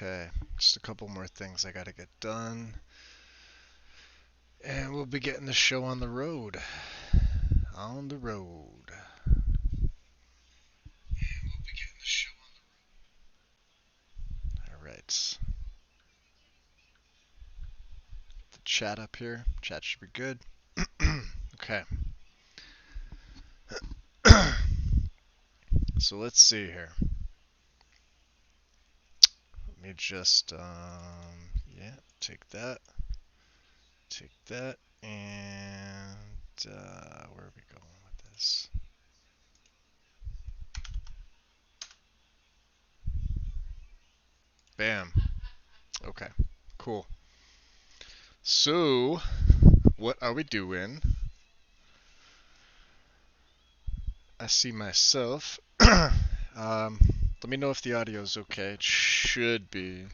Okay, just a couple more things I gotta get done. And we'll be getting the show on the road. On the road. Alright. The chat up here. Chat should be good. Okay. So let's see here. Let me just, yeah, take that. Take that. And, where are we going with this? Bam. Okay, cool. So, what are we doing? I see myself. Let me know if the audio is okay. It should be.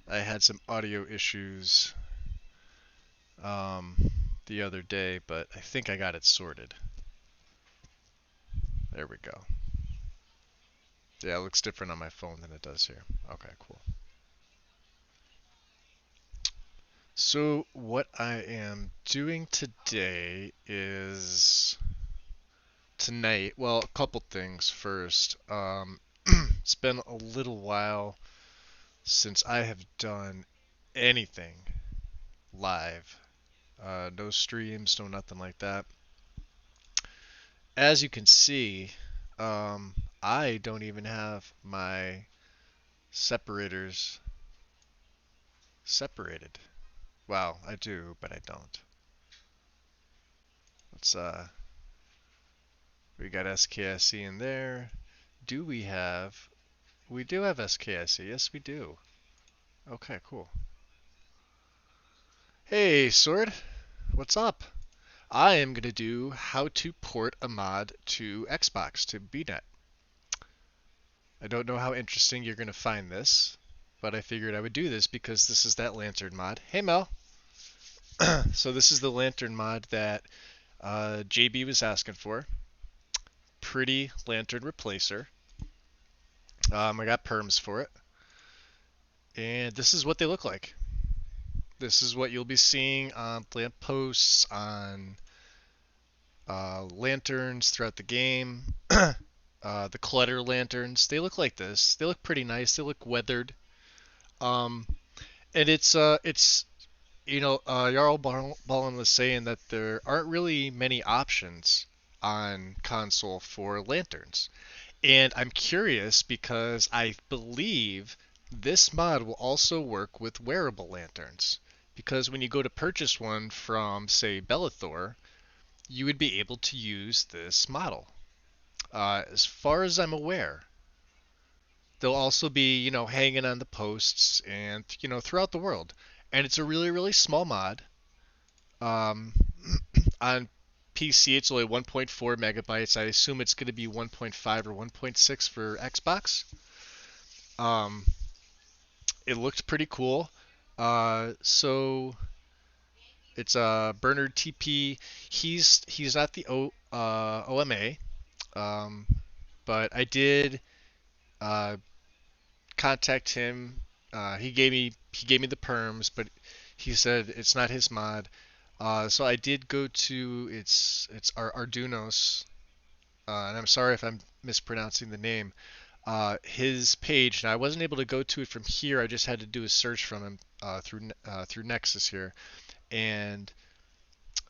I had some audio issues um, the other day, but I think I got it sorted. There we go. Yeah, it looks different on my phone than it does here. Okay, cool. So what I am doing today is tonight, well, a couple things first. It's been a little while since I have done anything live. No streams, no nothing like that. As you can see, I don't even have my separators separated. Well, I do, but I don't. Let's we got SKSE in there. Do we have? We do have SKSE. Yes, we do. Okay, cool. Hey, Sword. What's up? I am gonna do how to port a mod to Xbox to BNet. I don't know how interesting you're gonna find this, but I figured I would do this because this is that lantern mod. Hey, Mel. So this is the lantern mod that JB was asking for. Pretty lantern replacer. I got perms for it. And this is what they look like. This is what you'll be seeing on lampposts, on lanterns throughout the game. The clutter lanterns, they look like this. They look pretty nice. They look weathered. Um, and it's Jarl Ballin was saying that there aren't really many options on console for lanterns. And I'm curious because I believe this mod will also work with wearable lanterns. Because when you go to purchase one from, say, Bellathor, you would be able to use this model. As far as I'm aware, they'll also be, hanging on the posts and, throughout the world. And it's a really, really small mod. Um, on PC, it's only 1.4 megabytes. I assume it's going to be 1.5 or 1.6 for Xbox. Um, it looked pretty cool. So it's Bernard TP. He's not the OMA, but I did uh, contact him. He gave me the perms, but he said it's not his mod. So I did go to it's Ardunos, and I'm sorry if I'm mispronouncing the name. His page. Now I wasn't able to go to it from here. I just had to do a search from him through Nexus here, and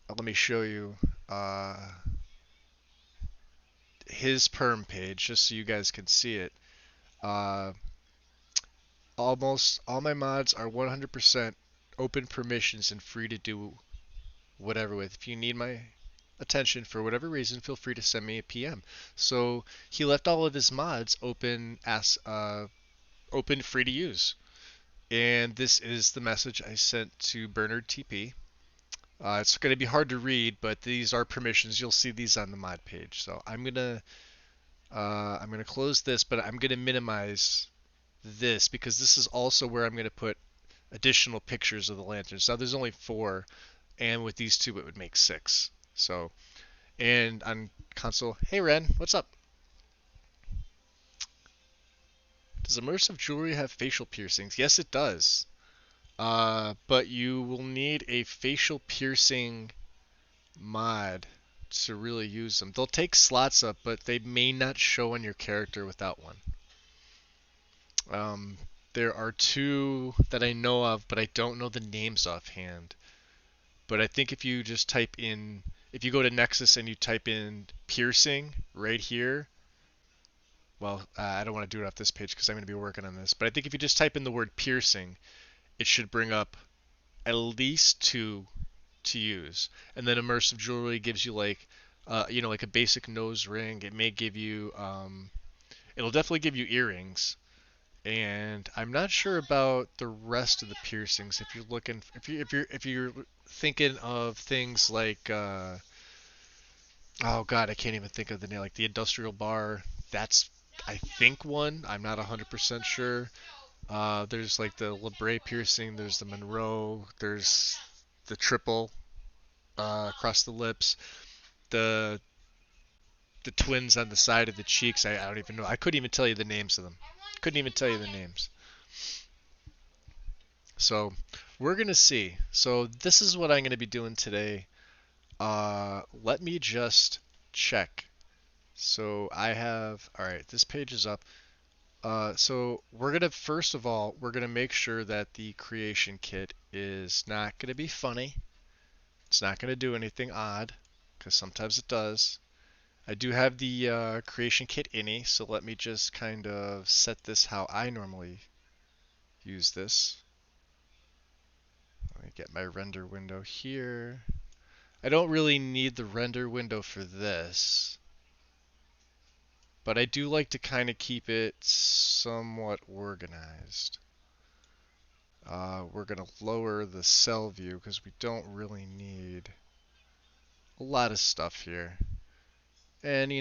let me show you his perm page just so you guys can see it. Uh, Almost all my mods are 100% open permissions and free to do whatever with. If you need my attention for whatever reason, feel free to send me a PM. So he left all of his mods open free to use. And this is the message I sent to Bernard TP. It's going to be hard to read, but these are permissions. You'll see these on the mod page. So I'm gonna close this, but I'm gonna minimize this because this is also where I'm gonna put additional pictures of the lanterns. Now there's only 4, and with these 2 it would make 6. So, and on console, hey Ren, what's up? Does immersive jewelry have facial piercings? Yes, it does. But you will need a facial piercing mod to really use them. They'll take slots up, but they may not show on your character without one. Um, there are two that I know of, but I don't know the names offhand. But I think if you just type in, if you go to Nexus and you type in piercing right here, well, I don't want to do it off this page because I'm going to be working on this. But I think if you just type in the word piercing, it should bring up at least two to use. And then immersive jewelry gives you like, like a basic nose ring. It may give you, it'll definitely give you earrings. And I'm not sure about the rest of the piercings. If you're looking, if you're thinking of things like, oh God, I can't even think of the name. Like the industrial bar. That's I think one. I'm not 100% sure. There's like the Labray piercing. There's the Monroe. There's the triple across the lips. The the twins on the side of the cheeks. I don't even know. I couldn't even tell you the names of them. Couldn't even tell you the names. So we're gonna see. So this is what I'm gonna be doing today. Let me just check. So I have. All right, this page is up. So we're gonna first of all we're gonna make sure that the creation kit is not gonna be funny. It's not gonna do anything odd, because sometimes it does. I do have the creation kit ini, so let me just kind of set this how I normally use this. Let me get my render window here. I don't really need the render window for this, but I do like to kind of keep it somewhat organized. We're going to lower the cell view because we don't really need a lot of stuff here. And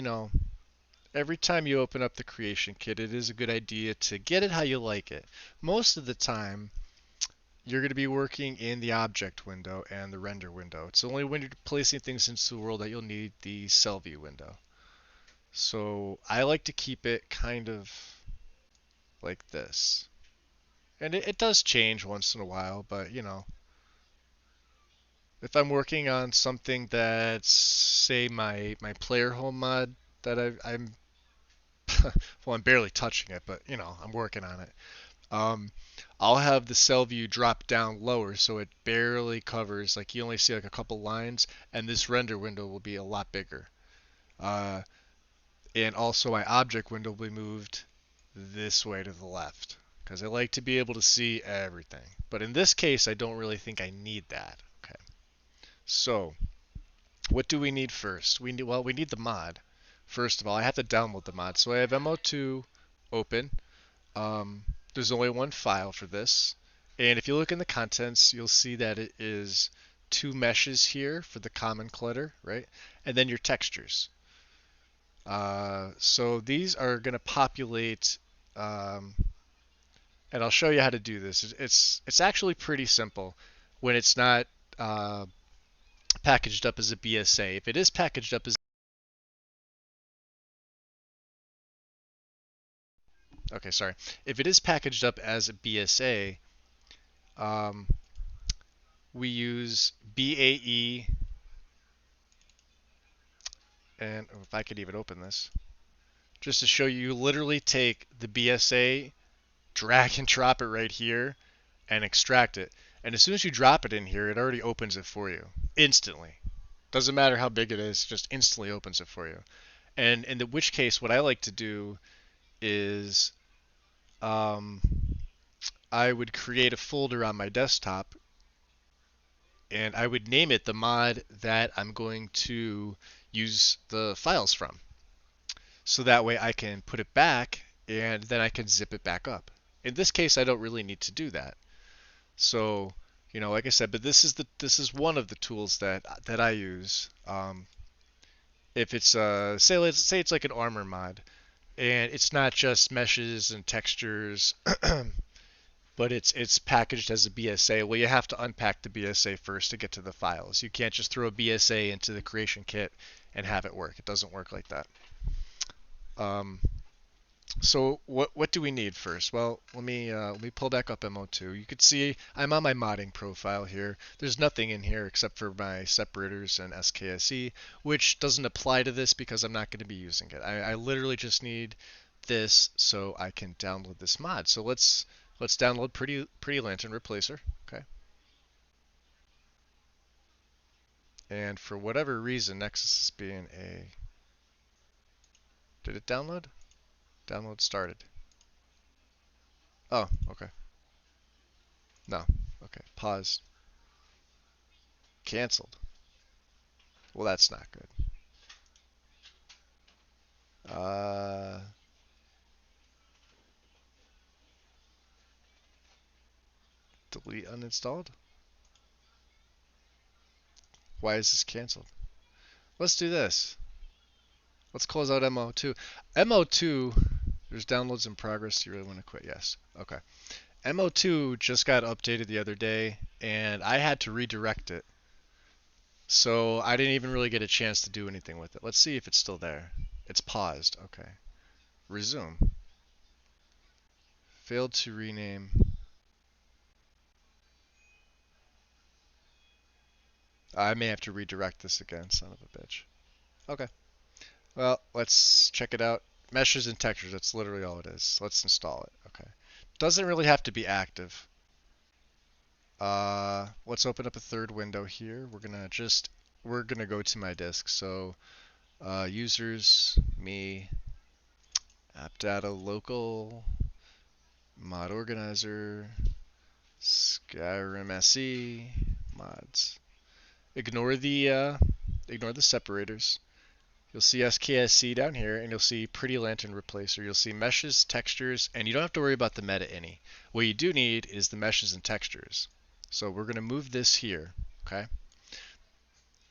every time you open up the creation kit, it is a good idea to get it how you like it. Most of the time, you're going to be working in the object window and the render window. It's only when you're placing things into the world that you'll need the cell view window. So I like to keep it kind of like this. And it does change once in a while, but if I'm working on something that's, say, my player home mod that I'm well, I'm barely touching it, but I'm working on it. Um, I'll have the cell view drop down lower so it barely covers, like you only see like a couple lines, and this render window will be a lot bigger. Uh, and also my object window will be moved this way to the left because I like to be able to see everything. But in this case, I don't really think I need that. Okay. So, what do we need first? We need the mod. First of all, I have to download the mod. So I have MO2 open. Um, there's only one file for this. And if you look in the contents, you'll see that it is two meshes here for the common clutter, right? And then your textures. So these are going to populate, and I'll show you how to do this. It's actually pretty simple when it's not packaged up as a BSA. If it is packaged up as okay, sorry. If it is packaged up as a BSA, um, we use BAE, and if I could even open this, just to show you, you literally take the BSA, drag and drop it right here, and extract it. And as soon as you drop it in here, it already opens it for you instantly. Doesn't matter how big it is, it just instantly opens it for you. And in which case, what I like to do is um, I would create a folder on my desktop and I would name it the mod that I'm going to use the files from. So that way I can put it back and then I can zip it back up. In this case, I don't really need to do that. So, like I said, but this is one of the tools that I use. If it's let's say it's like an armor mod, and it's not just meshes and textures, but it's packaged as a BSA. Well, you have to unpack the BSA first to get to the files. You can't just throw a BSA into the creation kit and have it work. It doesn't work like that. Um, So what do we need first? Well, let me pull back up MO2. You could see I'm on my modding profile here. There's nothing in here except for my separators and SKSE, which doesn't apply to this because I'm not going to be using it. I literally just need this so I can download this mod. So let's download Pretty Lantern Replacer. Okay. And for whatever reason, Nexus is being a. Did it download? Download started. Oh, okay. No. Okay. Pause. Cancelled. Well, that's not good. Uh, delete uninstalled? Why is this canceled? Let's do this. Let's close out MO2. MO2, there's downloads in progress. Do you really want to quit? Yes. Okay. MO2 just got updated the other day, and I had to redirect it. So I didn't even really get a chance to do anything with it. Let's see if it's still there. It's paused. Okay. Resume. Failed to rename. I may have to redirect this again, son of a bitch. Okay. Well, let's check it out. Meshes and textures, that's literally all it is. Let's install it. Okay. Doesn't really have to be active. Let's open up a third window here. We're gonna go to my disk. So, users, me, app data local, mod organizer, Skyrim SE, mods. Ignore the separators. You'll see SKSC down here, and you'll see Pretty Lantern Replacer. You'll see meshes, textures, and you don't have to worry about the meta any. What you do need is the meshes and textures. So we're going to move this here, okay?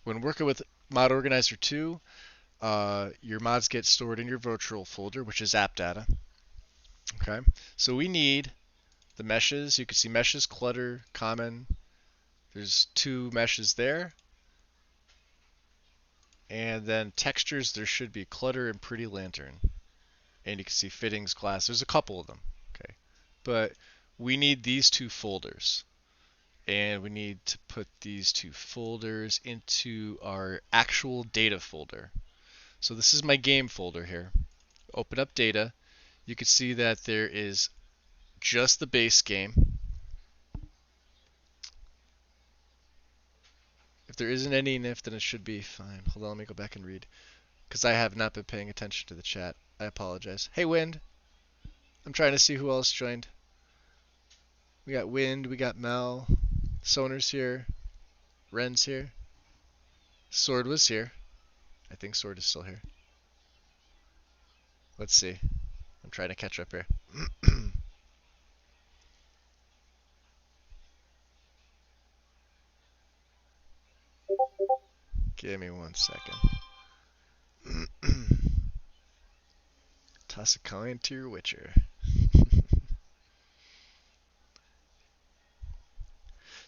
When working with Mod Organizer 2, your mods get stored in your virtual folder, which is app data, okay? So we need the meshes. You can see meshes, clutter, common. There's 2 meshes there. And then textures, there should be clutter and Pretty Lantern. And you can see fittings, glass. There's a couple of them. Okay. But we need these 2 folders. And we need to put these 2 folders into our actual data folder. So this is my game folder here. Open up data. You can see that there is just the base game. If there isn't any NIF, then it should be fine. Hold on, let me go back and read. Because I have not been paying attention to the chat. I apologize. Hey, Wind. I'm trying to see who else joined. We got Wind, we got Mel. Sonar's here. Ren's here. Sword was here. I think Sword is still here. Let's see. I'm trying to catch up here. Give me 1 second. Toss a coin to your Witcher.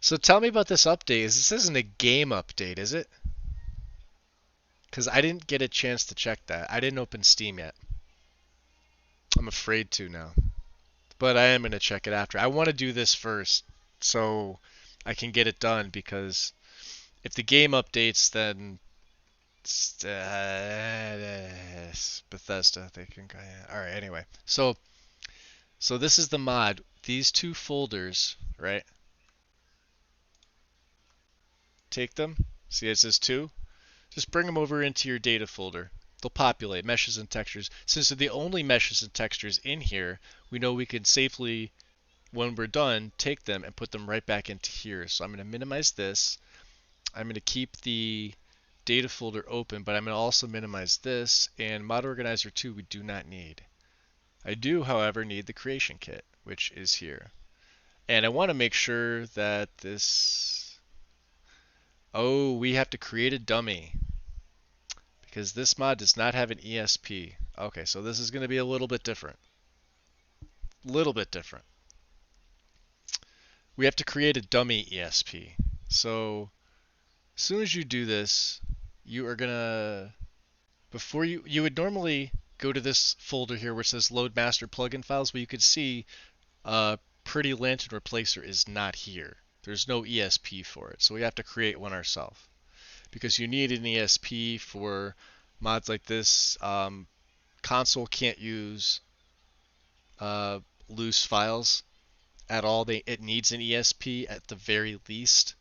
So tell me about this update. This isn't a game update, is it? Because I didn't get a chance to check that. I didn't open Steam yet. I'm afraid to now. But I am going to check it after. I want to do this first so I can get it done, because if the game updates, then Bethesda, they can. All right. Anyway, so this is the mod. These 2 folders, right? Take them. See, it says 2. Just bring them over into your data folder. They'll populate meshes and textures. Since they're the only meshes and textures in here, we know we can safely, when we're done, take them and put them right back into here. So I'm going to minimize this. I'm going to keep the data folder open, but I'm going to also minimize this. And Mod Organizer 2 we do not need. I do, however, need the creation kit, which is here. And I want to make sure that this... Oh, we have to create a dummy, because this mod does not have an ESP. Okay, so this is going to be a little bit different. Little bit different. We have to create a dummy ESP. So as soon as you do this, you are gonna, before you would normally go to this folder here where it says load master plugin files. Well, you can see Pretty Lantern Replacer is not here. There's no ESP for it, so we have to create one ourselves. Because you need an ESP for mods like this. Console can't use loose files at all. It needs an ESP at the very least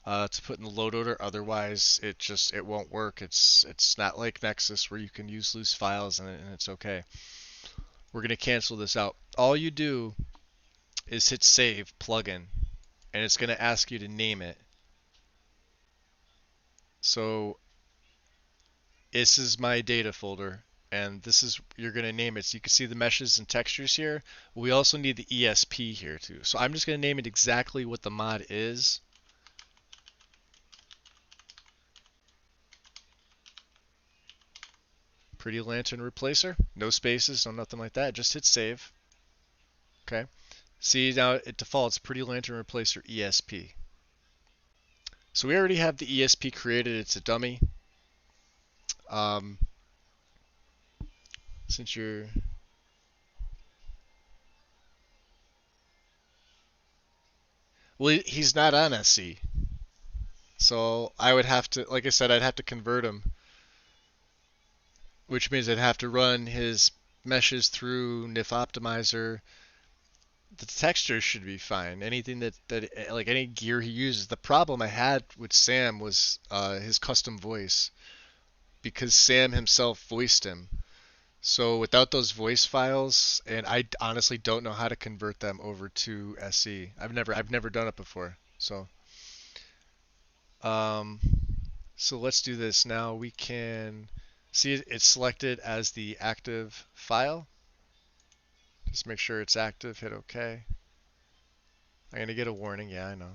to put in the load order. Otherwise, it won't work. It's not like Nexus where you can use loose files and it's okay. We're gonna cancel this out. All you do is hit save plugin, and it's gonna ask you to name it. So this is my data folder, and this is you're gonna name it. So you can see the meshes and textures here. We also need the ESP here too. So I'm just gonna name it exactly what the mod is. Pretty Lantern Replacer. No spaces, no nothing like that. Just hit save. Okay. See, now it defaults Pretty Lantern Replacer ESP. So we already have the ESP created. It's a dummy. Since you're... Well, he's not on SC. So I would have to, like I said, I'd have to convert him. Which means I'd have to run his meshes through NIF Optimizer. The texture should be fine. Anything that like any gear he uses. The problem I had with Sam was his custom voice, because Sam himself voiced him. So without those voice files, and I honestly don't know how to convert them over to SE. I've never done it before. So um, so let's do this now. We can see it's selected as the active file. Just make sure it's active. Hit OK. I'm gonna get a warning. Yeah, I know.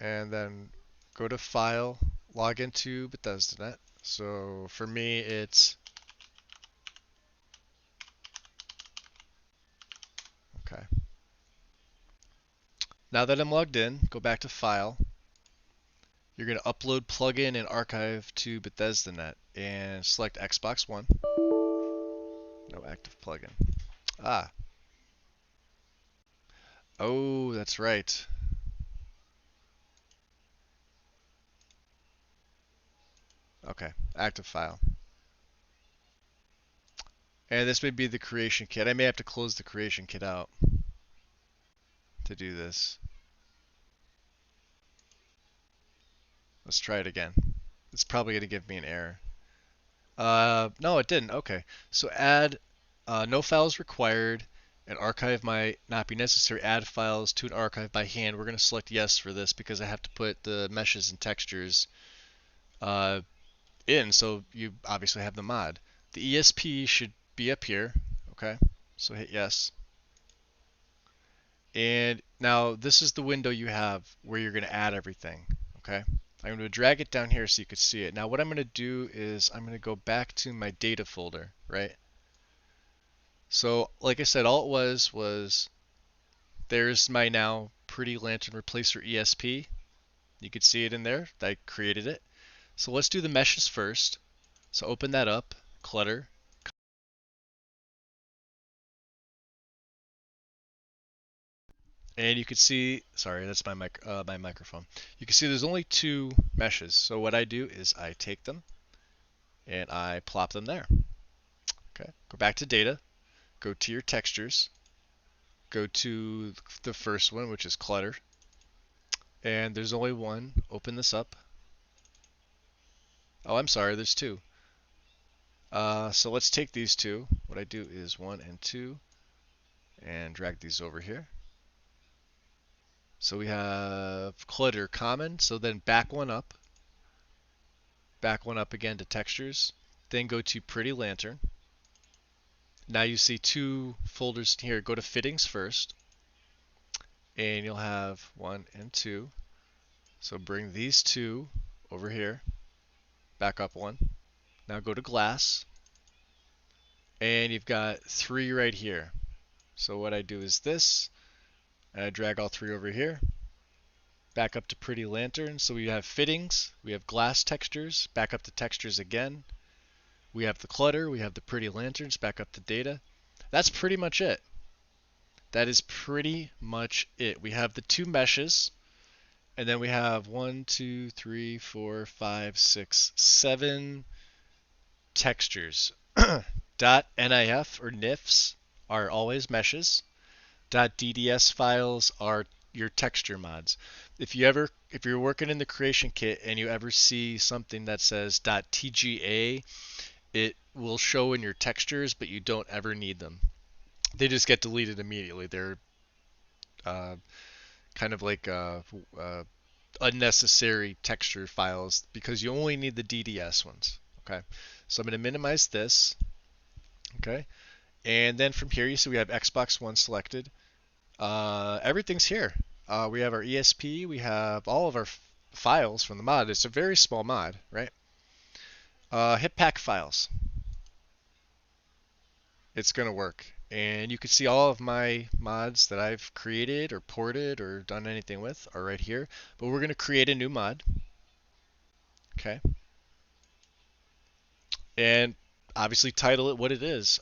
And then go to File, log into Bethesda.net. So for me, it's okay. Now that I'm logged in, go back to File. You're going to upload plugin and archive to Bethesda.net and select Xbox One. No active plugin. Ah. Oh, that's right. Okay, active file. And this may be the creation kit. I may have to close the creation kit out to do this. Let's try it again. It's probably going to give me an error. No, it didn't. Okay. So add no files required. An archive might not be necessary. Add files to an archive by hand. We're going to select yes for this because I have to put the meshes and textures in. So you obviously have the mod. The ESP should be up here. Okay. So hit yes. And now this is the window you have where you're going to add everything. Okay. I'm going to drag it down here so you can see it. Now what I'm going to do is I'm going to go back to my data folder, right? So like I said, all it was there's my now Pretty Lantern Replacer ESP. You can see it in there. I created it. So let's do the meshes first. So open that up, clutter. And you can see, sorry, that's my my microphone. You can see there's only two meshes. So what I do is I take them and I plop them there. Okay, go back to data, go to your textures, go to the first one, which is clutter. And there's only one. Open this up. Oh, I'm sorry, there's two. So let's take these two. What I do is 1 and 2 and drag these over here. So we have clutter common. So then back one up again to textures, then go to Pretty Lantern. Now you see two folders here. Go to fittings first, and you'll have 1 and 2. So bring these two over here, back up one. Now go to glass, and you've got 3 right here. So what I do is this, and I drag all 3 over here. back up to pretty lantern. So we have fittings, we have glass textures, back up to textures again. We have the clutter, we have the pretty lanterns, back up to data. That's pretty much it. That is pretty much it. We have the two meshes, and then we have 1, 2, 3, 4, 5, 6, 7 textures. .nif or nifs are always meshes. .dds files are your texture mods. If you're working in the creation kit and you ever see something that says .tga, it will show in your textures, but you don't ever need them. They just get deleted immediately. They're uh, kind of like unnecessary texture files because you only need the DDS ones. Okay, so I'm going to minimize this. Okay, and then from here you see we have Xbox One selected. Everything's here. We have our ESP. We have all of our files from the mod. It's a very small mod, right? Hit pack files. It's going to work. And you can see all of my mods that I've created or ported or done anything with are right here. But we're going to create a new mod. Okay. And obviously title it what it is.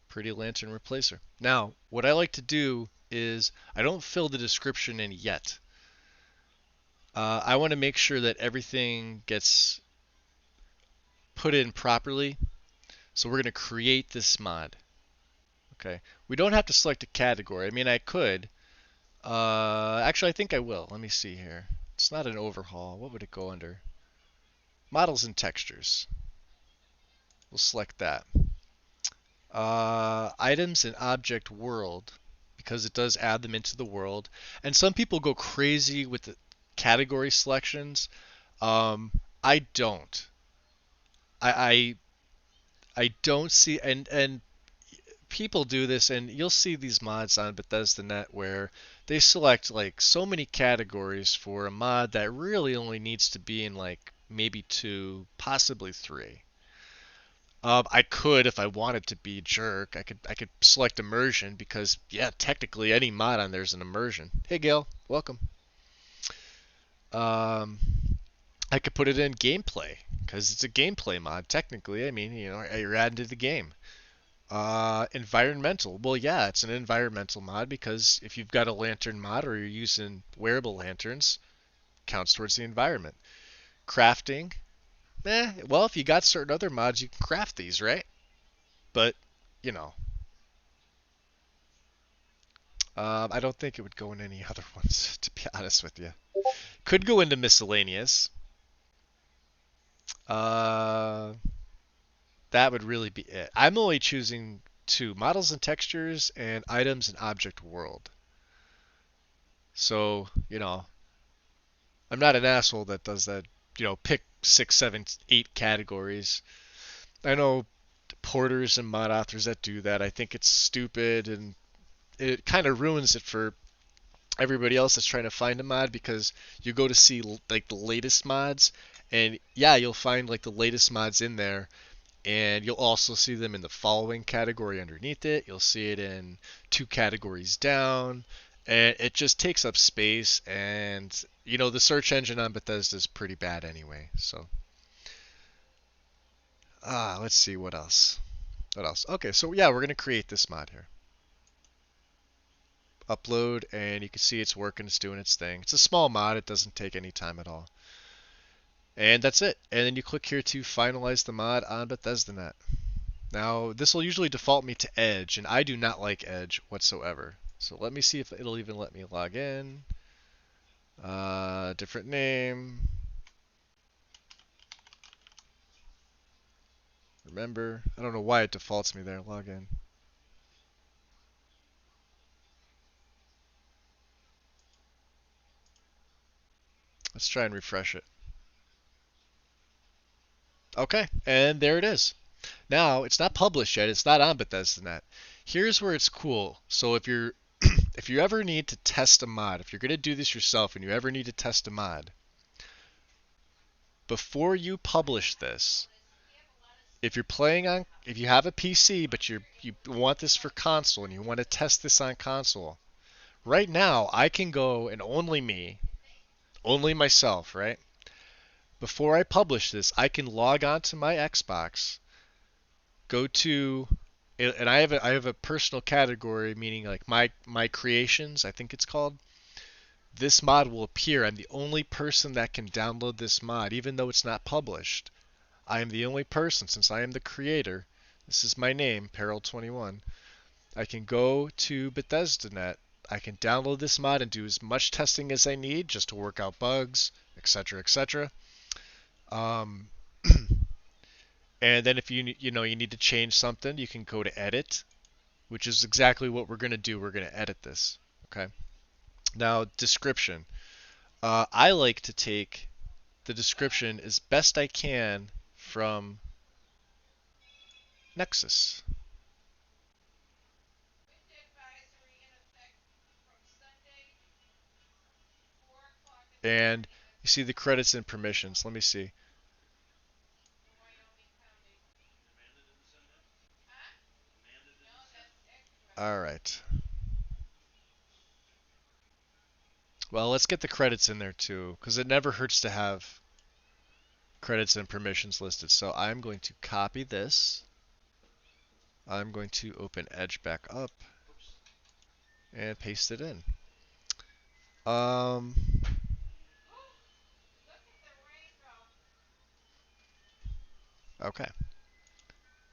Pretty Lantern Replacer. Now, what I like to do is I don't fill the description in yet. I want to make sure that everything gets put in properly. So we're going to create this mod. Okay. We don't have to select a category. I mean, I could. Actually, I think I will. Let me see here. It's not an overhaul. What would it go under? Models and textures. We'll select that. Items and object world, because it does add them into the world. And some people go crazy with the category selections. I don't. I don't see, and people do this, and you'll see these mods on Bethesda.net where they select like so many categories for a mod that really only needs to be in like maybe 2, possibly 3. I could, if I wanted to be a jerk, I could select immersion because yeah, technically any mod on there is an immersion. Hey Gail, welcome. Um, I could put it in gameplay because it's a gameplay mod. Technically, I mean, you're adding to the game. Environmental. Well, yeah, it's an environmental mod because if you've got a lantern mod or you're using wearable lanterns, counts towards the environment. Crafting. Well, if you got certain other mods, you can craft these, right? But, you know, I don't think it would go in any other ones, to be honest with you. Could go into miscellaneous. That would really be it. I'm only choosing 2, models and textures and items and object world. So, I'm not an asshole that does that, pick 6, 7, 8 categories. I know porters and mod authors that do that. I think it's stupid and it kind of ruins it for everybody else that's trying to find a mod because you go to see like the latest mods and yeah, you'll find like the latest mods in there and you'll also see them in the following category underneath it. You'll see it in 2 categories down and it just takes up space and the search engine on Bethesda is pretty bad anyway. So let's see what else. What else? Okay, so yeah, we're going to create this mod here. Upload, and you can see it's working, it's doing its thing. It's a small mod, it doesn't take any time at all. And that's it. And then you click here to finalize the mod on Bethesda.net. Now, this will usually default me to Edge, and I do not like Edge whatsoever. So let me see if it'll even let me log in. Different name. Remember, I don't know why it defaults me there. Log in. Let's try and refresh it. Okay, and there it is. Now, it's not published yet. It's not on Bethesda.net. Here's where it's cool. So if you ever need to test a mod, if you're going to do this yourself and you ever need to test a mod, before you publish this, If you're playing on, if you have a PC but you want this for console and you want to test this on console, right now I can go and only me, only myself, right? Before I publish this, I can log on to my Xbox, go to, and I have a personal category, meaning like my creations, I think it's called. This mod will appear. I'm the only person that can download this mod, even though it's not published. I am the only person, since I am the creator. This is my name, Peril21. I can go to Bethesda.net. I can download this mod and do as much testing as I need just to work out bugs, etc., etc. Um, and then if you need to change something, you can go to edit, which is exactly what we're going to do. We're going to edit this. Okay. Now, description. I like to take the description as best I can from Nexus. And you see the credits and permissions. Let me see. All right. Well, let's get the credits in there too, because it never hurts to have credits and permissions listed. So I'm going to copy this. I'm going to open Edge back up and paste it in. Um, okay.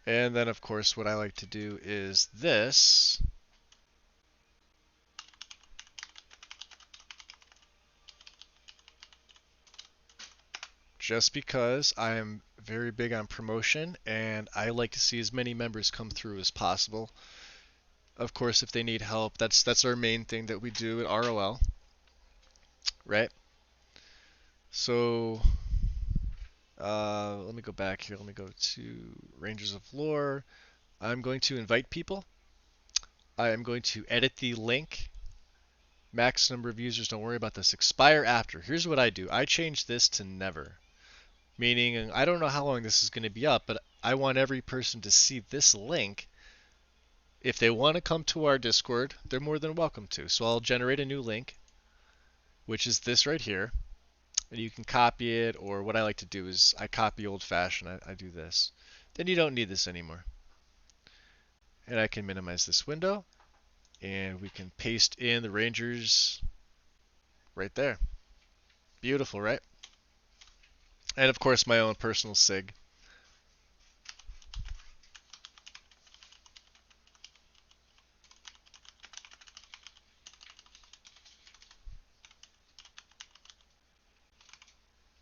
And then, of course, what I like to do is this. Just because I am very big on promotion and I like to see as many members come through as possible. Of course, if they need help, that's our main thing that we do at ROL, right? So let me go back here. Let me go to Rangers of Lore. I'm going to invite people. I am going to edit the link. Max number of users, don't worry about this. Expire after. Here's what I do. I change this to never. Meaning, I don't know how long this is going to be up, but I want every person to see this link. If they want to come to our Discord, they're more than welcome to. So I'll generate a new link, which is this right here. And you can copy it, or what I like to do is I copy old fashioned. I do this. Then you don't need this anymore. And I can minimize this window, and we can paste in the Rangers right there. Beautiful, right? And of course, my own personal SIG.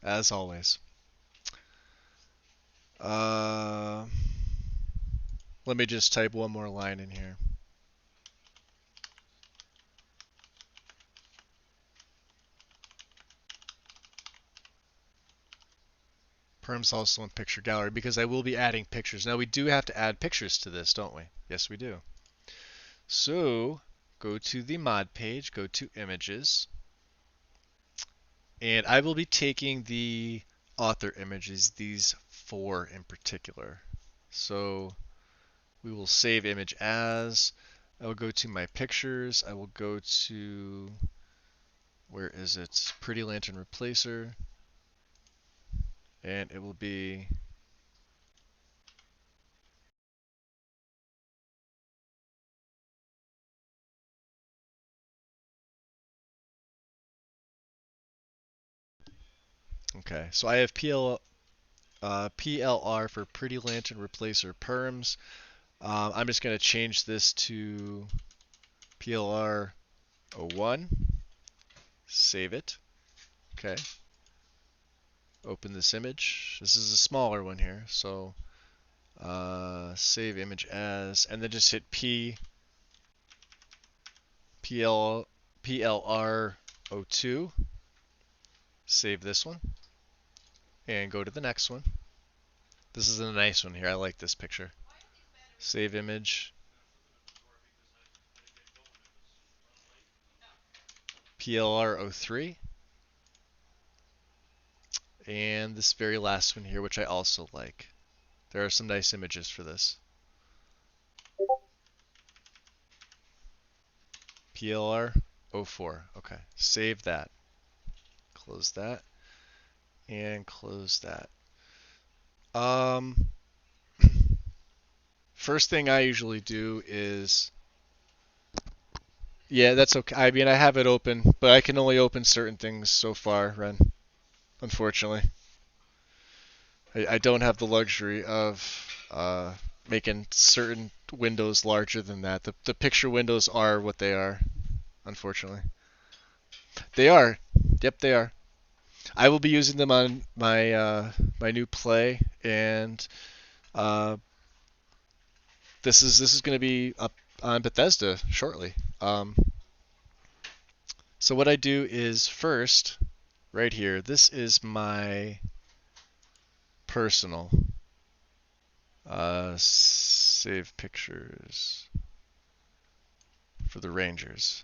As always. Uh, Let me just type one more line in here. Perm's also in picture gallery because I will be adding pictures. Now we do have to add pictures to this, don't we? Yes, we do. So go to the mod page, go to images, and I will be taking the author images, these four in particular. So we will save image as. I will go to my pictures. I will go to, where is it? Pretty Lantern Replacer. And it will be okay. So I have PLR for Pretty Lantern Replacer perms. I'm just going to change this to PLR 01. Save it. Okay. Open this image. This is a smaller one here, so save image as, and then just hit PLR 02. Save this one, and go to the next one. This is a nice one here. I like this picture. Save image. PLR 03. And this very last one here, which I also like. There are some nice images for this. PLR04. Okay, save that. Close that. And close that. Um, First thing I usually do is, yeah, that's okay. I mean, I have it open, but I can only open certain things so far, Ren. Unfortunately, I don't have the luxury of making certain windows larger than that. The picture windows are what they are, unfortunately. They are. Yep, they are. I will be using them on my new play, and uh, this is going to be up on Bethesda shortly. So what I do is first, right here, this is my personal save pictures for the Rangers.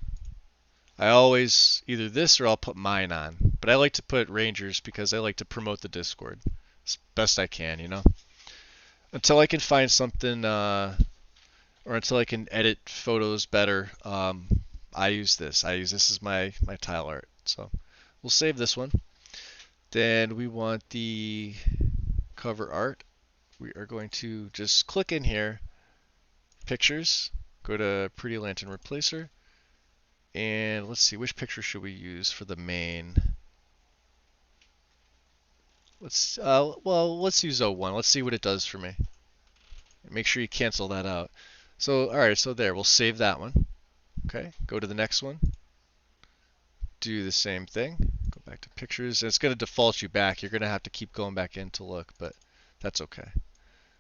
I always either this or I'll put mine on, but I like to put Rangers because I like to promote the Discord as best I can, you know. Until I can find something, or until I can edit photos better, I use this. I use this as my tile art. So we'll save this one. Then we want the cover art. We are going to just click in here, pictures, go to Pretty Lantern Replacer, and let's see, which picture should we use for the main? Let's use O1. Let's see what it does for me. Make sure you cancel that out. So, all right, so there, we'll save that one. Okay, go to the next one. Do the same thing. Go back to pictures. And it's going to default you back. You're going to have to keep going back in to look, but that's okay.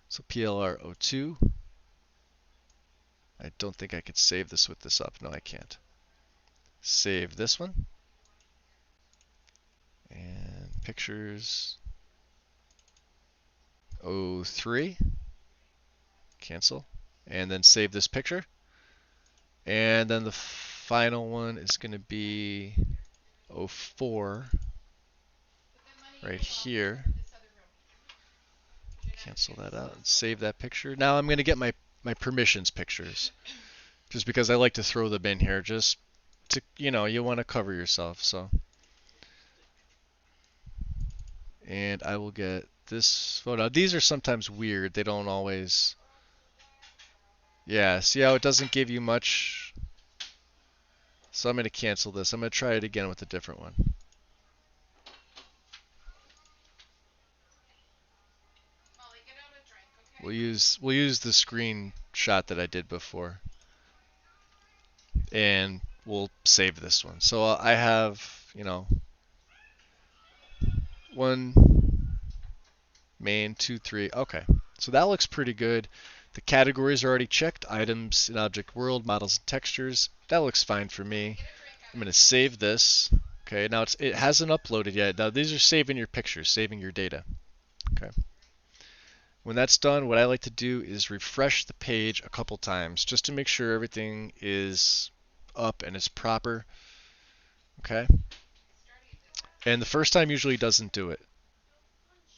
So PLR02. I don't think I could save this with this up. No, I can't. Save this one. And pictures 03. Cancel. And then save this picture. And then the final one is going to be 04 right here. Cancel that out and save that picture. Now I'm going to get my permissions pictures just because I like to throw them in here just to, you know, you want to cover yourself. So, and I will get this photo. These are sometimes weird. They don't always, yeah, see how it doesn't give you much. So I'm going to cancel this. I'm going to try it again with a different one. We'll use the screenshot that I did before, and we'll save this one. So I have, you know, one main, 2, 3. Okay, so that looks pretty good. The categories are already checked: items in object world, models and textures. That looks fine for me. I'm gonna save this. Okay, now it hasn't uploaded yet. Now these are saving your pictures, saving your data. Okay. When that's done, what I like to do is refresh the page a couple times just to make sure everything is up and is proper. Okay. And the first time usually doesn't do it.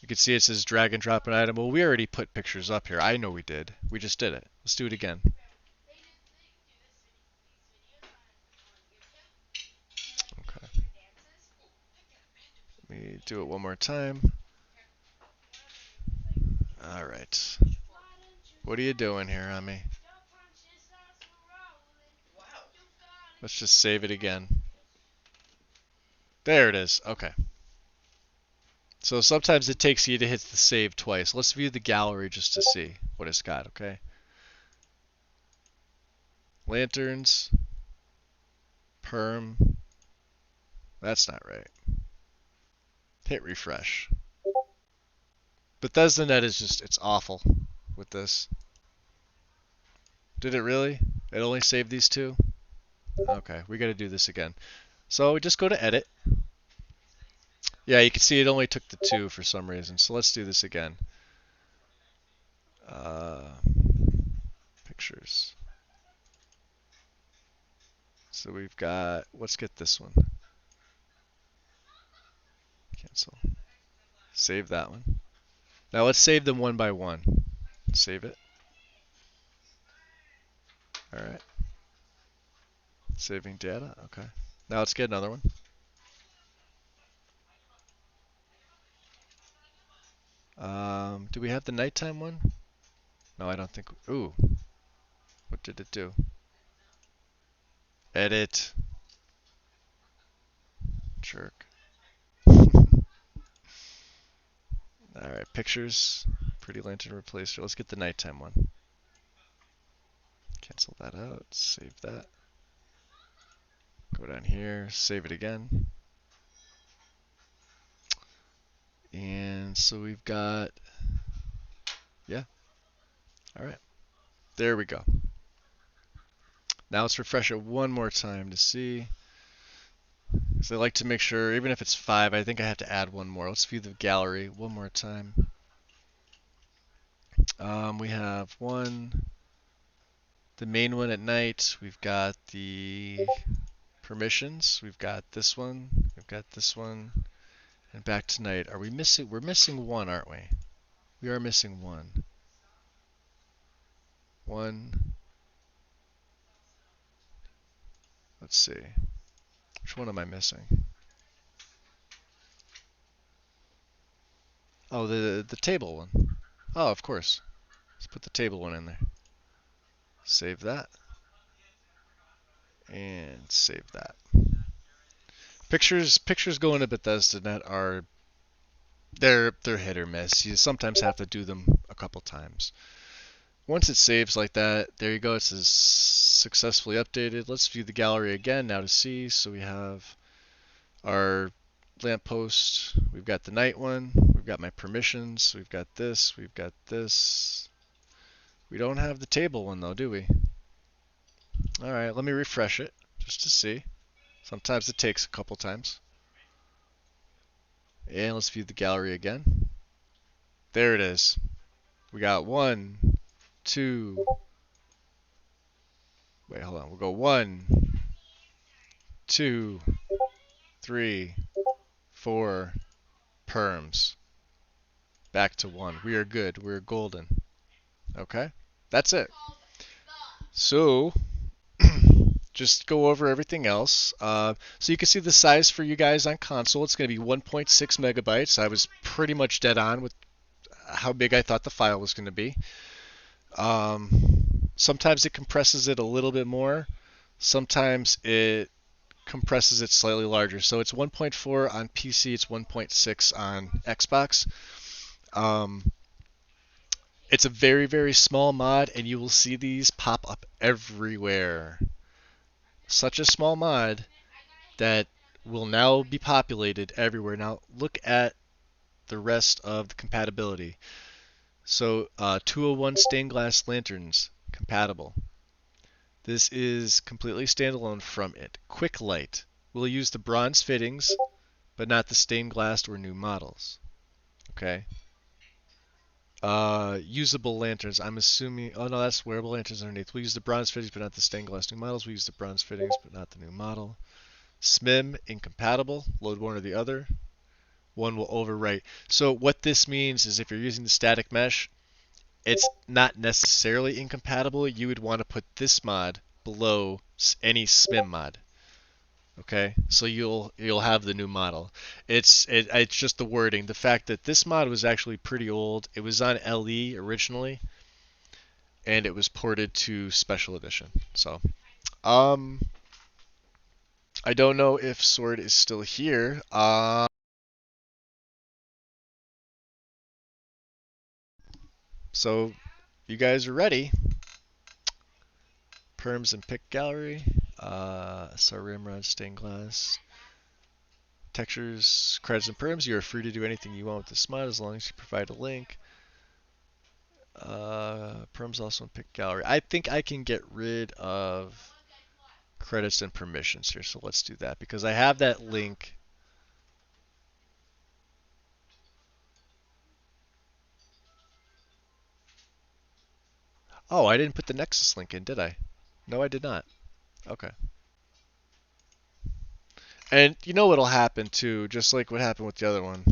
You can see it says drag and drop an item. Well, we already put pictures up here. I know we did. We just did it. Let's do it again. Okay. Let me do it one more time. All right. What are you doing here, Ami? Let's just save it again. There it is. Okay. So sometimes it takes you to hit the save twice. Let's view the gallery just to see what it's got, okay? Lanterns. Perm. That's not right. Hit refresh. Bethesda Net is just, it's awful with this. Did it really? It only saved these two? Okay, we gotta do this again. So we just go to edit. Yeah, you can see it only took the two for some reason. So let's do this again. Pictures. So we've got, let's get this one. Cancel. Save that one. Now let's save them one by one. Save it. All right. Saving data. Okay. Now let's get another one. Do we have the nighttime one? No, I don't think. Ooh, what did it do? Edit. Jerk. All right, pictures. Pretty lantern replacer. Let's get the nighttime one. Cancel that out. Save that. Go down here. Save it again. And so we've got. Yeah. All right. There we go. Now let's refresh it one more time to see. Because I like to make sure, even if it's 5, I think I have to add one more. Let's view the gallery one more time. We have one, the main one at night. We've got the permissions. We've got this one. We've got this one. And back to night. Are we missing? We're missing one, aren't we? We are missing one. One. Let's see. Which one am I missing? Oh, the table one. Oh, of course. Let's put the table one in there. Save that. And save that. Pictures going to Bethesda.net are they're hit or miss. You sometimes have to do them a couple times. Once it saves like that, there you go. It says successfully updated. Let's view the gallery again now to see. So we have our lamppost. We've got the night one. We've got my permissions. We've got this. We've got this. We don't have the table one though, do we? All right, let me refresh it just to see. Sometimes it takes a couple times. And let's view the gallery again. There it is. We got 1, 2. Wait, hold on. We'll go 1, 2, 3, 4 perms. Back to 1. We are good. We're golden. Okay? That's it. So, just go over everything else. So you can see the size for you guys on console. It's going to be 1.6 megabytes. I was pretty much dead on with how big I thought the file was going to be. Sometimes it compresses it a little bit more. Sometimes it compresses it slightly larger. So it's 1.4 on PC, it's 1.6 on Xbox. It's a very, very small mod, and you will see these pop up everywhere. Such a small mod that will now be populated everywhere. Now look at the rest of the compatibility. So 201 stained glass lanterns compatible. This is completely standalone from it. Quick light will use the bronze fittings, but not the stained glass or new models. Okay. Usable lanterns. I'm assuming. Oh no, that's wearable lanterns underneath. We'll use the bronze fittings, but not the stained glass new models. We use the bronze fittings, but not the new model. SMIM incompatible. Load one or the other. One will overwrite. So what this means is if you're using the static mesh, it's not necessarily incompatible. You would want to put this mod below any SMIM mod. Okay, so you'll have the new model. It's just the wording. The fact that this mod was actually pretty old. It was on LE originally, and it was ported to Special Edition. So, I don't know if Sword is still here. So you guys are ready. Perms and pick gallery. SR Ramrod stained glass. Textures, credits, and perms. You are free to do anything you want with this mod as long as you provide a link. Perms also in pick gallery. I think I can get rid of credits and permissions here, so let's do that because I have that link. Oh, I didn't put the Nexus link in, did I? No, I did not. Okay. And you know what'll happen too, just like what happened with the other one.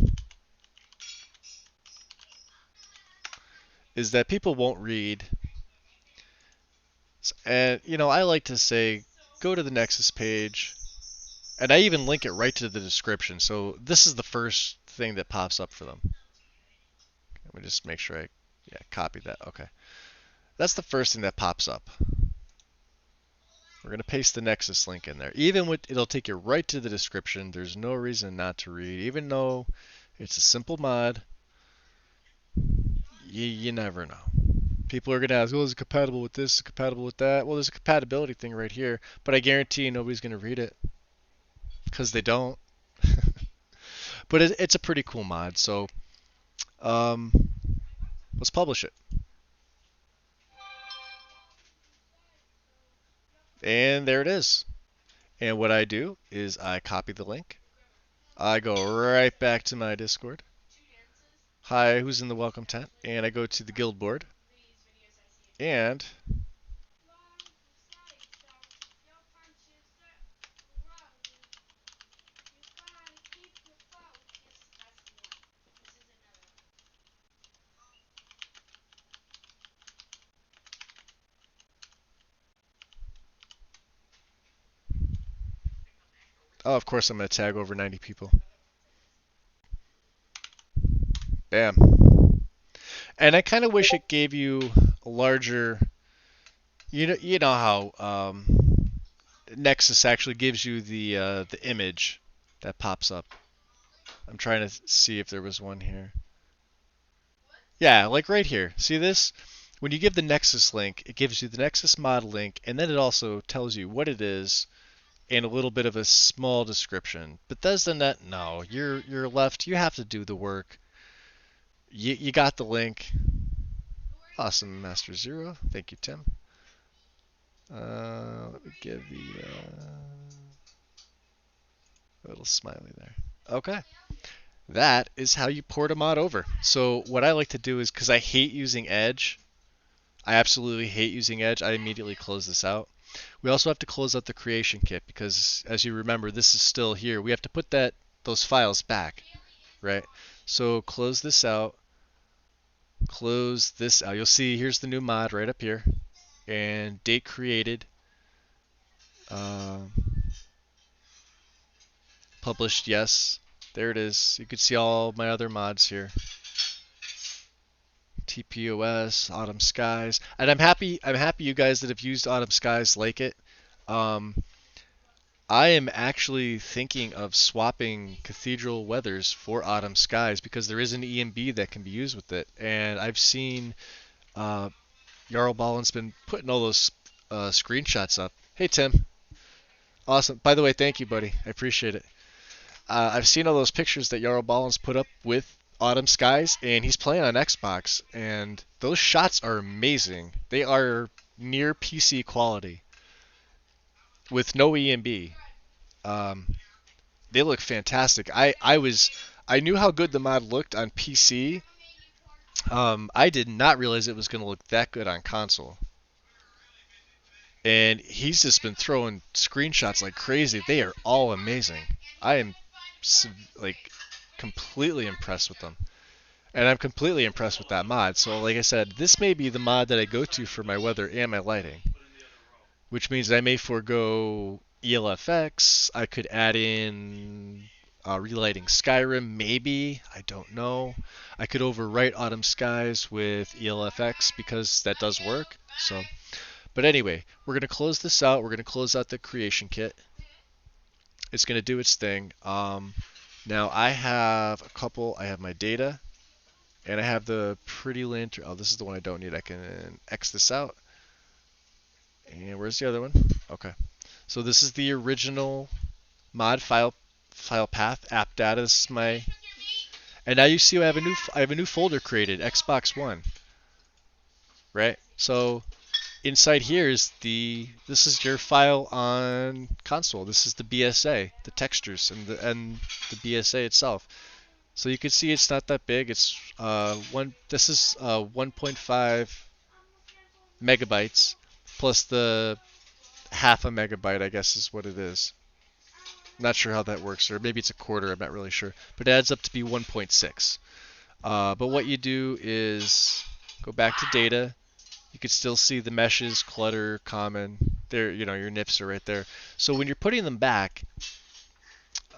is that people won't read. And, I like to say, go to the Nexus page, and I even link it right to the description. So this is the first thing that pops up for them. Let me just make sure yeah, copy that. Okay. That's the first thing that pops up. We're going to paste the Nexus link in there. Even with, it'll take you right to the description. There's no reason not to read. Even though it's a simple mod, you never know. People are going to ask, well, is it compatible with this? Is it compatible with that? Well, there's a compatibility thing right here, but I guarantee nobody's going to read it because they don't. But it's a pretty cool mod, so um, let's publish it. And there it is. And what I do is I copy the link. I go right back to my Discord. Hi, who's in the welcome tent? And I go to the guild board. And oh, of course I'm going to tag over 90 people. Bam. And I kind of wish it gave you a larger, you know how Nexus actually gives you the image that pops up. I'm trying to see if there was one here. Yeah, like right here. See this? When you give the Nexus link, it gives you the Nexus mod link, and then it also tells you what it is and a little bit of a small description. Bethesda.net, no, you're left. You have to do the work. You got the link. Awesome, Master Zero. Thank you, Tim. Let me give the little smiley there. Okay. That is how you port a mod over. So what I like to do is, because I hate using Edge, I absolutely hate using Edge, I immediately close this out. We also have to close out the creation kit because, as you remember, this is still here. We have to put those files back, right? So close this out. Close this out. You'll see here's the new mod right up here, and date created. Published, yes. There it is. You can see all my other mods here. TPOS, Autumn Skies, and I'm happy you guys that have used Autumn Skies like it. I am actually thinking of swapping Cathedral Weathers for Autumn Skies because there is an EMB that can be used with it, and I've seen Jarl Ballin's been putting all those screenshots up. Hey Tim, awesome. By the way, thank you, buddy. I appreciate it. I've seen all those pictures that Jarl Ballin's put up with Autumn Skies, and he's playing on Xbox, and those shots are amazing. They are near PC quality with no EMB. They look fantastic. I knew how good the mod looked on PC. I did not realize it was going to look that good on console. And he's just been throwing screenshots like crazy. They are all amazing. I am like completely impressed with them. And I'm completely impressed with that mod. So like I said, this may be the mod that I go to for my weather and my lighting. Which means I may forego ELFX. I could add in relighting Skyrim, maybe. I don't know. I could overwrite Autumn Skies with ELFX because that does work. So, but anyway, we're gonna close this out. We're gonna close out the creation kit. It's gonna do its thing. Now I have a couple. I have my data, and I have the pretty lantern. Oh, this is the one I don't need. I can X this out. And where's the other one? Okay. So this is the original mod file path. App data. This is my. And now you see I have a new folder created. Xbox One. Right. So inside here is this is your file on console. This is the BSA, the textures, and the BSA itself. So you can see it's not that big. It's This is 1.5 megabytes plus the half a megabyte, I guess is what it is. Not sure how that works, or maybe it's a quarter. I'm not really sure, but it adds up to be 1.6. But what you do is Go back to data. You can still see the meshes, clutter, common. There, your nips are right there. So when you're putting them back,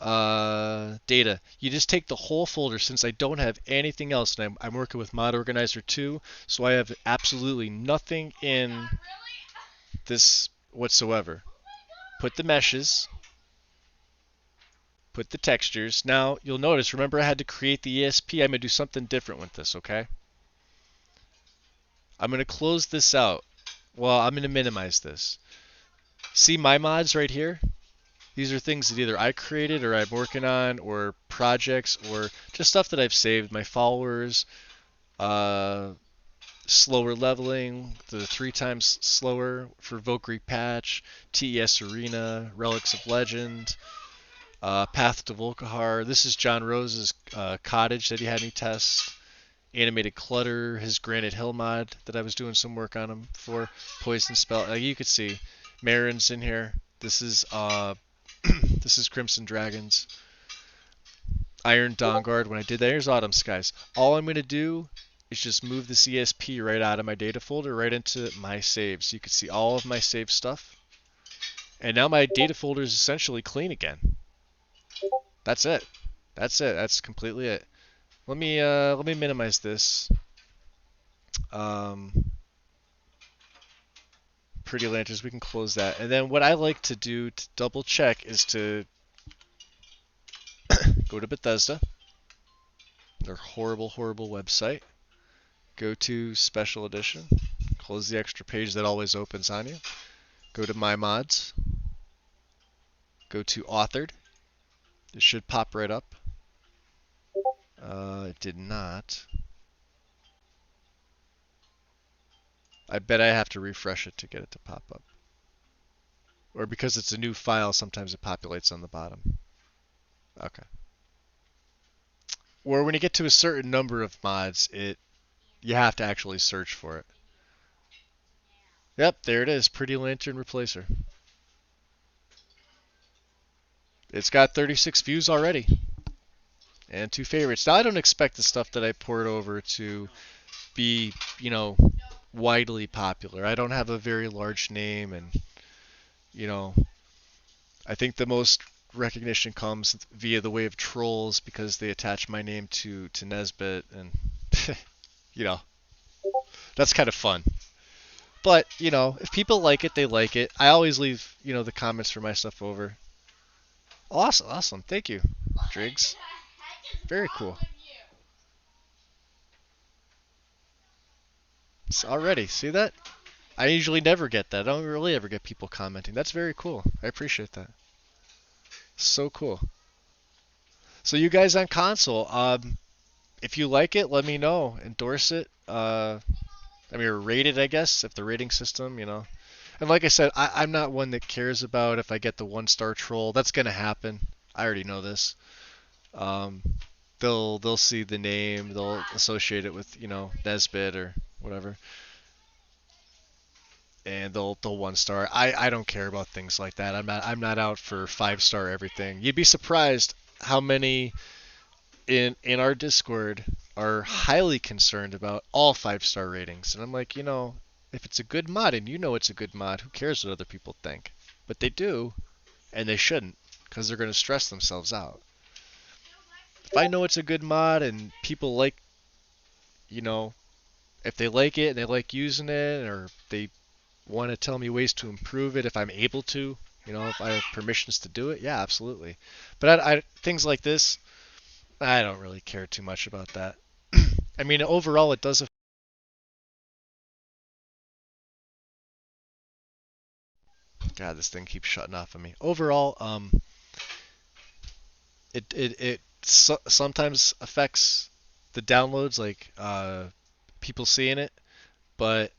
data, you just take the whole folder. Since I don't have anything else, and I'm working with Mod Organizer 2, so I have absolutely nothing in this whatsoever. Put the meshes, put the textures. Now you'll notice, remember I had to create the ESP. I'm going to do something different with this, okay? I'm going to close this out. Well, I'm going to minimize this. See my mods right here? These are things that either I created or I'm working on, or projects, or just stuff that I've saved. My followers, slower leveling, the 3 times slower for Valkyrie patch, TES Arena, Relics of Legend, Path to Volkihar. This is John Rose's cottage that he had me test. Animated Clutter, his Granite Hill mod that I was doing some work on him for. Poison Spell. You could see Marin's in here. This is this is Crimson Dragons. Iron Dawnguard. When I did that, here's Autumn Skies. All I'm going to do is just move the CSP right out of my data folder right into my saves. So you can see all of my save stuff. And now my data folder is essentially clean again. That's it. That's it. That's completely it. Let me minimize this. Pretty Lanterns, we can close that. And then what I like to do to double check is to go to Bethesda, their horrible, horrible website. Go to Special Edition. Close the extra page that always opens on you. Go to My Mods. Go to Authored. It should pop right up. It did not. I bet I have to refresh it to get it to pop up. Or because it's a new file, sometimes it populates on the bottom. Okay. Or when you get to a certain number of mods, you have to actually search for it. Yep, there it is. Pretty Lantern Replacer. It's got 36 views already. And 2 favorites. Now, I don't expect the stuff that I poured over to be, widely popular. I don't have a very large name, and, I think the most recognition comes via the way of trolls because they attach my name to Nesbit, and, that's kind of fun. But, if people like it, they like it. I always leave, the comments for my stuff over. Awesome, awesome. Thank you, Driggs. Very cool. Already, see that? I usually never get that. I don't really ever get people commenting. That's very cool. I appreciate that. So cool. So you guys on console, if you like it, let me know. Endorse it. Or rate it, I guess, if the rating system, And like I said, I'm not one that cares about if I get the 1-star troll. That's gonna happen. I already know this. They'll see the name, they'll associate it with, Nesbit or whatever. And they'll 1-star. I don't care about things like that. I'm not out for 5-star everything. You'd be surprised how many in our Discord are highly concerned about all 5-star ratings. And I'm like, if it's a good mod and it's a good mod, who cares what other people think? But they do, and they shouldn't, because they're going to stress themselves out. If I know it's a good mod and people like, if they like it and they like using it, or they want to tell me ways to improve it if I'm able to, if I have permissions to do it, yeah, absolutely. But things like this, I don't really care too much about that. I mean, overall, it does. God, this thing keeps shutting off on me. Overall, it sometimes affects the downloads, like people seeing it, but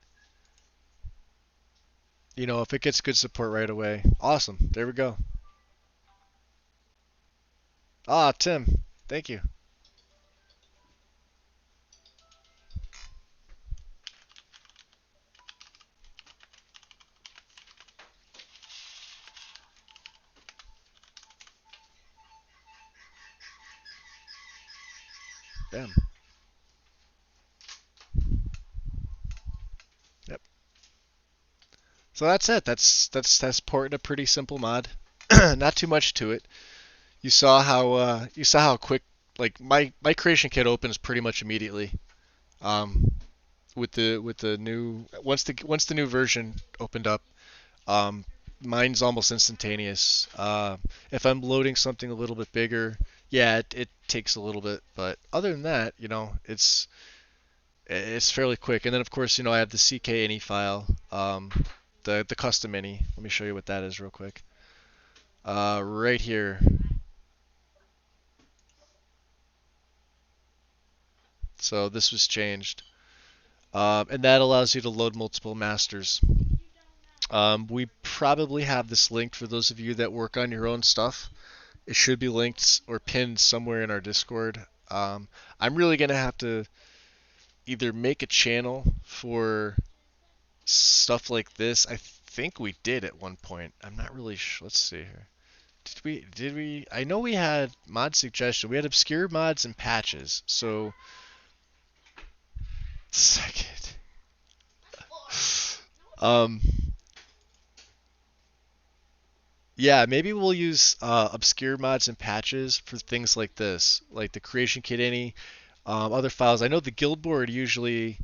if it gets good support right away, awesome. There we go. Ah, Tim, thank you. Bam. So that's it. That's porting a pretty simple mod. Not too much to it. You saw how quick like my creation kit opens pretty much immediately. Um, with the new once the new version opened up, um, mine's almost instantaneous. If I'm loading something a little bit bigger, yeah, it takes a little bit, but other than that, it's fairly quick. And then of course, I have the CK file, the custom any. Let me show you what that is real quick. Right here. So this was changed, and that allows you to load multiple masters. We probably have this linked for those of you that work on your own stuff. It should be linked or pinned somewhere in our Discord. I'm really gonna have to either make a channel for stuff like this. I think we did at one point. I'm not really sure. Let's see here. Did we? I know we had mod suggestion. We had obscure mods and patches. So second. Um, yeah, maybe we'll use obscure mods and patches for things like this, like the creation kit any other files. I know the guild board usually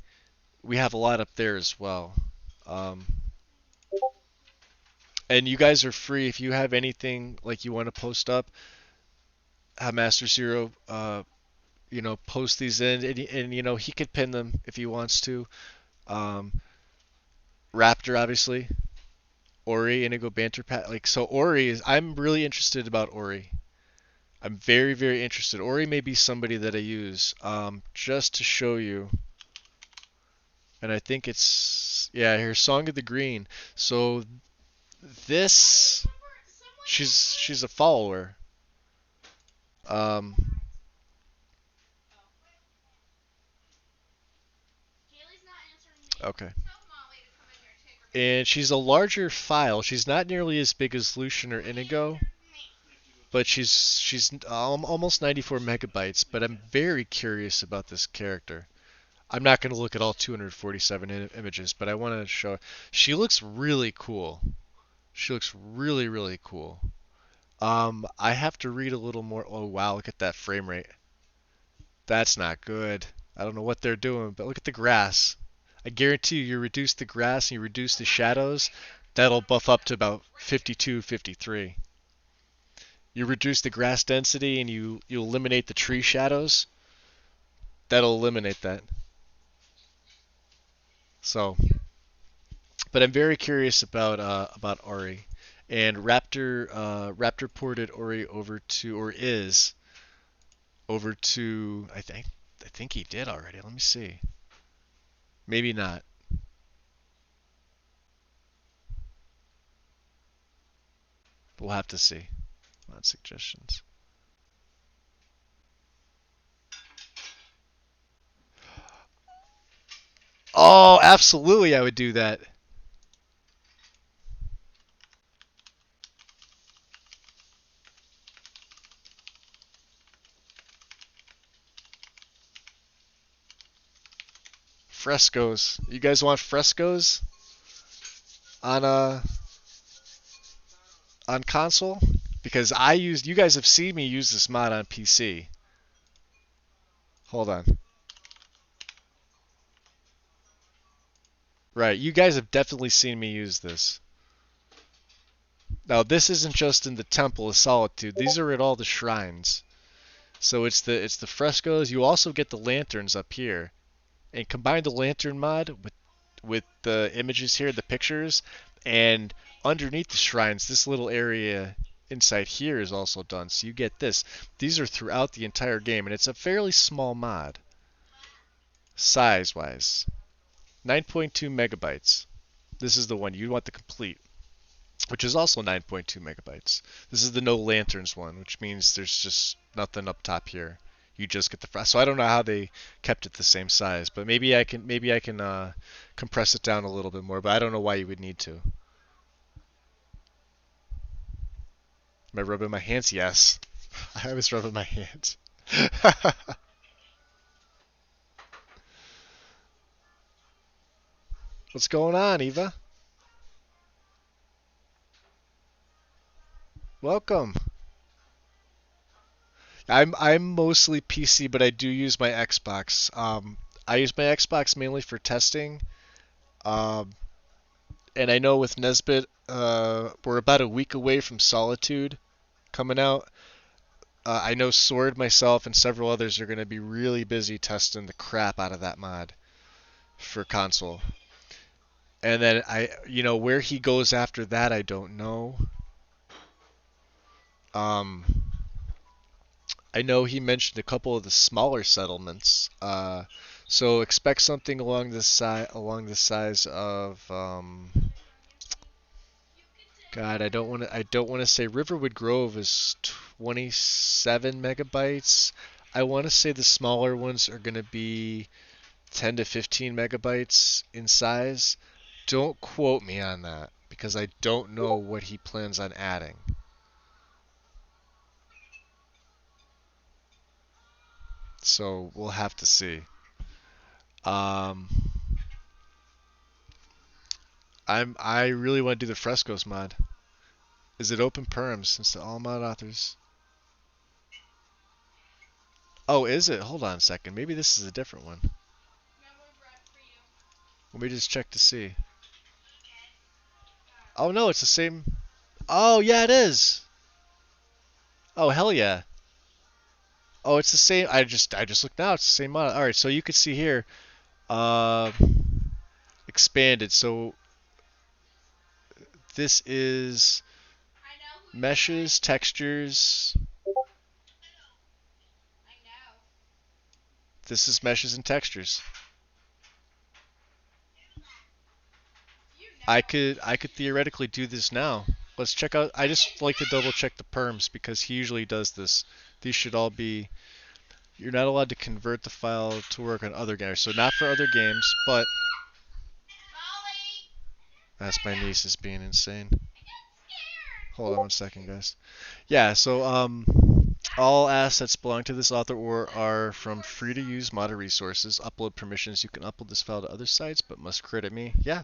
we have a lot up there as well. Um, and you guys are free if you have anything like you want to post up. Have Master Zero, post these in, and he could pin them if he wants to. Um, Raptor, obviously, Ori, Indigo Banter Pat. Like so, Ori is. I'm really interested about Ori. I'm very, very interested. Ori may be somebody that I use just to show you. And I think it's yeah, here's Song of the Green. So this she's a follower. Um, okay. And she's a larger file. She's not nearly as big as Lucian or Inigo, but she's almost 94 megabytes. But I'm very curious about this character. I'm not going to look at all 247 images, but I want to show. She looks really cool. She looks really, really cool. I have to read a little more. Oh wow, look at that frame rate. That's not good. I don't know what they're doing, but look at the grass. I guarantee you reduce the grass and you reduce the shadows, that'll buff up to about 52, 53. You reduce the grass density and you eliminate the tree shadows, that'll eliminate that. So, but I'm very curious about Ori. And Raptor ported Ori over to or is over to I think he did already. Let me see. Maybe not. We'll have to see. Mod suggestions. Oh, absolutely, I would do that. Frescoes. You guys want frescoes on on console? Because you guys have seen me use this mod on PC. Hold on. Right, you guys have definitely seen me use this. Now, this isn't just in the Temple of Solitude. These are at all the shrines. So it's the frescoes. You also get the lanterns up here. And combine the lantern mod with the images here, the pictures, and underneath the shrines, this little area inside here is also done. So you get this. These are throughout the entire game, and it's a fairly small mod, size-wise. 9.2 megabytes. This is the one you want the complete, which is also 9.2 megabytes. This is the no lanterns one, which means there's just nothing up top here. You just get the front. So I don't know how they kept it the same size, but maybe I can compress it down a little bit more. But I don't know why you would need to. Am I rubbing my hands? Yes. I was rubbing my hands. What's going on, Eva? Welcome. I'm mostly PC, but I do use my Xbox. I use my Xbox mainly for testing. Um, and I know with Nesbit, we're about a week away from Solitude coming out. I know Sword, myself, and several others are going to be really busy testing the crap out of that mod for console. And then where he goes after that, I don't know. Um, I know he mentioned a couple of the smaller settlements. So expect something along the size of God, I don't want to say Riverwood Grove is 27 megabytes. I want to say the smaller ones are going to be 10 to 15 megabytes in size. Don't quote me on that because I don't know what he plans on adding. So we'll have to see. Um, I really want to do the Frescoes mod. Is it open perms since the all mod authors? Oh, is it? Hold on a second. Maybe this is a different one. Let me just check to see. Oh no, it's the same. Oh yeah, it is. Oh hell yeah. Oh, it's the same. I just looked now. It's the same mod. All right, so you can see here, uh, expanded. So this is meshes, textures. This is meshes and textures. I could theoretically do this now. Let's check out. I just like to double check the perms because he usually does this. These should all be. You're not allowed to convert the file to work on other games, so not for other games, but that's my niece is being insane. Hold on one second, guys. Yeah, so all assets belong to this author or are from free to use modded resources. Upload permissions. You can upload this file to other sites, but must credit me. Yeah.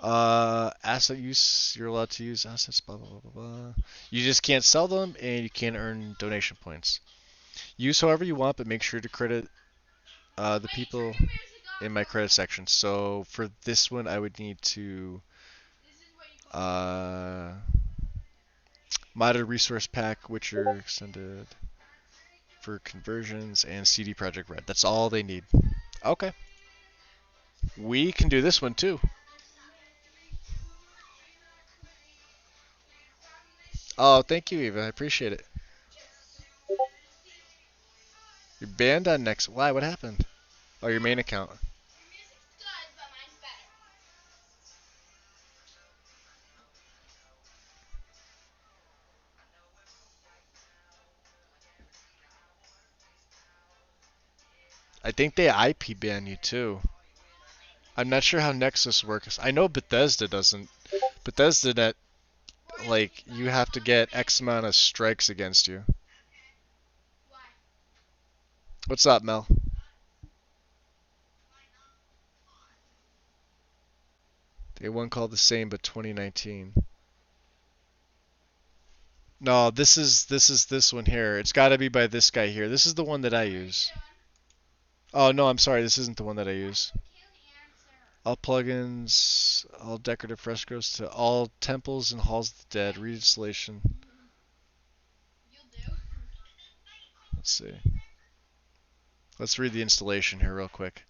Asset use. You're allowed to use assets. Blah blah blah blah blah. You just can't sell them, and you can't earn donation points. Use however you want, but make sure to credit the people in my credit section. So for this one, I would need to uh, modded resource pack, Witcher extended for conversions, and CD Projekt Red. That's all they need. Okay, we can do this one too. Oh, thank you, Eva. I appreciate it. You're banned on next. Why? What happened? Oh, your main account. I think they IP ban you too. I'm not sure how Nexus works. I know Bethesda doesn't. Bethesda that like you have to get X amount of strikes against you. What's up, Mel? They one called the same, but 2019. No, this is this one here. It's got to be by this guy here. This is the one that I use. Oh no, I'm sorry. This isn't the one that I use. All plugins, all decorative frescoes to all temples and halls of the dead. Reinstallation. Let's see. Let's read the installation here real quick.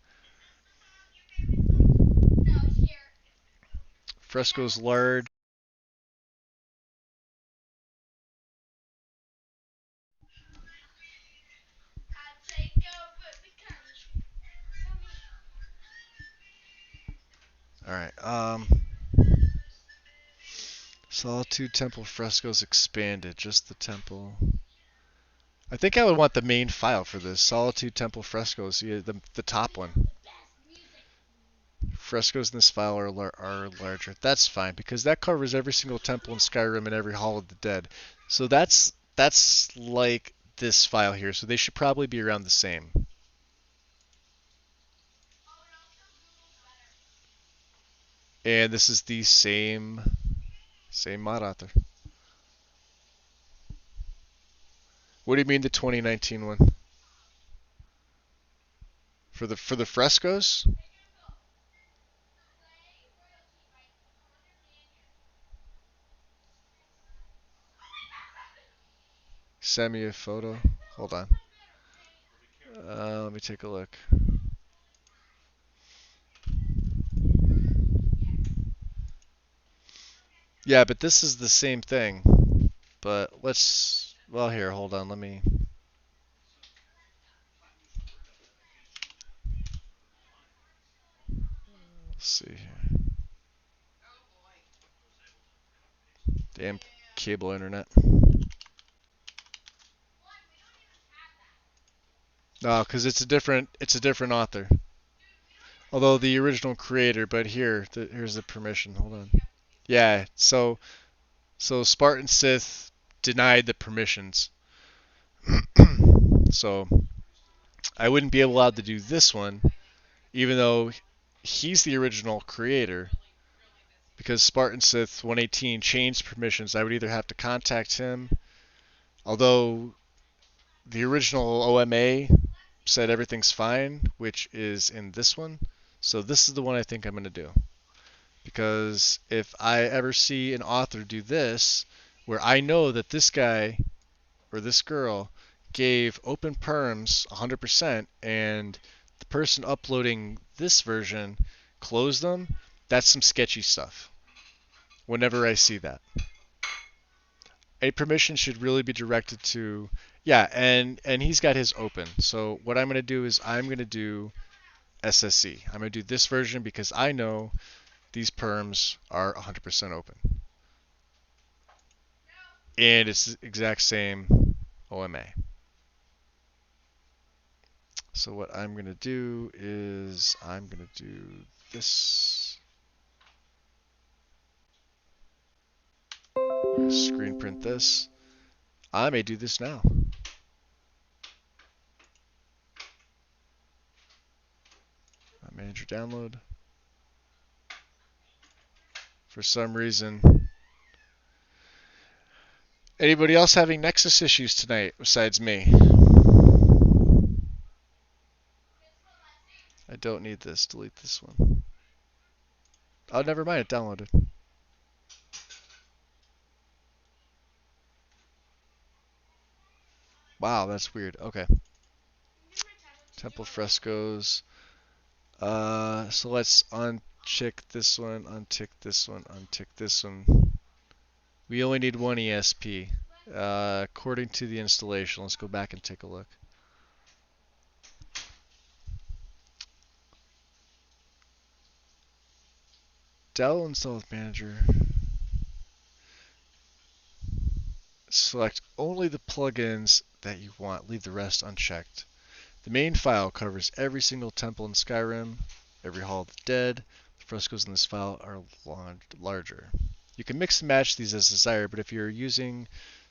Frescoes large. All right. Solitude Temple frescoes expanded. Just the temple. I think I would want the main file for this. Solitude Temple frescoes. Yeah, the top one. Frescoes in this file are larger. That's fine because that covers every single temple in Skyrim and every Hall of the Dead. So that's like this file here. So they should probably be around the same. And this is the same mod author. What do you mean the 2019 one? For the frescoes? Send me a photo. Hold on. Let me take a look. Yeah, but this is the same thing. But let's. Well, here, hold on. Let's see here. Damn cable internet. No, because it's a different author. Although the original creator, but here's the permission. Hold on. Yeah, so Spartan Sith denied the permissions. So I wouldn't be allowed to do this one, even though he's the original creator, because Spartan Sith 118 changed permissions. I would either have to contact him, although the original OMA said everything's fine, which is in this one. So this is the one I think I'm going to do. Because if I ever see an author do this, where I know that this guy or this girl gave open perms 100% and the person uploading this version closed them, that's some sketchy stuff. Whenever I see that, a permission should really be directed to, yeah, and he's got his open. So what I'm going to do is I'm going to do SSE. I'm going to do this version because I know these perms are 100% open. And it's the exact same OMA. So what I'm going to do is I'm going to do this. Screen print this. I may do this now. Manager download. For some reason. Anybody else having Nexus issues tonight besides me? I don't need this. Delete this one. Oh, never mind. It downloaded. Wow, that's weird. Okay. Temple frescoes. So let's untick this one, untick this one, untick this one. We only need one ESP. According to the installation, let's go back and take a look. Dell install with manager. Select only the plugins that you want. Leave the rest unchecked. The main file covers every single temple in Skyrim, every Hall of the Dead. The frescoes in this file are larger. You can mix and match these as desired, but if you're using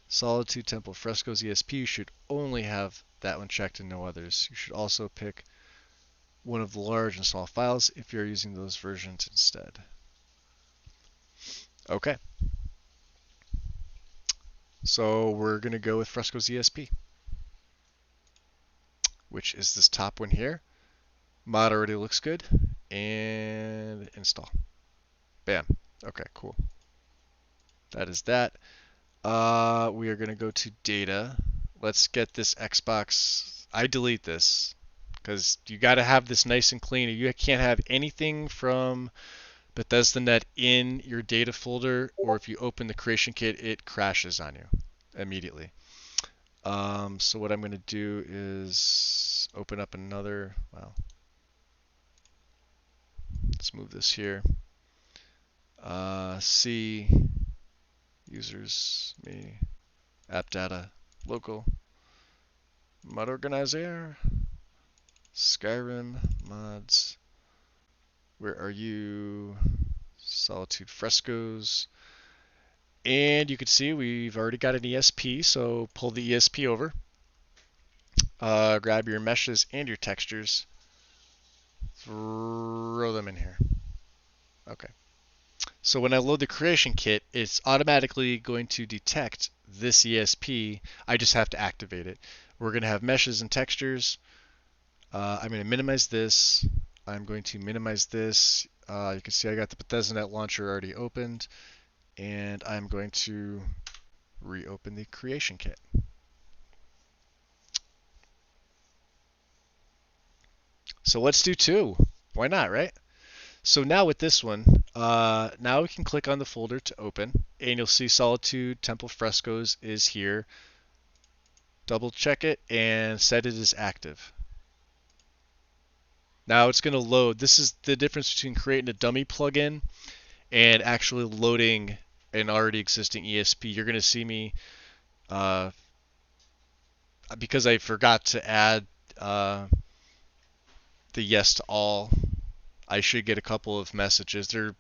Solitude Temple Frescoes ESP, you should only have that one checked and no others. You should also pick one of the large and small files if you're using those versions instead. Okay. So we're going to go with Frescoes ESP, which is this top one here. Mod already looks good. And install. Bam. Okay, cool. That is that. We are going to go to data. Let's get this Xbox. I delete this because you got to have this nice and clean. You can't have anything from Bethesda.net in your data folder, or if you open the creation kit, it crashes on you immediately. So what I'm going to do is open up another. Wow. Let's move this here. C, users, me, app data, local, mod organizer, Skyrim, mods. Where are you? Solitude Frescoes. And you can see we've already got an ESP, so pull the ESP over. Grab your meshes and your textures. Throw them in here. Okay. So when I load the creation kit, it's automatically going to detect this ESP, I just have to activate it. We're going to have meshes and textures. I'm going to minimize this. I'm going to minimize this. You can see I got the Bethesda.net launcher already opened, and I'm going to reopen the creation kit. So let's do two. Why not, right? So now with this one, now we can click on the folder to open, and you'll see Solitude Temple Frescoes is here. Double check it and set it as active. Now it's going to load. This is the difference between creating a dummy plugin and actually loading an already existing ESP. You're going to see me, because I forgot to add the yes to all, I should get a couple of messages. They're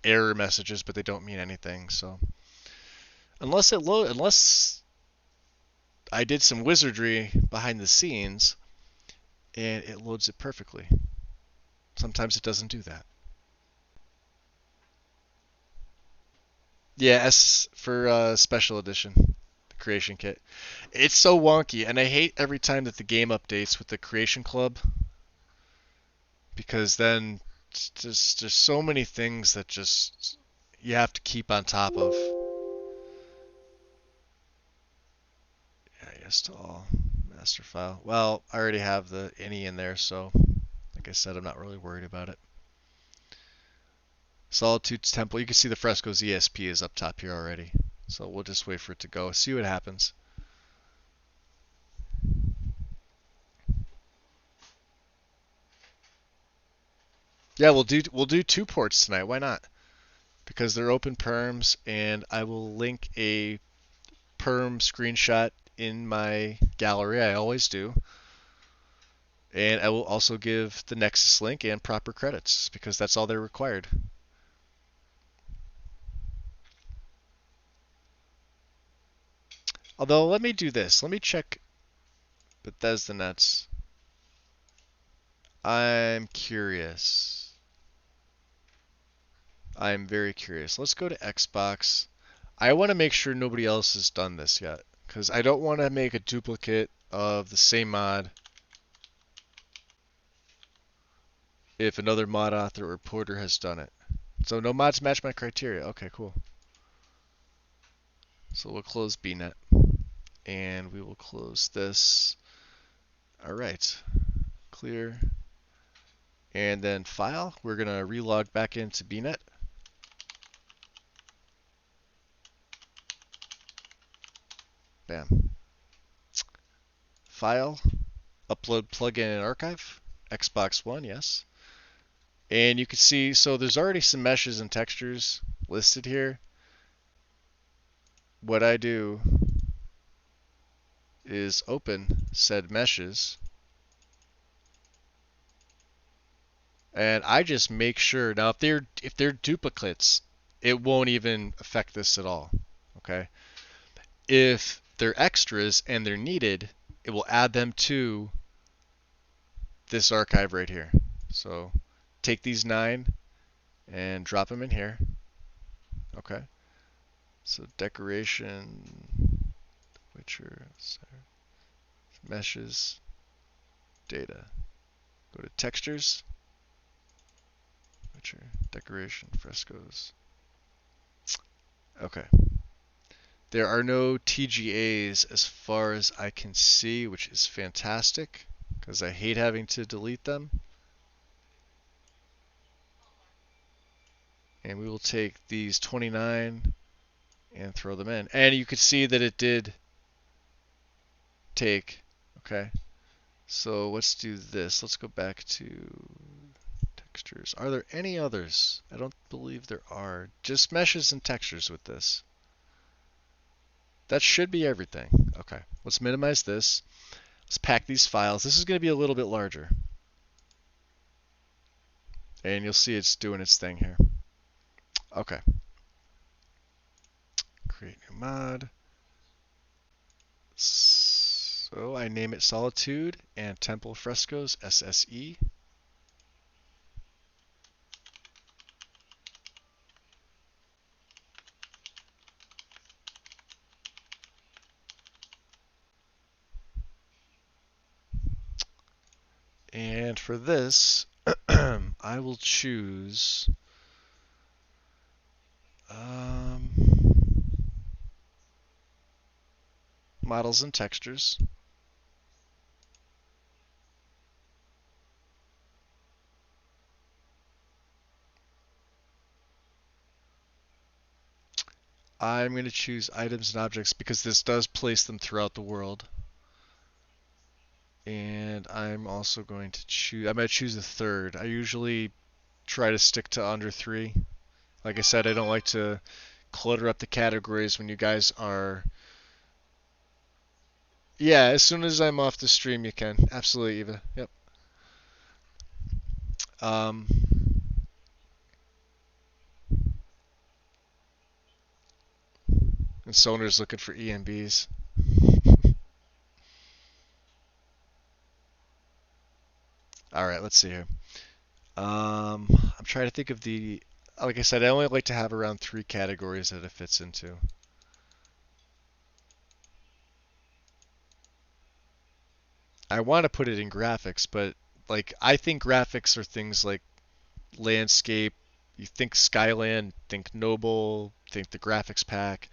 error messages, but they don't mean anything. So unless I did some wizardry behind the scenes and it loads it perfectly. Sometimes it doesn't do that. Yeah, S for special edition, the creation kit. It's so wonky, and I hate every time that the game updates with the creation club, because then there's so many things that just you have to keep on top of. Yeah, yes to all master file. Well, I already have the any in there, so like I said, I'm not really worried about it. Solitude's Temple. You can see the Frescoes ESP is up top here already. So we'll just wait for it to go. See what happens. Yeah, we'll do two ports tonight. Why not? Because they're open perms, and I will link a perm screenshot in my gallery. I always do. And I will also give the Nexus link and proper credits because that's all they're required. Although, let me do this. Let me check Bethesda.net's. I'm curious. I'm very curious. Let's go to Xbox. I want to make sure nobody else has done this yet, because I don't want to make a duplicate of the same mod if another mod author or porter has done it. So no mods match my criteria. Okay, cool. So we'll close bnet, and we will close this. All right, clear. And then file, we're going to relog back into bnet. Bam. File, upload plugin and archive, Xbox One, yes. And you can see, so there's already some meshes and textures listed here. What I do is open said meshes, and I just make sure. Now, if they're duplicates, it won't even affect this at all. Okay. If they're extras and they're needed, it will add them to this archive right here. So take these 9 and drop them in here. Okay. So decoration, Witcher, meshes, data. Go to textures, Witcher, decoration, frescoes. Okay. There are no TGAs as far as I can see, which is fantastic because I hate having to delete them. And we will take these 29 and throw them in. And you can see that it did take. Okay. So let's do this. Let's go back to textures. Are there any others? I don't believe there are. Just meshes and textures with this. That should be everything. Okay. Let's minimize this. Let's pack these files. This is going to be a little bit larger. And you'll see it's doing its thing here. Okay. Create new mod. So I name it Solitude and Temple Frescoes SSE. And for this, I will choose um, models and textures. I'm going to choose items and objects because this does place them throughout the world. And I'm also going to choose, I might choose a third. I usually try to stick to under three. Like I said, I don't like to clutter up the categories when you guys are. Yeah, as soon as I'm off the stream, you can. Absolutely, Eva. Yep. Um, and Soner's looking for EMBs. All right, let's see here. I'm trying to think of the. Like I said, I only like to have around three categories that it fits into. I want to put it in graphics, but like I think graphics are things like landscape. You think Skyland, think Noble, think the graphics pack,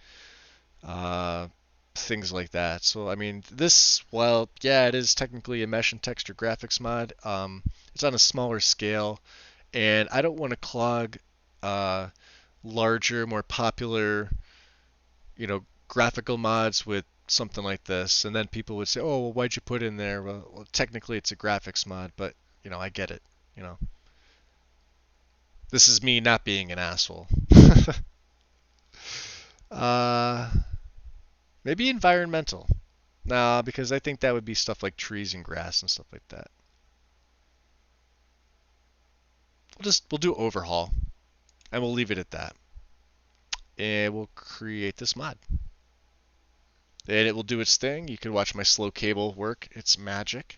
uh, things like that. So I mean, this, well, yeah, it is technically a mesh and texture graphics mod. It's on a smaller scale, and I don't want to clog uh, larger, more popular, graphical mods with something like this. And then people would say, "Oh, well, why'd you put in there?" Well, technically it's a graphics mod, but I get it. You know, this is me not being an asshole. uh, Maybe environmental. Nah, because I think that would be stuff like trees and grass and stuff like that. We'll do overhaul and we'll leave it at that. And we'll create this mod. And it will do its thing. You can watch my slow cable work. It's magic.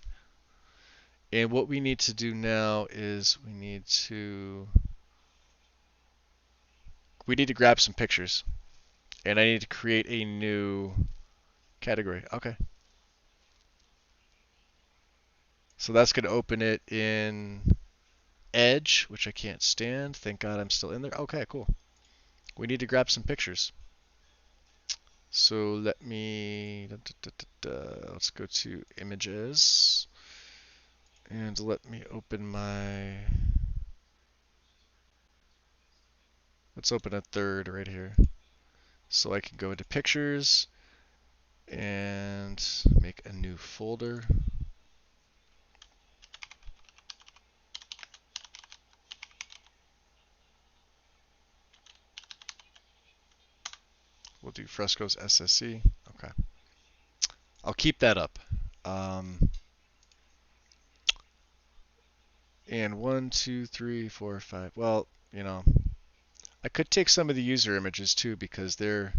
And what we need to do now is we need to grab some pictures. And I need to create a new category. Okay. So that's going to open it in Edge, which I can't stand. Thank God I'm still in there. Okay, cool. We need to grab some pictures. So let me, let's go to images and let me open let's open a third right here. So I can go into pictures and make a new folder. We'll do frescoes SSC. Okay. I'll keep that up. And 1, 2, 3, 4, 5. Well, I could take some of the user images too because they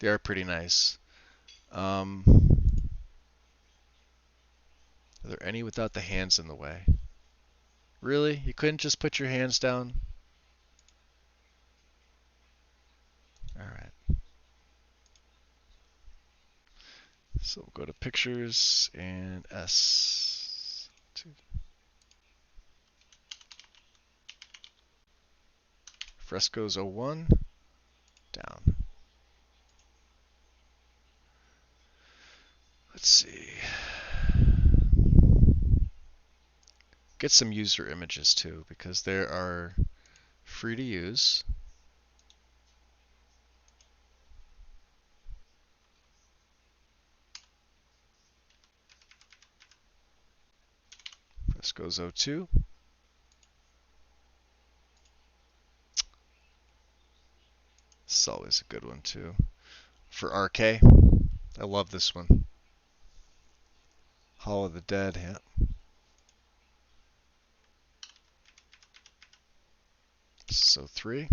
are pretty nice. Are there any without the hands in the way? Really? You couldn't just put your hands down? Alright. So we'll go to pictures and S. Frescoes 01. Down. Let's see. Get some user images too because they are free to use. Frescoes 02. This is always a good one too. For RK, I love this one. Hall of the Dead, yeah. So 3.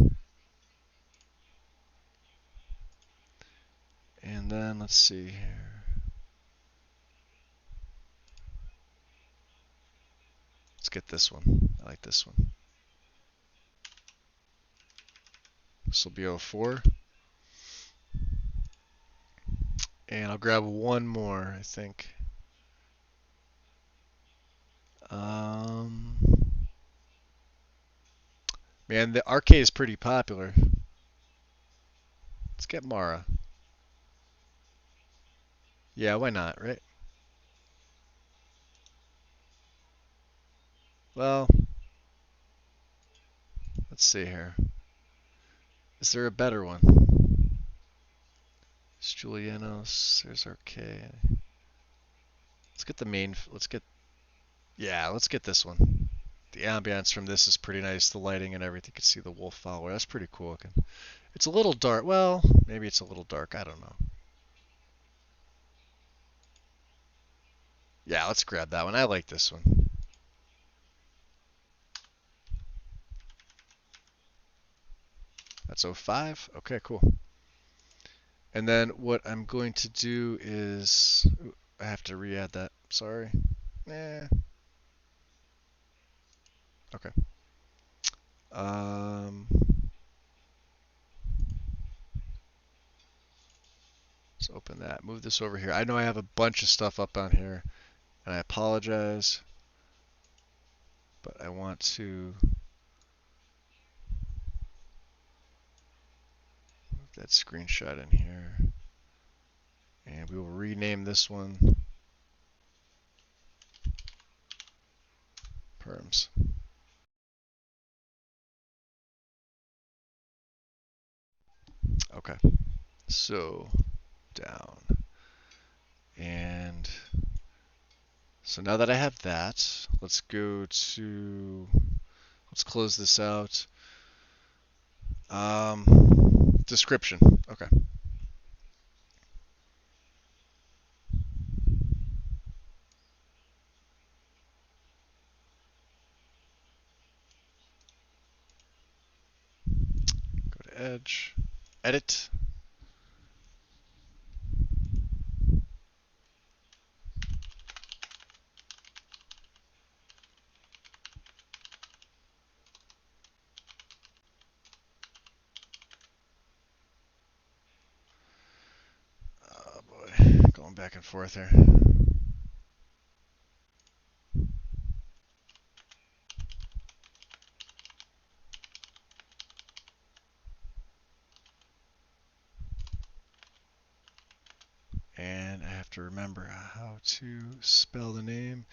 And then let's see here. Let's get this one. I like this one. This will be 04. And I'll grab one more, I think. Um, Man, the arcade is pretty popular. Let's get Mara. Yeah, why not, right? Well, let's see here. Is there a better one? It's Julianos. There's arcade. Let's get the main. Yeah, let's get this one. The ambience from this is pretty nice. The lighting and everything. You can see the wolf follower. That's pretty cool looking. It's a little dark. Well, maybe it's a little dark. I don't know. Yeah, let's grab that one. I like this one. That's 05. Okay, cool. And then what I'm going to do is, ooh, I have to re-add that. Sorry. Okay. Um, let's open that. Move this over here. I know I have a bunch of stuff up on here, and I apologize, but I want to move that screenshot in here, and we will rename this one Perms. Okay. So down. And so now that I have that, let's close this out. Description. Okay. Go to Edge. Edit. Oh boy. Going back and forth here. And I have to remember how to spell the name.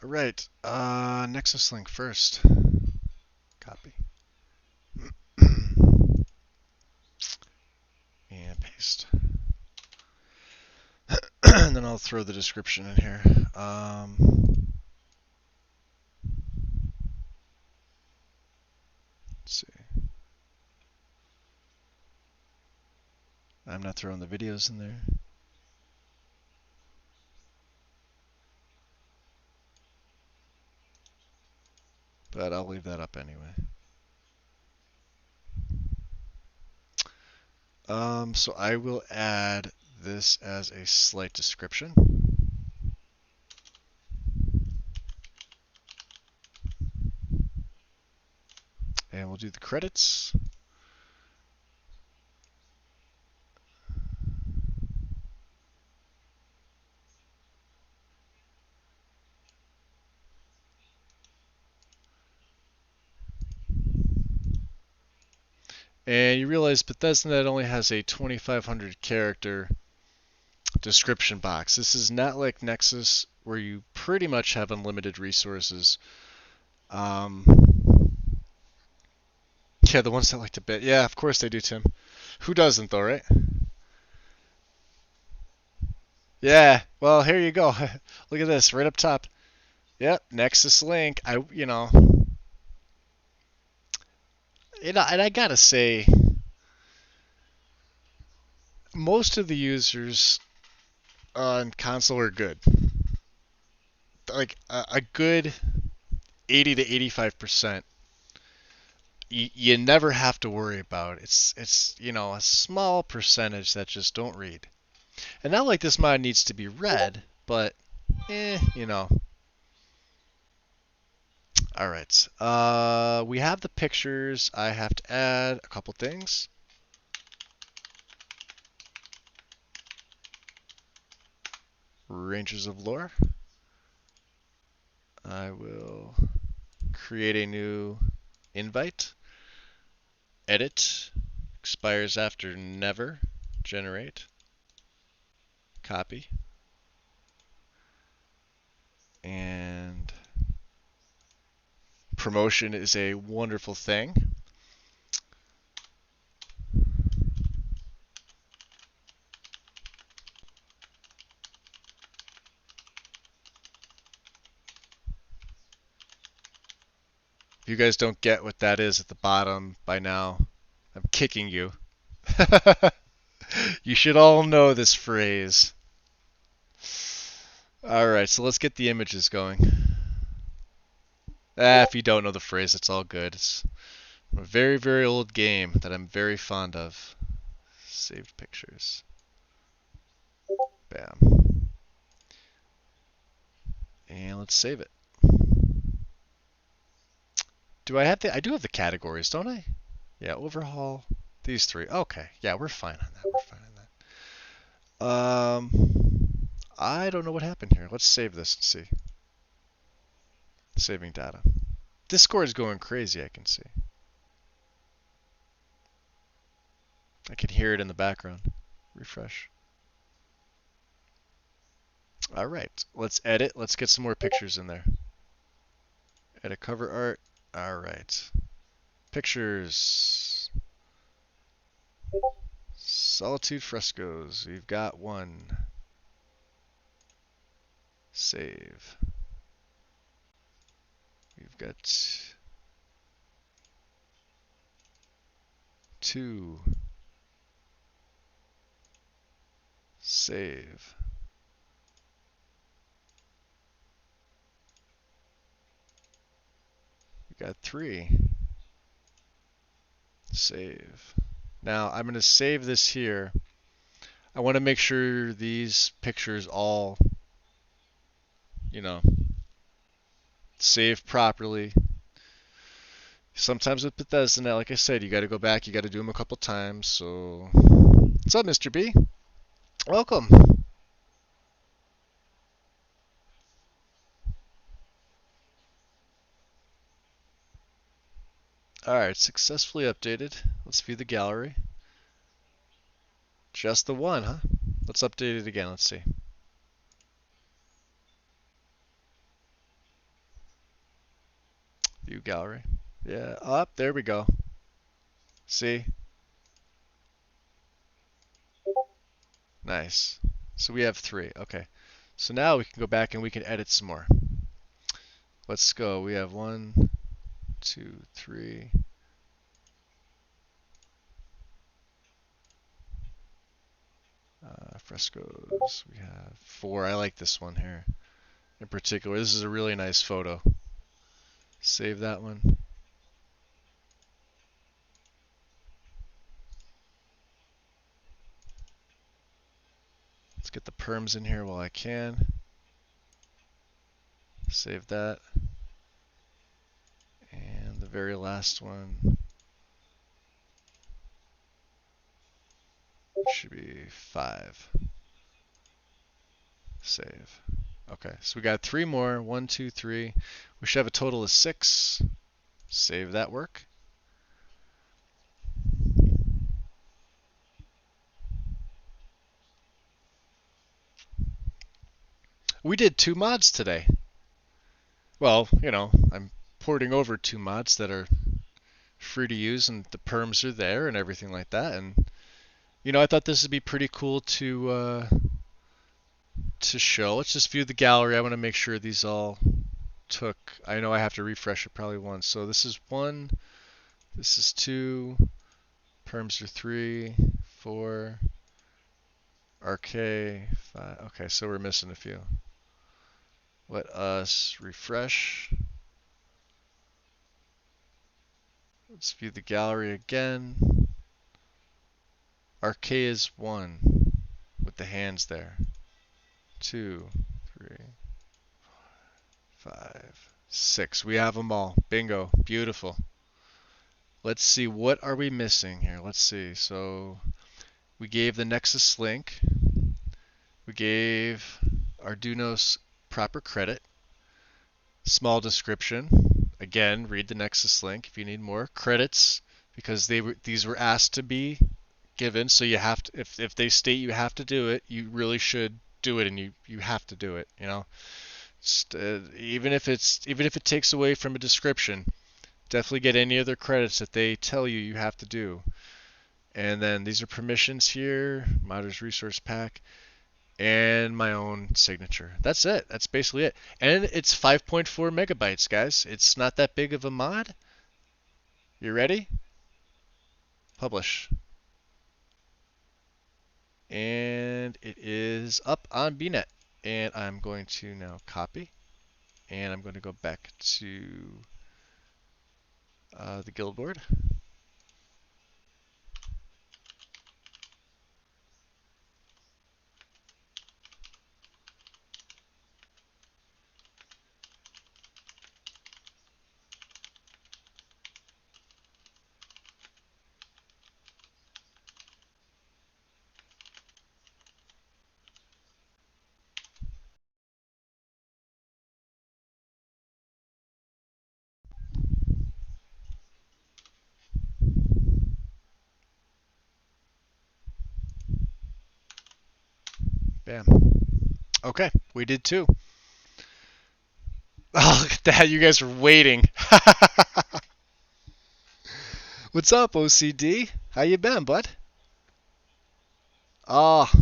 All right. Nexus link first. Copy. And paste. And then I'll throw the description in here. Let's see. I'm not throwing the videos in there. But I'll leave that up anyway. So I will add this as a slight description. And we'll do the credits. And you realize Bethesda only has a 2,500 character description box. This is not like Nexus where you pretty much have unlimited resources. Yeah, the ones that like to bit. Yeah, of course they do, Tim. Who doesn't though, right? Yeah. Well, here you go. Look at this right up top. Yep, Nexus link. And I gotta say, most of the users on console are good. Like a good 80 to 85%. you never have to worry about. It's a small percentage that just don't read. And not like this mod needs to be read, but you know. All right. We have the pictures. I have to add a couple things. Rangers of Lore. I will create a new invite. Edit. Expires after never. Generate. Copy. And promotion is a wonderful thing. If you guys don't get what that is at the bottom by now, I'm kicking you. You should all know this phrase. Alright, so let's get the images going. If you don't know the phrase, it's all good. It's a very, very old game that I'm very fond of. Saved pictures. Bam. And let's save it. Do I have I do have the categories, don't I? Yeah, overhaul. These three. Okay. Yeah, we're fine on that. We're fine on that. I don't know what happened here. Let's save this and see. Saving data. Discord is going crazy, I can see. I can hear it in the background. Refresh. Alright, let's edit. Let's get some more pictures in there. Edit cover art. Alright. Pictures. Solitude frescoes. We've got one. Save. We've got two. Save. We got three. Save. Now I'm going to save this here. I want to make sure these pictures all, save properly. Sometimes with Bethesda now, like I said, you got to go back, you got to do them a couple times. So, what's up, Mr. B? Welcome. Alright, successfully updated. Let's view the gallery. Just the one, huh? Let's update it again. Let's see. View gallery. Yeah, up. There we go. See? Nice. So we have three. Okay. So now we can go back and we can edit some more. Let's go. We have 1, 2, 3. Frescoes. We have 4. I like this one here in particular. This is a really nice photo. Save that one. Let's get the perms in here while I can. Save that. And the very last one should be 5. Save. Okay, so we got 3 more. 1, 2, 3. We should have a total of 6. Save that work. We did 2 mods today. Well, I'm porting over 2 mods that are free to use and the perms are there and everything like that. And, I thought this would be pretty cool to show. Let's just view the gallery. I want to make sure these all took. I know I have to refresh it probably once. So this is 1. This is 2. Perms are 3, 4. RK 5. Okay, so we're missing a few. Let us refresh. Let's view the gallery again. Archaea is 1 with the hands there. 2, 3, 5, 6. We have them all. Bingo. Beautiful. Let's see, what are we missing here? Let's see. So we gave the Nexus link. We gave Arduino's proper credit. Small description. Again, read the Nexus link if you need more credits, because these were asked to be given. So you have to, if they state you have to do it, you really should do it, and you have to do it. You know, even if it takes away from a description, definitely get any other credits that they tell you have to do. And then these are permissions here, Modder's resource pack, and my own signature. That's it. That's basically it. And it's 5.4 megabytes, guys. It's not that big of a mod. You ready? Publish. And it is up on BNet. And I'm going to now copy. And I'm going to go back to the guild board. Bam. Okay, we did 2. Oh, look at that. You guys are waiting. What's up, OCD? How you been, bud? Ah, oh,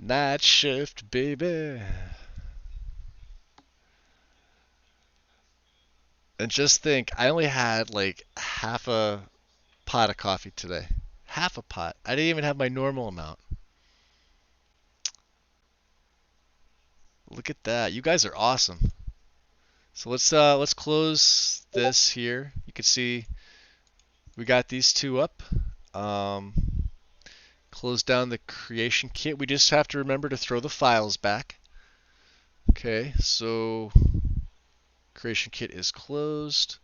night shift, baby. And just think, I only had like half a pot of coffee today. Half a pot. I didn't even have my normal amount. Look at that. You guys are awesome. So let's close this here. You can see we got these 2 up. Um, close down the creation kit. We just have to remember to throw the files back. Okay, so creation kit is closed.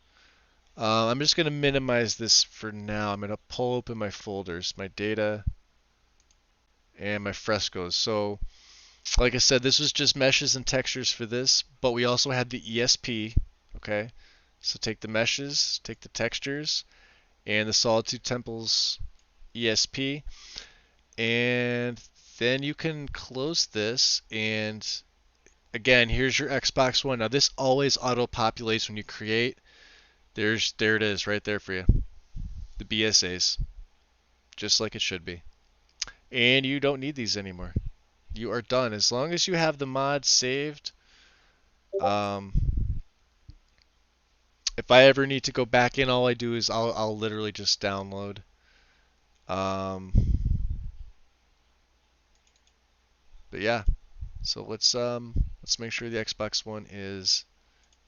I'm just going to minimize this for now. I'm going to pull open my folders, my data, and my frescoes. So, like I said, this was just meshes and textures for this, but we also had the ESP. Okay, so take the meshes, take the textures, and the Solitude Temples ESP, and then you can close this. And again, here's your Xbox One. Now this always auto-populates when you create. There it is right there for you. The BSAs. Just like it should be. And you don't need these anymore. You are done. As long as you have the mod saved. If I ever need to go back in, all I do is I'll literally just download. But yeah. So let's make sure the Xbox One is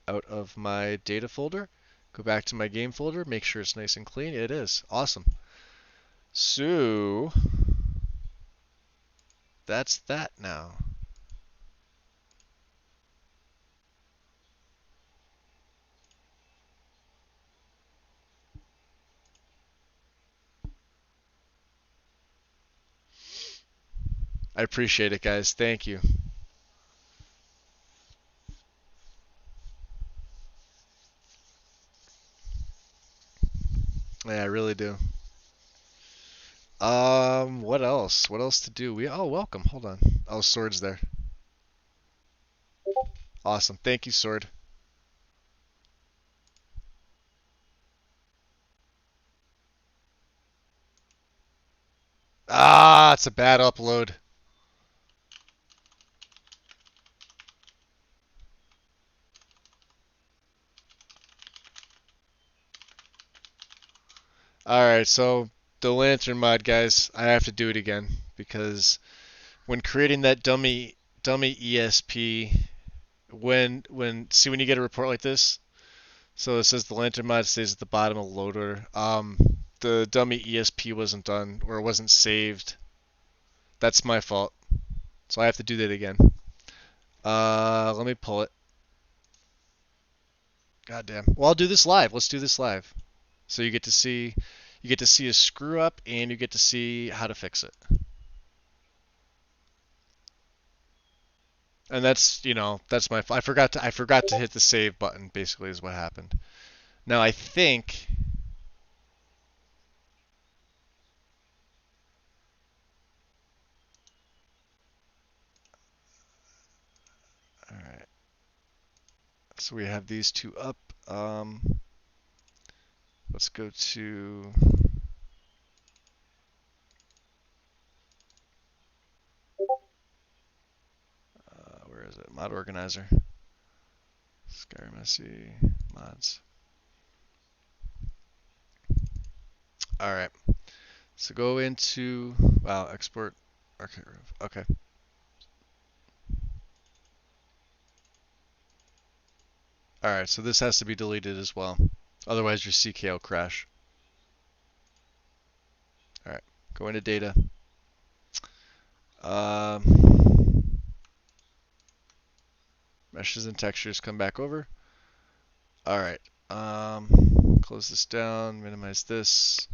out of my data folder. Go back to my game folder, make sure it's nice and clean. It is. Awesome. So that's that now. I appreciate it, guys. Thank you. Yeah, I really do. What else? What else to do? Welcome. Hold on. Oh, Sword's there. Awesome. Thank you, Sword. Ah, it's a bad upload. Alright, so the lantern mod, guys, I have to do it again because when creating that dummy ESP, when you get a report like this, So it says the lantern mod stays at the bottom of the loader. The dummy ESP wasn't done or it wasn't saved. That's my fault. So I have to do that again. Let me pull it. God damn. Well, I'll do this live. Let's do this live. So you get to see a screw up and you get to see how to fix it. And that's my I forgot to hit the save button basically is what happened. Now I think all right. So we have these two up. Let's go to where is it? Mod organizer. Skyrim SE mods. All right. So go into export archive. Okay. All right. So this has to be deleted as well. Otherwise your CK will crash. All right. Go into data. Meshes and textures come back over. All right. Close this down, minimize this.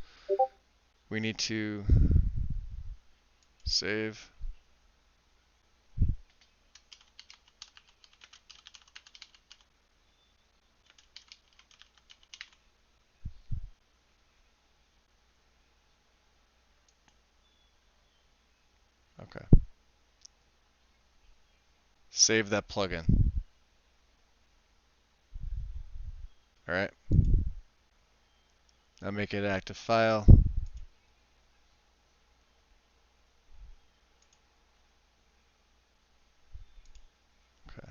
We need to save. Okay. Save that plugin. All right. Now make it an active file. Okay.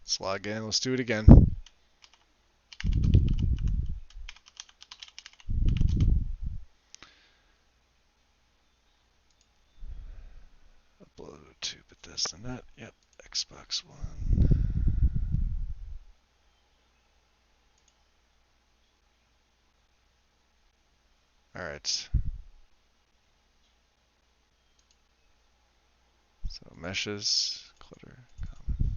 Let's log in. Let's do it again. Upload to Bethesda.net. Yep. Xbox One. All right. So meshes, clutter, common.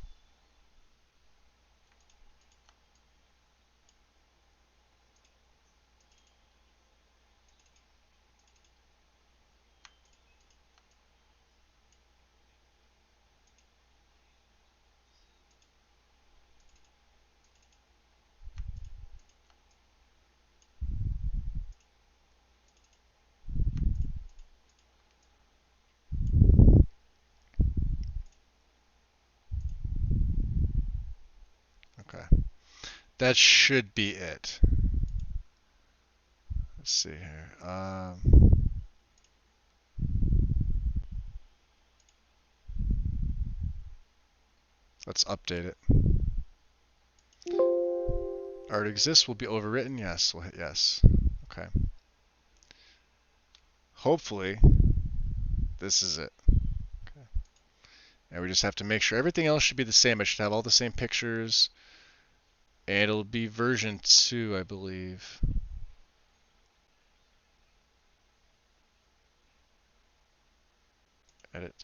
Okay. That should be it. Let's see here. Let's update it. Art exists will be overwritten. Yes, we'll hit yes. Okay. Hopefully, this is it. Okay. And we just have to make sure everything else should be the same. It should have all the same pictures. And it'll be version 2, I believe. Edit.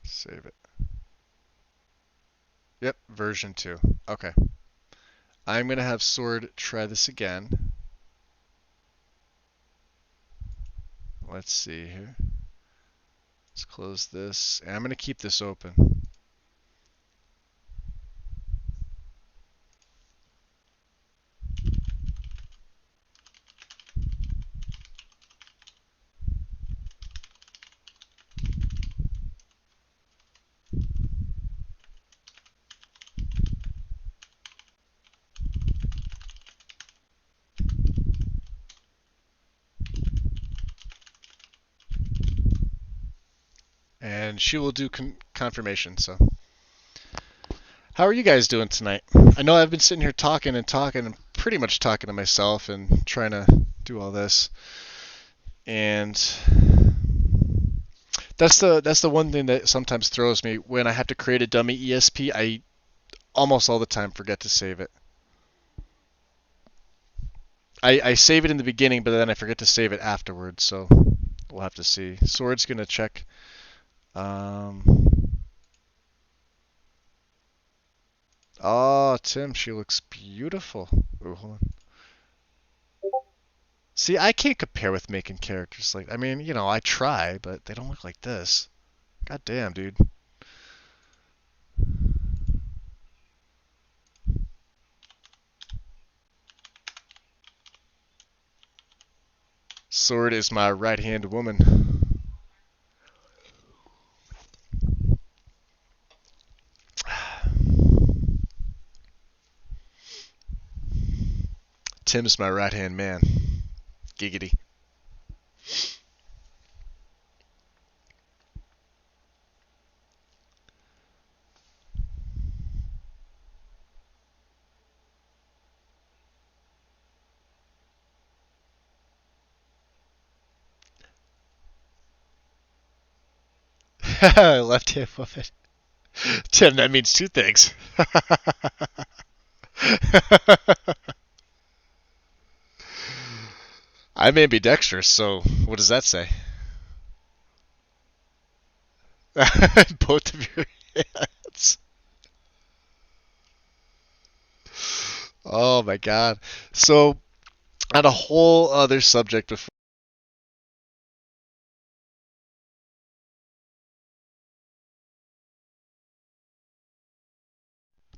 Save it. Yep, version 2. Okay. I'm going to have Sword try this again. Let's see here. Let's close this. And I'm going to keep this open. And she will do confirmation. So, how are you guys doing tonight? I know I've been sitting here talking and pretty much talking to myself and trying to do all this. And that's the one thing that sometimes throws me when I have to create a dummy ESP. I almost all the time forget to save it. I save it in the beginning, but then I forget to save it afterwards. So we'll have to see. Sword's gonna check. Oh, Tim, she looks beautiful. Ooh, hold on. See, I can't compare with making characters like. I mean, I try, but they don't look like this. God damn, dude. Sword is my right-hand woman. Tim's my right-hand man. Giggity. Left-hand woman. Tim, that means two things. I'm ambidextrous, so what does that say? Both of your hands. Oh my god. So, on a whole other subject before.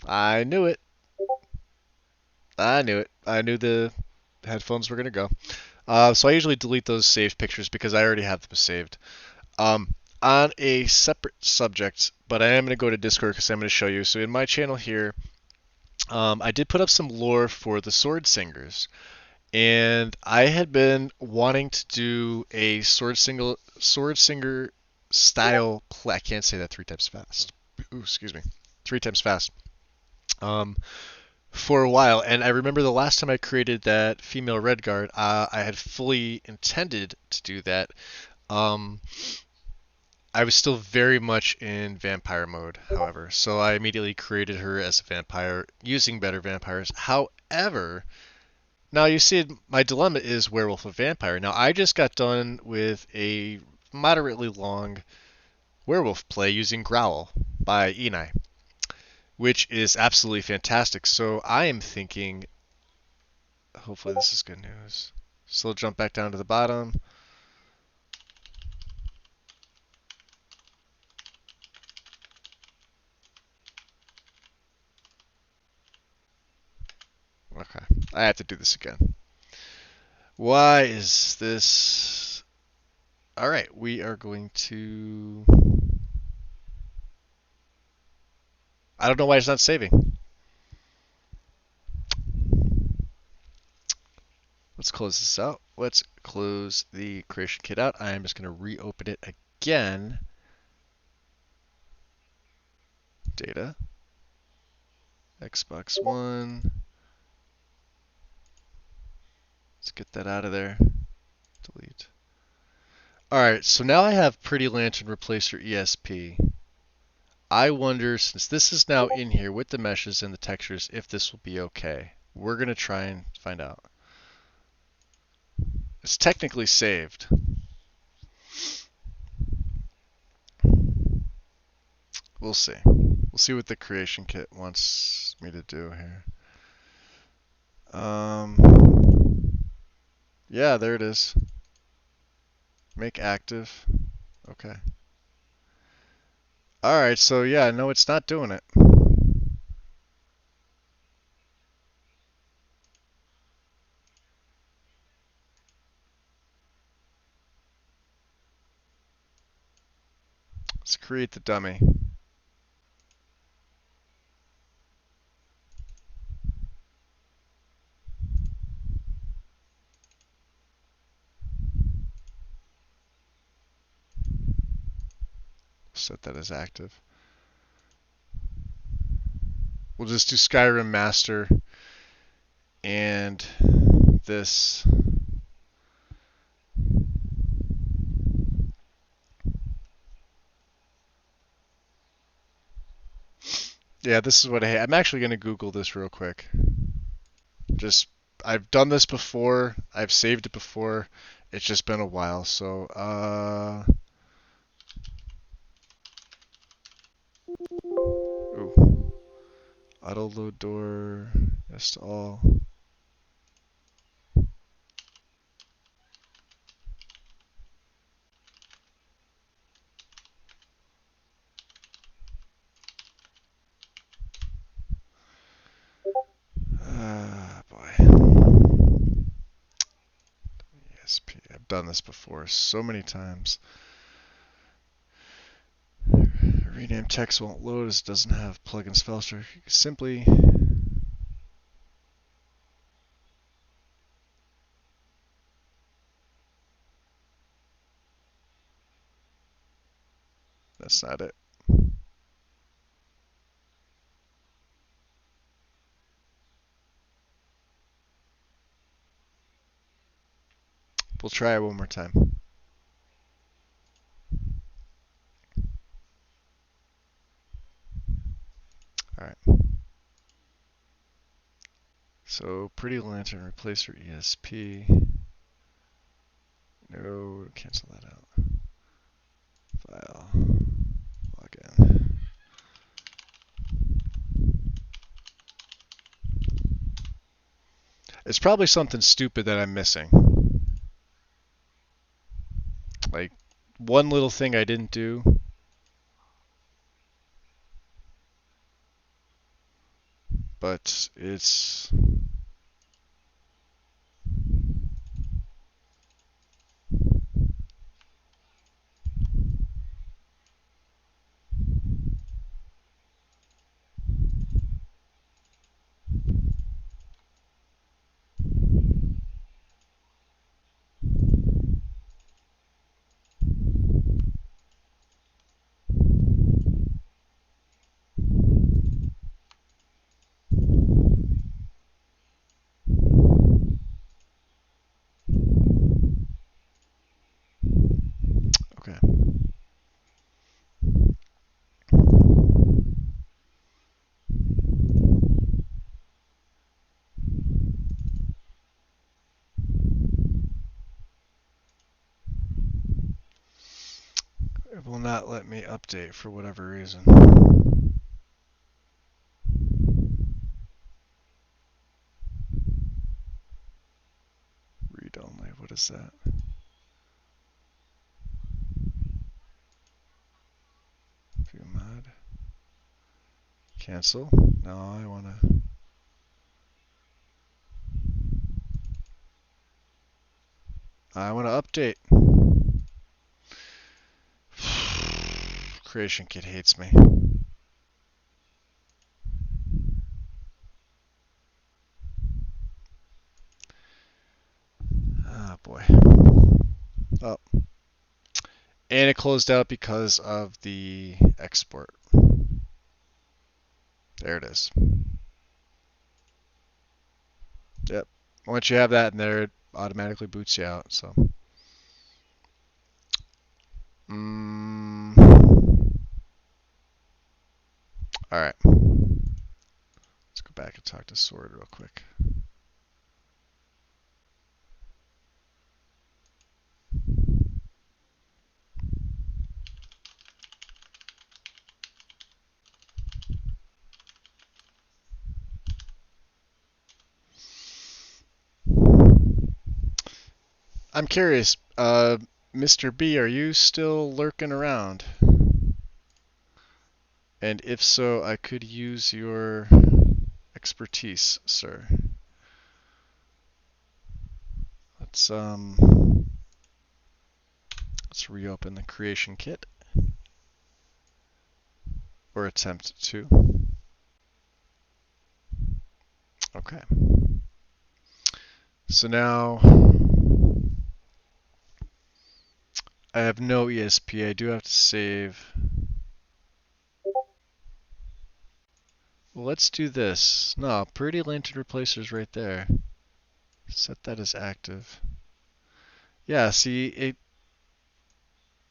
I knew it. I knew it. I knew the headphones were going to go. So I usually delete those saved pictures because I already have them saved. Um, on a separate subject, but I am going to go to Discord because I'm going to show you. So in my channel here, I did put up some lore for the Sword Singers, and I had been wanting to do a Sword Singer style play. I can't say that three times fast. Ooh, excuse me, three times fast. Um, for a while, and I remember the last time I created that female Redguard, I had fully intended to do that. Um, I was still very much in vampire mode, however, so I immediately created her as a vampire using better vampires. However, now you see my dilemma is werewolf or vampire. Now I just got done with a moderately long werewolf play using Growl by Enai, which is absolutely fantastic. So I am thinking, hopefully this is good news. So we'll jump back down to the bottom. Okay, I have to do this again. Why is this? All right, we are going to. I don't know why it's not saving. Let's close this out. Let's close the creation kit out. I am just going to reopen it again. Data. Xbox One. Let's get that out of there. Delete. Alright, so now I have Pretty Lantern replace your ESP. I wonder, since this is now in here with the meshes and the textures, if this will be okay. We're going to try and find out. It's technically saved. We'll see. We'll see what the creation kit wants me to do here. Yeah, there it is. Make active. Okay. Alright, so yeah, no, it's not doing it. Let's create the dummy. Set that as active. We'll just do Skyrim Master and this. Yeah, this is what I hate. I'm actually going to Google this real quick. Just, I've done this before. I've saved it before. It's just been a while. So, ooh, auto load door, yes to all. Boy. ESP. I've done this before so many times. Rename text won't load as it doesn't have plugin spell check. Simply that's not it. We'll try it one more time. Alright. So Pretty Lantern replacer ESP. No, cancel that out. File. Login. It's probably something stupid that I'm missing. Like one little thing I didn't do. But it's okay. It will not let me update for whatever reason. Read only. What is that? View mod. Cancel. No, I want to. I want to update. Creation Kit hates me. Ah, boy. Oh. And it closed out because of the export. There it is. Yep. Once you have that in there, it automatically boots you out. So. All right. Let's go back and talk to Sword real quick. I'm curious, Mr. B, are you still lurking around? And if so, I could use your expertise, sir. Let's reopen the creation kit, or attempt to. Okay. So now I have no ESP. I do have to save. Well, let's do this. No, Pretty Lantern Replacer's right there. Set that as active. Yeah, see,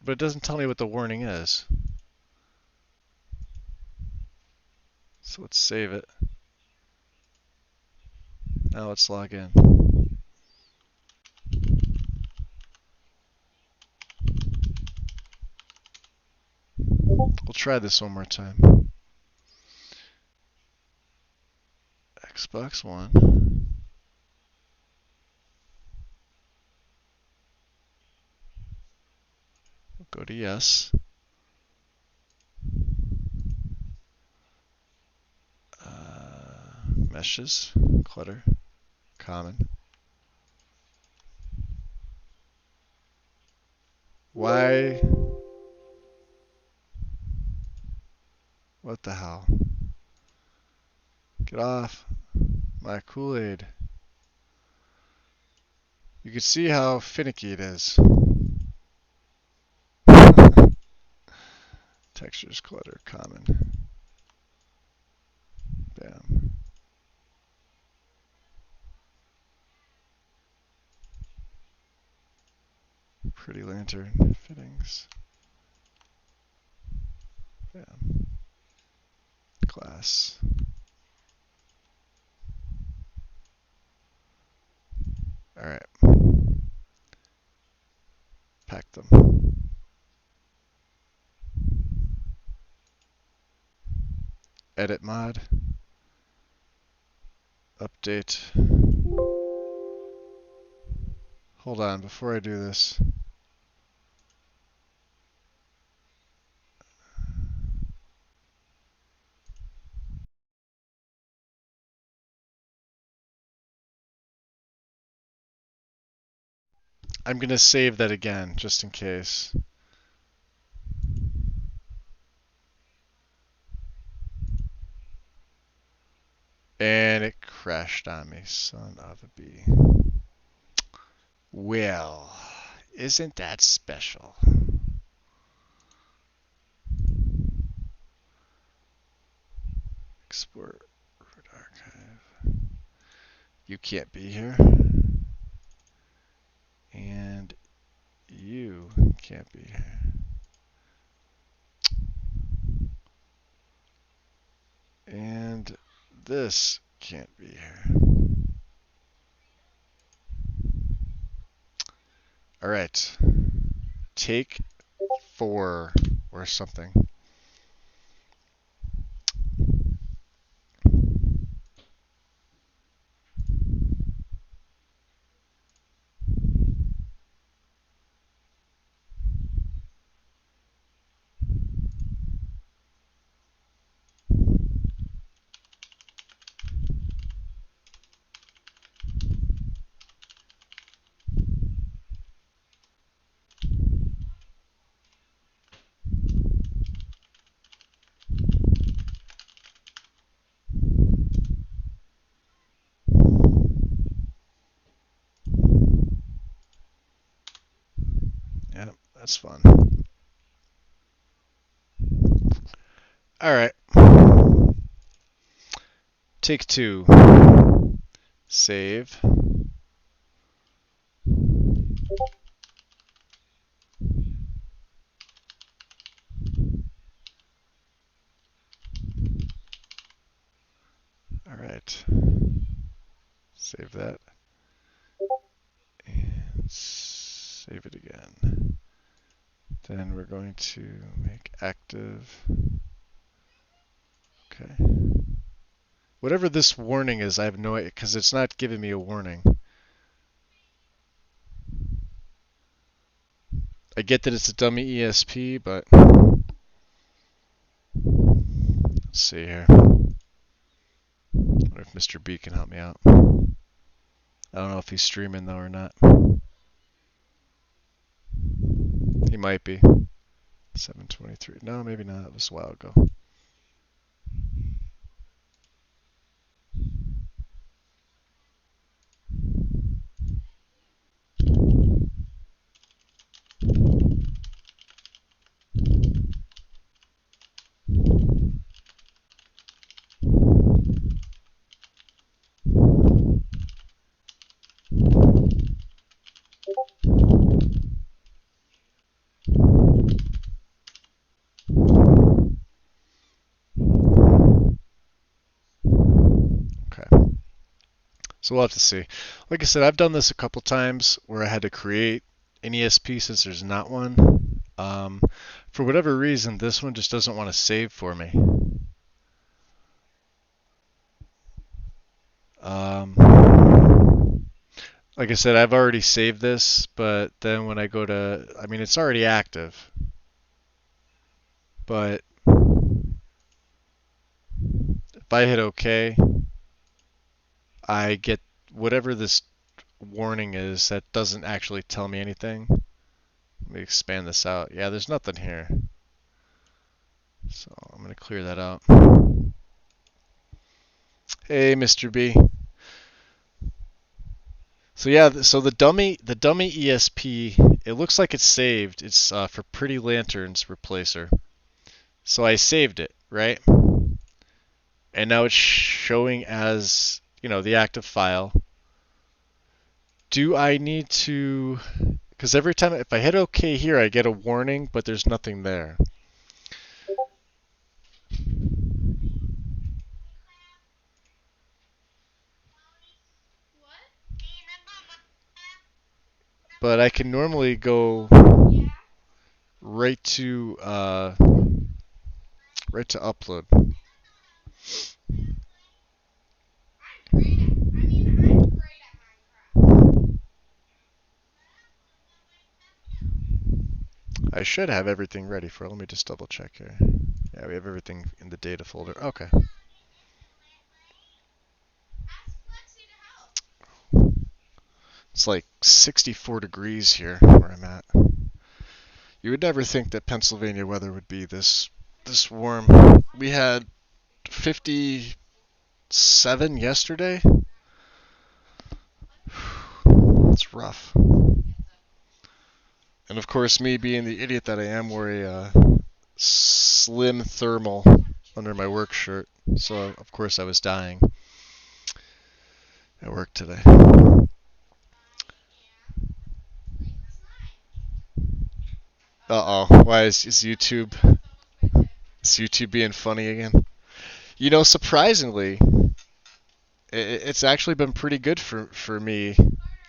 but it doesn't tell me what the warning is. So let's save it. Now let's log in. We'll try this one more time. Xbox One. We'll go to yes. Meshes, clutter, common. Why? What the hell? Get off my Kool-Aid. You can see how finicky it is. Textures, clutter, common. Bam. Pretty lantern fittings. Bam. Glass. Alright. Pack them. Edit mod. Update. Hold on, before I do this. I'm going to save that again, just in case. And it crashed on me, son of a bee. Well, isn't that special? Export root archive. You can't be here. And you can't be here. And this can't be here. All right. Take 4 or something. Yep, that's fun. All right. Take 2. Save. All right. Save that. And save it again. Then we're going to make active. Okay. Whatever this warning is, I have no idea, because it's not giving me a warning. I get that it's a dummy ESP, but let's see here. I wonder if Mr. B can help me out. I don't know if he's streaming though or not. He might be. 7:23. No, maybe not. It was a while ago. So we'll have to see. Like I said, I've done this a couple times where I had to create an ESP since there's not one. For whatever reason, this one just doesn't want to save for me. Like I said, I've already saved this, but then when I go to, I mean, it's already active, but if I hit OK, I get whatever this warning is that doesn't actually tell me anything. Let me expand this out. Yeah, there's nothing here. So I'm going to clear that out. Hey, Mr. B. So yeah, so the dummy ESP, it looks like it's saved. It's for Pretty Lanterns Replacer. So I saved it, right? And now it's showing as, the active file. Do I need to, because every time if I hit OK here, I get a warning, but there's nothing there. But I can normally go right to upload. I should have everything ready for it. Let me just double check here. Yeah, we have everything in the data folder. Okay. It's like 64 degrees here where I'm at. You would never think that Pennsylvania weather would be this warm. We had 57 yesterday. It's rough. And of course, me being the idiot that I am, wear a slim thermal under my work shirt. So of course I was dying at work today. Uh-oh. Why is YouTube being funny again? Surprisingly, it's actually been pretty good for me.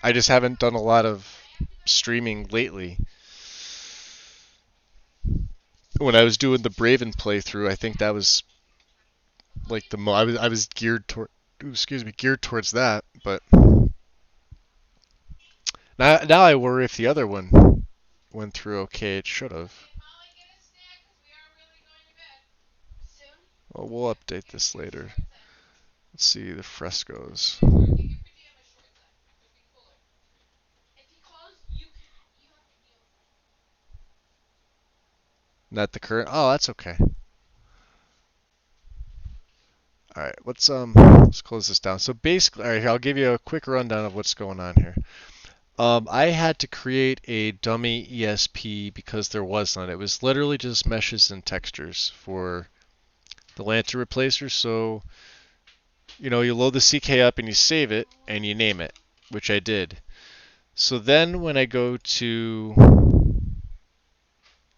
I just haven't done a lot of streaming lately. When I was doing the Braven playthrough, I think that was like I was geared towards that, but now I worry if the other one went through okay. It should have. Well, we'll update this later. Let's see the frescoes. Not the current. Oh, that's okay. All right, let's close this down. So basically, all right, here, I'll give you a quick rundown of what's going on here. I had to create a dummy ESP because there was none. It was literally just meshes and textures for the lantern replacer. So, you load the CK up and you save it and you name it, which I did. So then when I go to,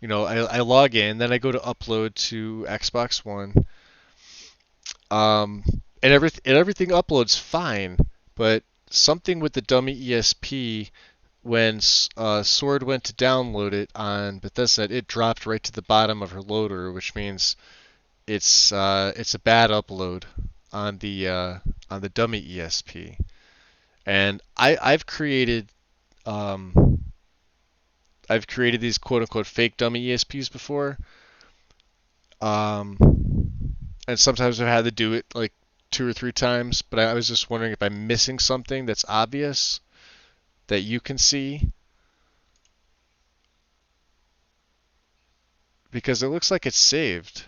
I log in, then I go to upload to Xbox One. And everything uploads fine, but something with the dummy ESP, when Sword went to download it on Bethesda, it dropped right to the bottom of her loader, which means it's a bad upload on the dummy ESP. And I've created these quote unquote fake dummy ESPs before. And sometimes I've had to do it like 2 or 3 times, but I was just wondering if I'm missing something that's obvious that you can see. Because it looks like it's saved.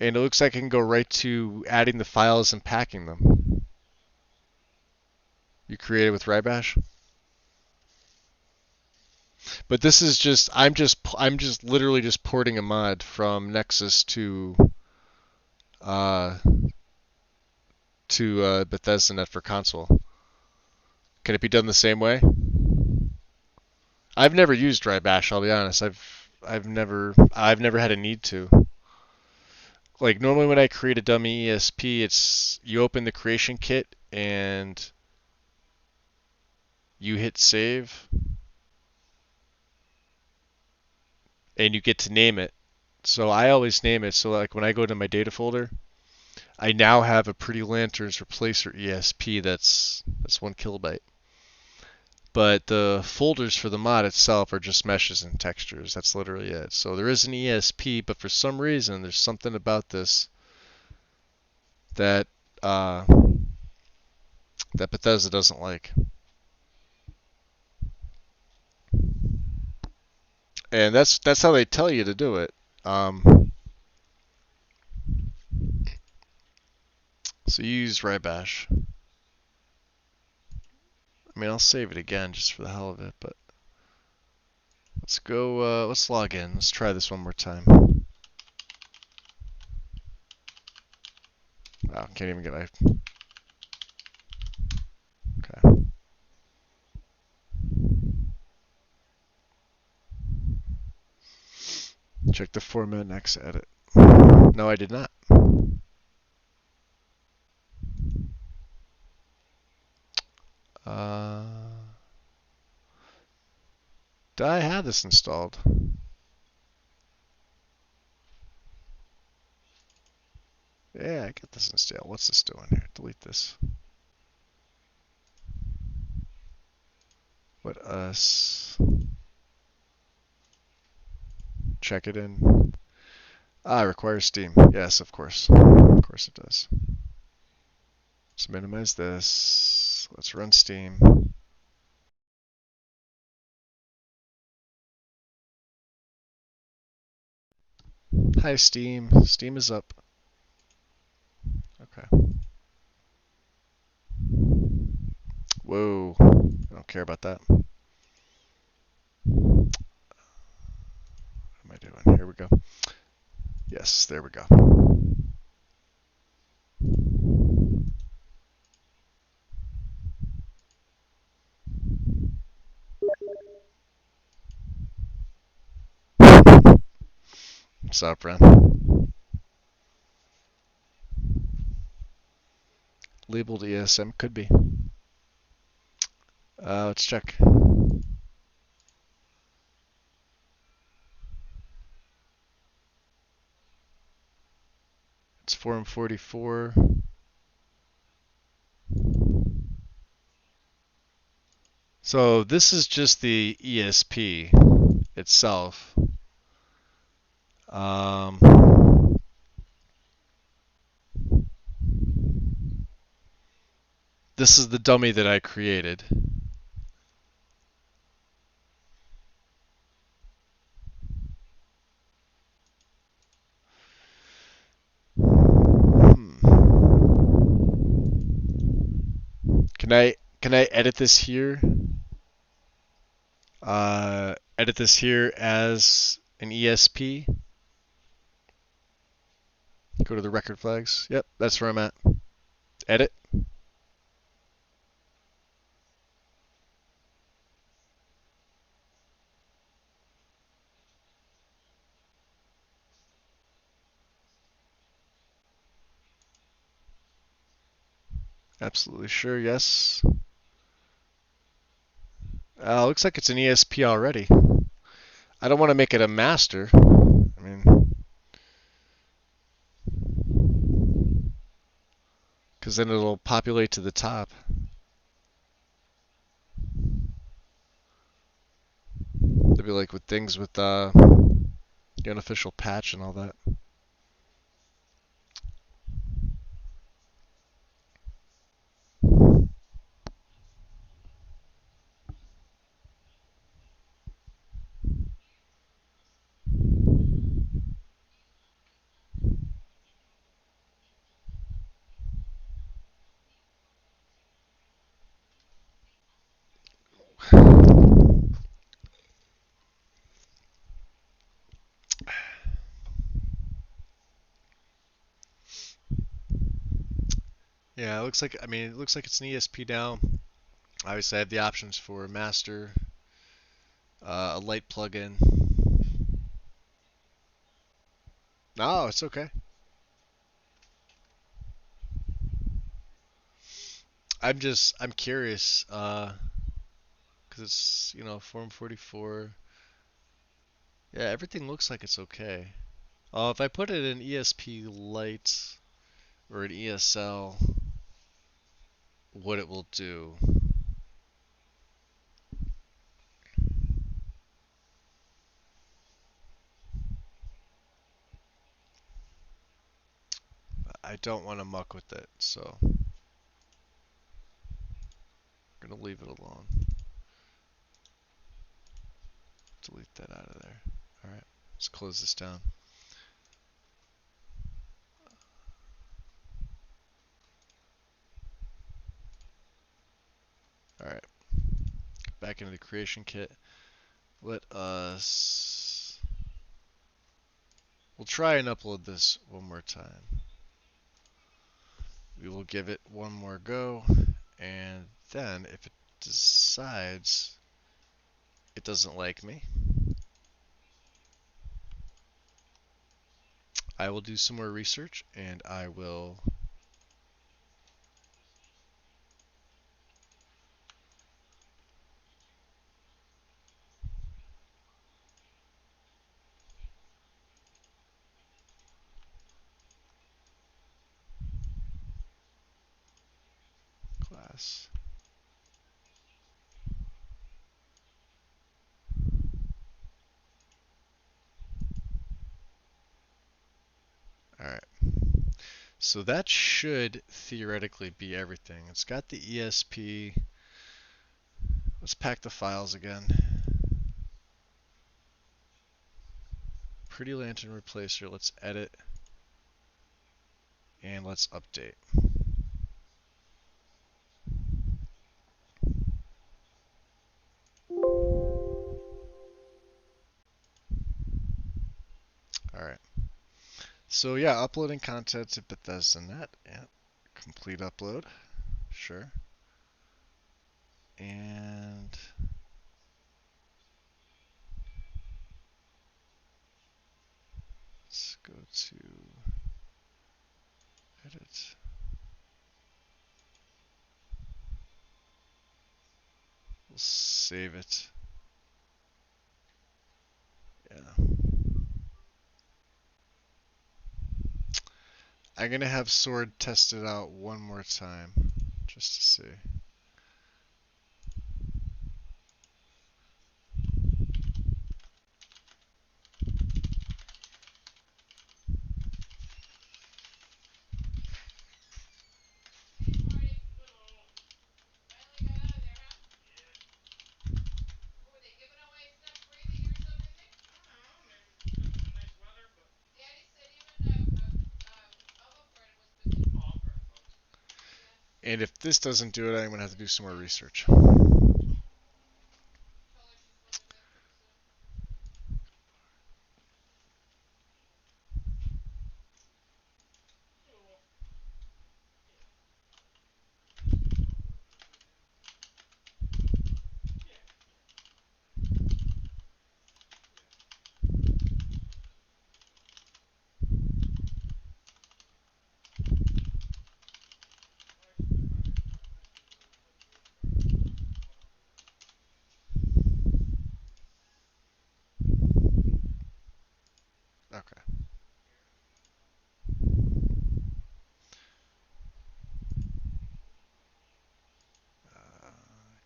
And it looks like I can go right to adding the files and packing them. You created with Rybash? But this is just I'm just literally just porting a mod from Nexus to Bethesda Net for console. Can it be done the same way? I've never used Rybash, I'll be honest. I've never had a need to. Like normally when I create a dummy ESP, it's you open the creation kit and you hit save, and you get to name it. So I always name it. So like when I go to my data folder, I now have a Pretty Lanterns Replacer ESP that's 1 kilobyte. But the folders for the mod itself are just meshes and textures. That's literally it. So there is an ESP, but for some reason there's something about this that uh, that Bethesda doesn't like. And that's how they tell you to do it. So you use Rybash. I mean, I'll save it again just for the hell of it, but let's go, let's log in. Let's try this one more time. Wow, can't even get my... Okay. Check the format next edit. No, I did not. Uh, did I have this installed? Yeah, I got this installed. What's this doing here? Delete this. What us? Check it in. Ah, requires Steam. Yes, of course. Of course it does. Let's minimize this. Let's run Steam. Hi, Steam. Steam is up. Okay. Whoa. I don't care about that. What am I doing? Here we go. Yes, there we go. What's up, Ren? Labeled ESM could be. Let's check. It's Form 44. So this is just the ESP itself. This is the dummy that I created. Can I edit this here? Edit this here as an ESP. Go to the record flags. Yep, that's where I'm at. Edit. Absolutely sure, yes. Looks like it's an ESP already. I don't want to make it a master. I mean, because then it'll populate to the top. It'll be like with things with the unofficial patch and all that. Yeah, it looks like, I mean, it looks like it's an ESP now. Obviously, I have the options for master, a light plugin. No, it's okay. I'm curious, 'cause it's, Form 44. Yeah, everything looks like it's okay. If I put it in ESP Lite or an ESL, what it will do. I don't want to muck with it, so I'm gonna leave it alone. Delete that out of there. Alright, let's close this down. Alright, back into the creation kit. Let us... We'll try and upload this one more time. We will give it one more go, and then if it decides it doesn't like me, I will do some more research and I will class. Alright, so that should theoretically be everything. It's got the ESP. Let's pack the files again. Pretty Lantern Replacer, let's edit and let's update. Alright, so yeah, uploading content to Bethesda.net. Yeah, complete upload, sure. And let's go to edit. We'll save it. Yeah. I'm gonna have Sword test it out one more time, just to see. And if this doesn't do it, I'm gonna have to do some more research. Okay.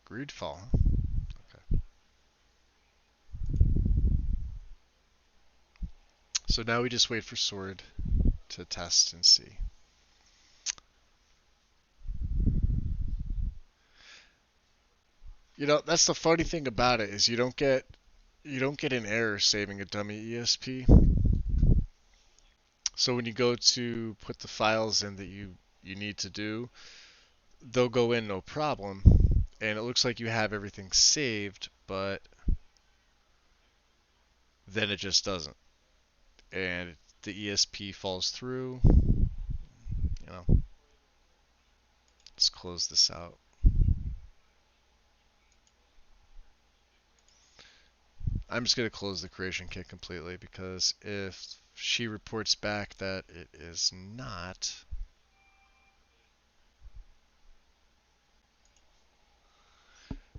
Greedfall. Okay. So now we just wait for Sword to test and see. That's the funny thing about it is you don't get an error saving a dummy ESP. So when you go to put the files in that you need to do, they'll go in no problem, and it looks like you have everything saved, but then it just doesn't, and the ESP falls through. Let's close this out. I'm just going to close the creation kit completely, because if she reports back that it is not,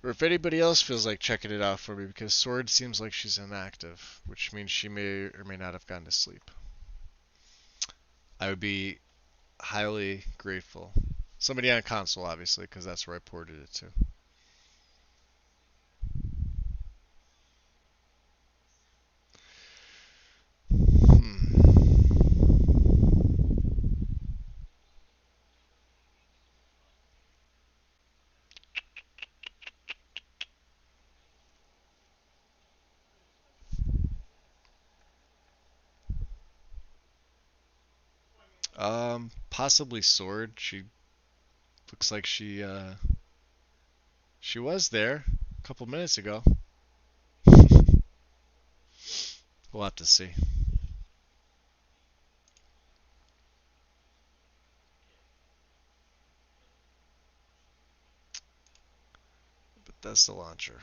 Or if anybody else feels like checking it out for me, because Sword seems like she's inactive, which means she may or may not have gone to sleep. I would be highly grateful. Somebody on console, obviously, because that's where I ported it to. Hmm. Possibly Sword. She looks like she was there a couple minutes ago. We'll have to see. But that's the launcher.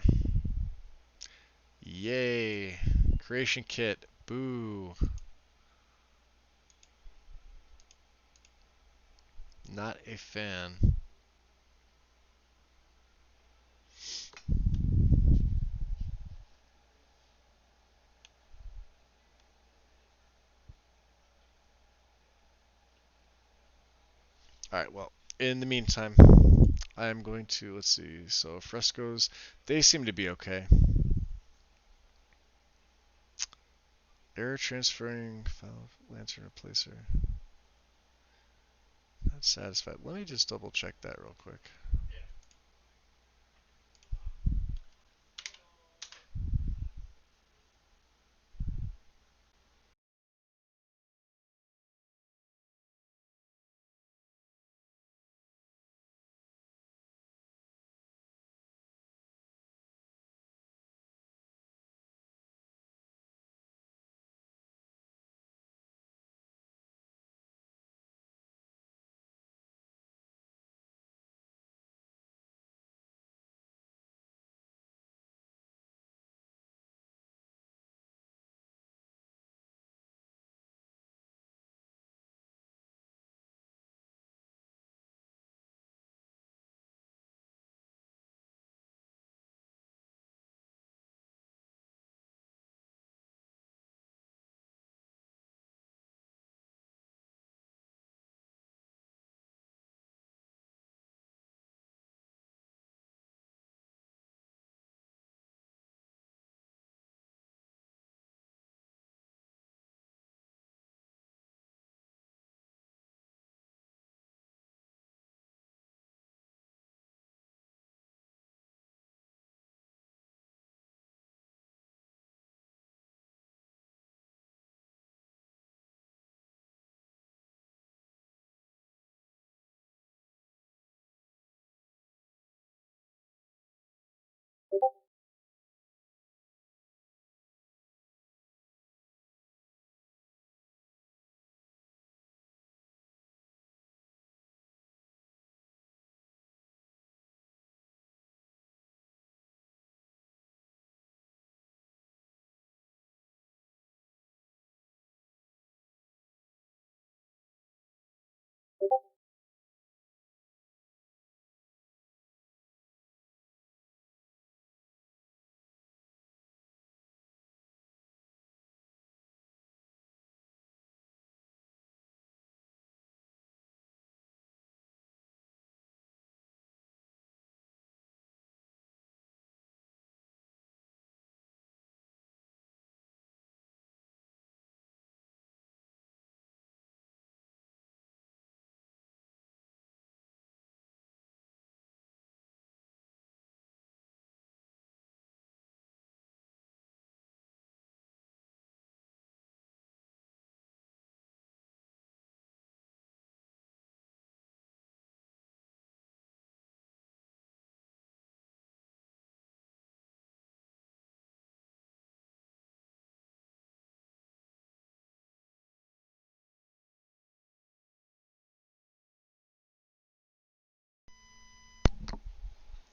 Yay! Creation kit. Boo. Not a fan. Alright, well, in the meantime, I am going to, let's see, so frescoes, they seem to be okay. Error transferring file lantern replacer. Not satisfied. Let me just double check that real quick.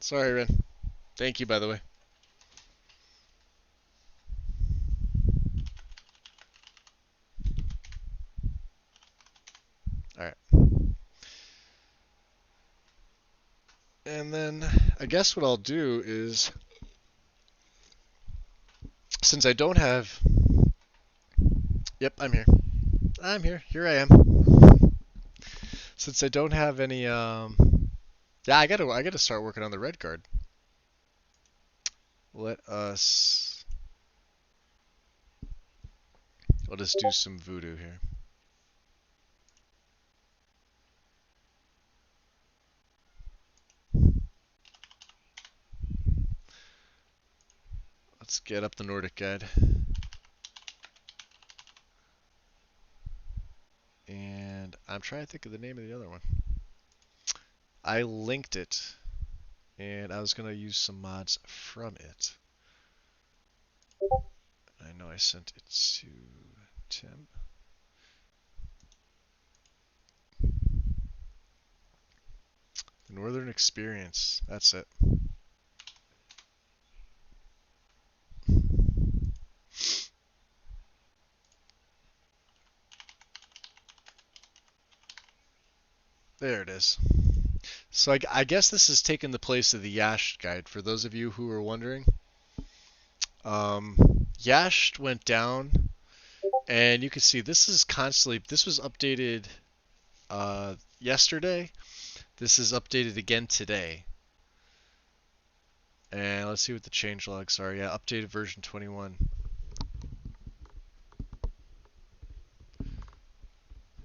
Sorry, Ren. Thank you, by the way. Alright. And And then I guess what I'll do is, since I don't have... Yep, I'm here. I'm here. Here I am. Since I don't have any... Yeah, I gotta start working on the red card. Let us do some voodoo here. Let's get up the Nordic Guide. And I'm trying to think of the name of the other one. I linked it, and I was going to use some mods from it. I know I sent it to Tim. The Northern Experience, that's it. There it is. So I guess this has taken the place of the Yasht guide, for those of you who are wondering. Yasht went down, and you can see this was updated yesterday. This is updated again today. And let's see what the changelogs are. Yeah, updated version 21.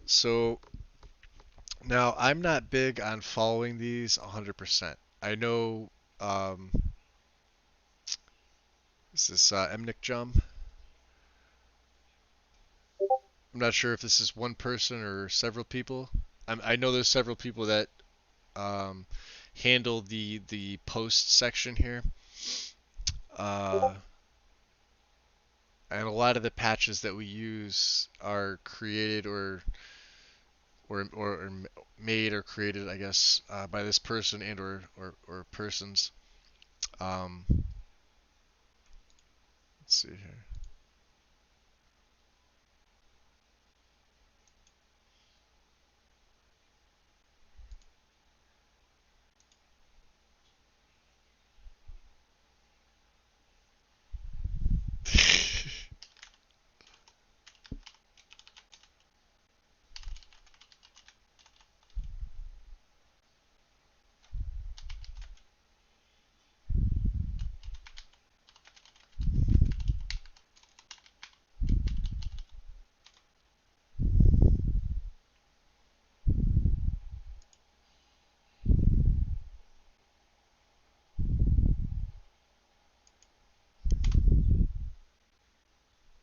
So now I'm not big on following these 100%. I know this is Emnick Jum. I'm not sure if this is one person or several people. I know there's several people that handle the post section here. And a lot of the patches that we use are created or made or created, I guess, by this person and or persons. Let's see here.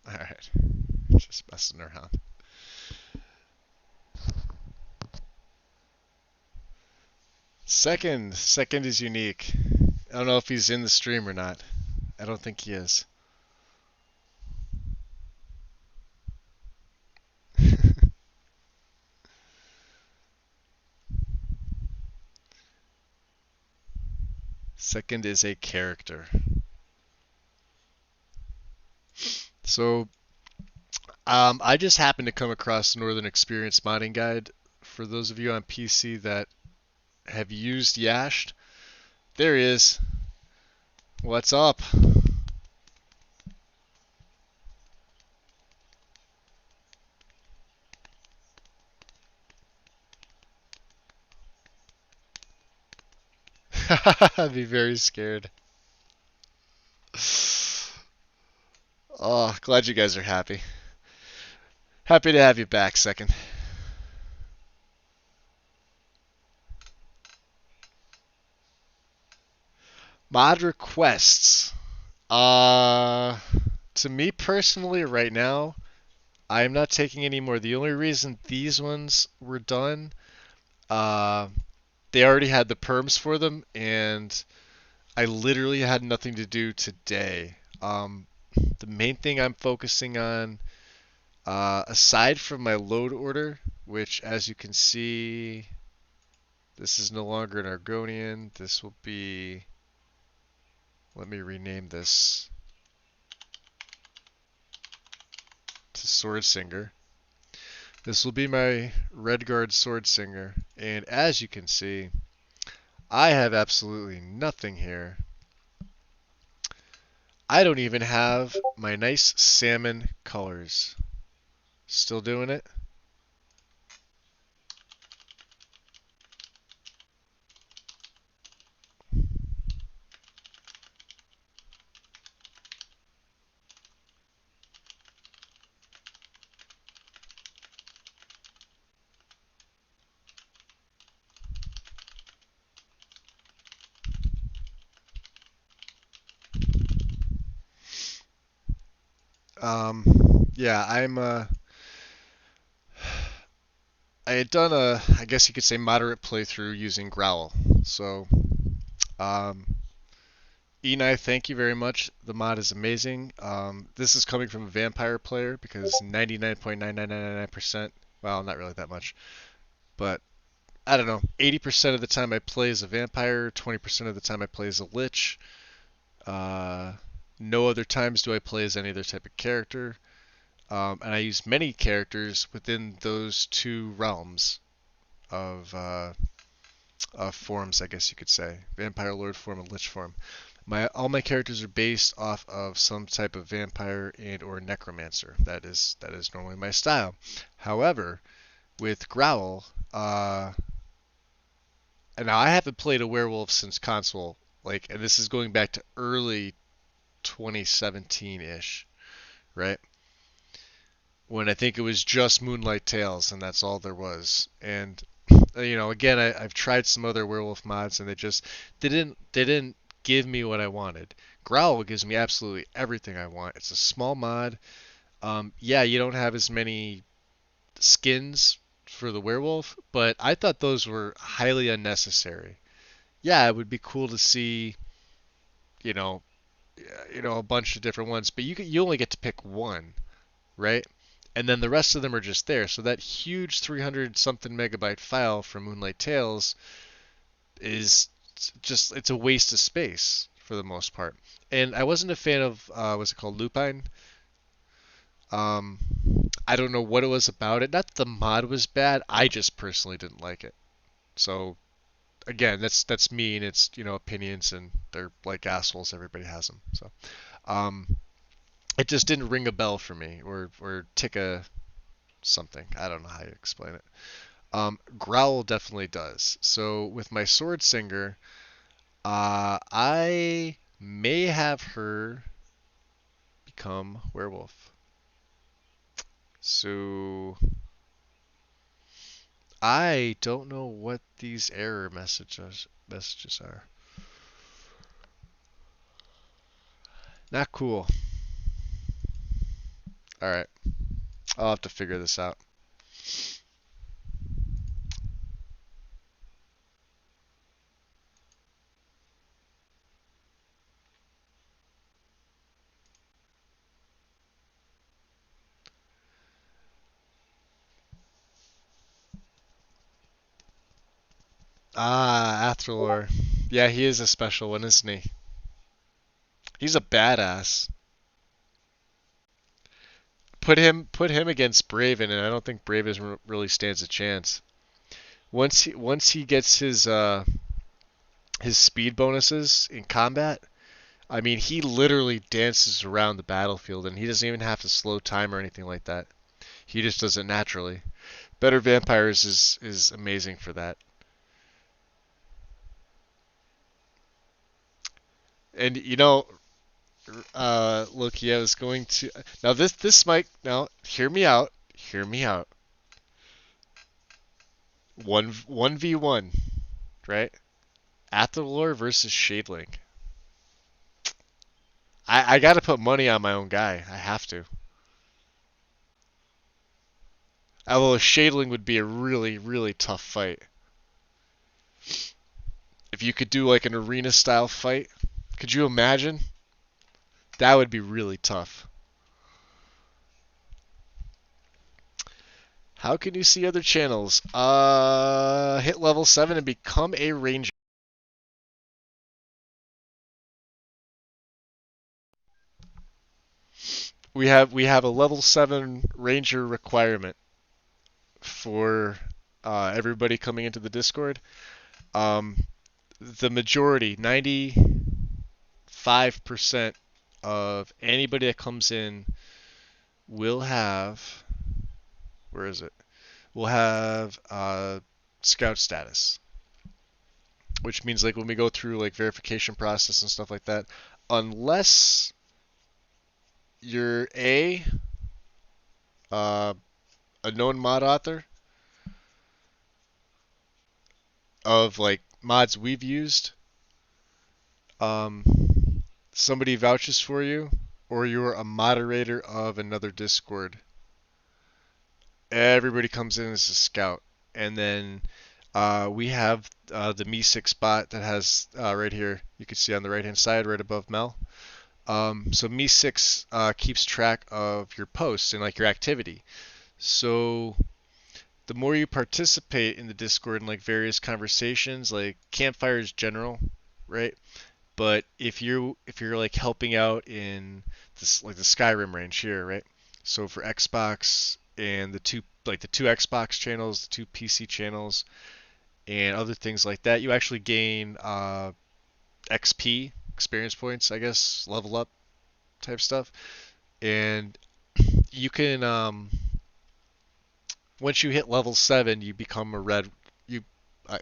Alright, just messing around. Second is unique. I don't know if he's in the stream or not. I don't think he is. Second is a character. So, I just happened to come across the Northern Experience modding guide. For those of you on PC that have used Yasht, there he is. What's up? I'd be very scared. Oh, glad you guys are happy. Happy to have you back, Second. Mod requests. To me personally, right now, I am not taking any more. The only reason these ones were done, they already had the perms for them, and I literally had nothing to do today. The main thing I'm focusing on, aside from my load order, which as you can see, this is no longer an Argonian. This will be, let me rename this to Swordsinger. This will be my Redguard Swordsinger, and as you can see, I have absolutely nothing here. I don't even have my nice salmon colors. Still doing it? Um, yeah, I had done I guess you could say moderate playthrough using Growl. So, um, Enai, thank you very much. The mod is amazing. This is coming from a vampire player because 99.9999%, well, not really that much, but I don't know, 80% of the time I play as a vampire, 20% of the time I play as a lich. Uh, no other times do I play as any other type of character. And I use many characters within those two realms of forms, I guess you could say, vampire lord form and lich form. All my characters are based off of some type of vampire and or necromancer. That is normally my style. However, with Growl, and now I haven't played a werewolf since console, and this is going back to early 2017-ish, right? When I think it was just Moonlight Tales, and that's all there was. And again, I've tried some other werewolf mods, and they didn't give me what I wanted. Growl gives me absolutely everything I want. It's a small mod. Yeah, you don't have as many skins for the werewolf, but I thought those were highly unnecessary. Yeah, it would be cool to see, you know, a bunch of different ones, but you only get to pick one, right? And then the rest of them are just there. So that huge 300 something megabyte file from Moonlight Tales is just it's a waste of space for the most part. And I wasn't a fan of what's it called, Lupine. Um, I don't know what it was about it. Not that the mod was bad. I just personally didn't like it. So again, that's me and it's opinions and they're like assholes. Everybody has them. So um, it just didn't ring a bell for me or tick a something. I don't know how you explain it. Growl definitely does. So with my sword singer, I may have her become werewolf. So I don't know what these error messages are. Not cool. All right, I'll have to figure this out. Ah, Athralor. Yeah, he is a special one, isn't he? He's a badass. Put him against Braven, and I don't think Braven really stands a chance. Once he gets his speed bonuses in combat, I mean, he literally dances around the battlefield, and he doesn't even have to slow time or anything like that. He just does it naturally. Better Vampires is amazing for that. And Loki, I was going to now this might now hear me out. Hear me out. One v one, right? Athalor versus Shadeling. I got to put money on my own guy. I have to. Although Shadeling would be a really really tough fight. If you could do like an arena style fight, could you imagine? That would be really tough. How can you see other channels? Hit level 7 and become a ranger. We have a level 7 ranger requirement for everybody coming into the Discord. Um, the majority, 95% of anybody that comes in will have, where is it? Will have scout status, which means like when we go through like verification process and stuff like that, unless you're uh, a known mod author of like mods we've used, um, somebody vouches for you, or you're a moderator of another Discord, everybody comes in as a scout. And then we have the Me6 bot that has right here, you can see on the right hand side, right above Mel. So Me6 keeps track of your posts and like your activity. So the more you participate in the Discord and like various conversations, like campfire is general, right? But if you're like helping out in this like the Skyrim range here, right? So for Xbox and the two Xbox channels, the two PC channels, and other things like that, you actually gain XP, experience points, I guess, level up type stuff, and you can once you hit level 7, you become a red. You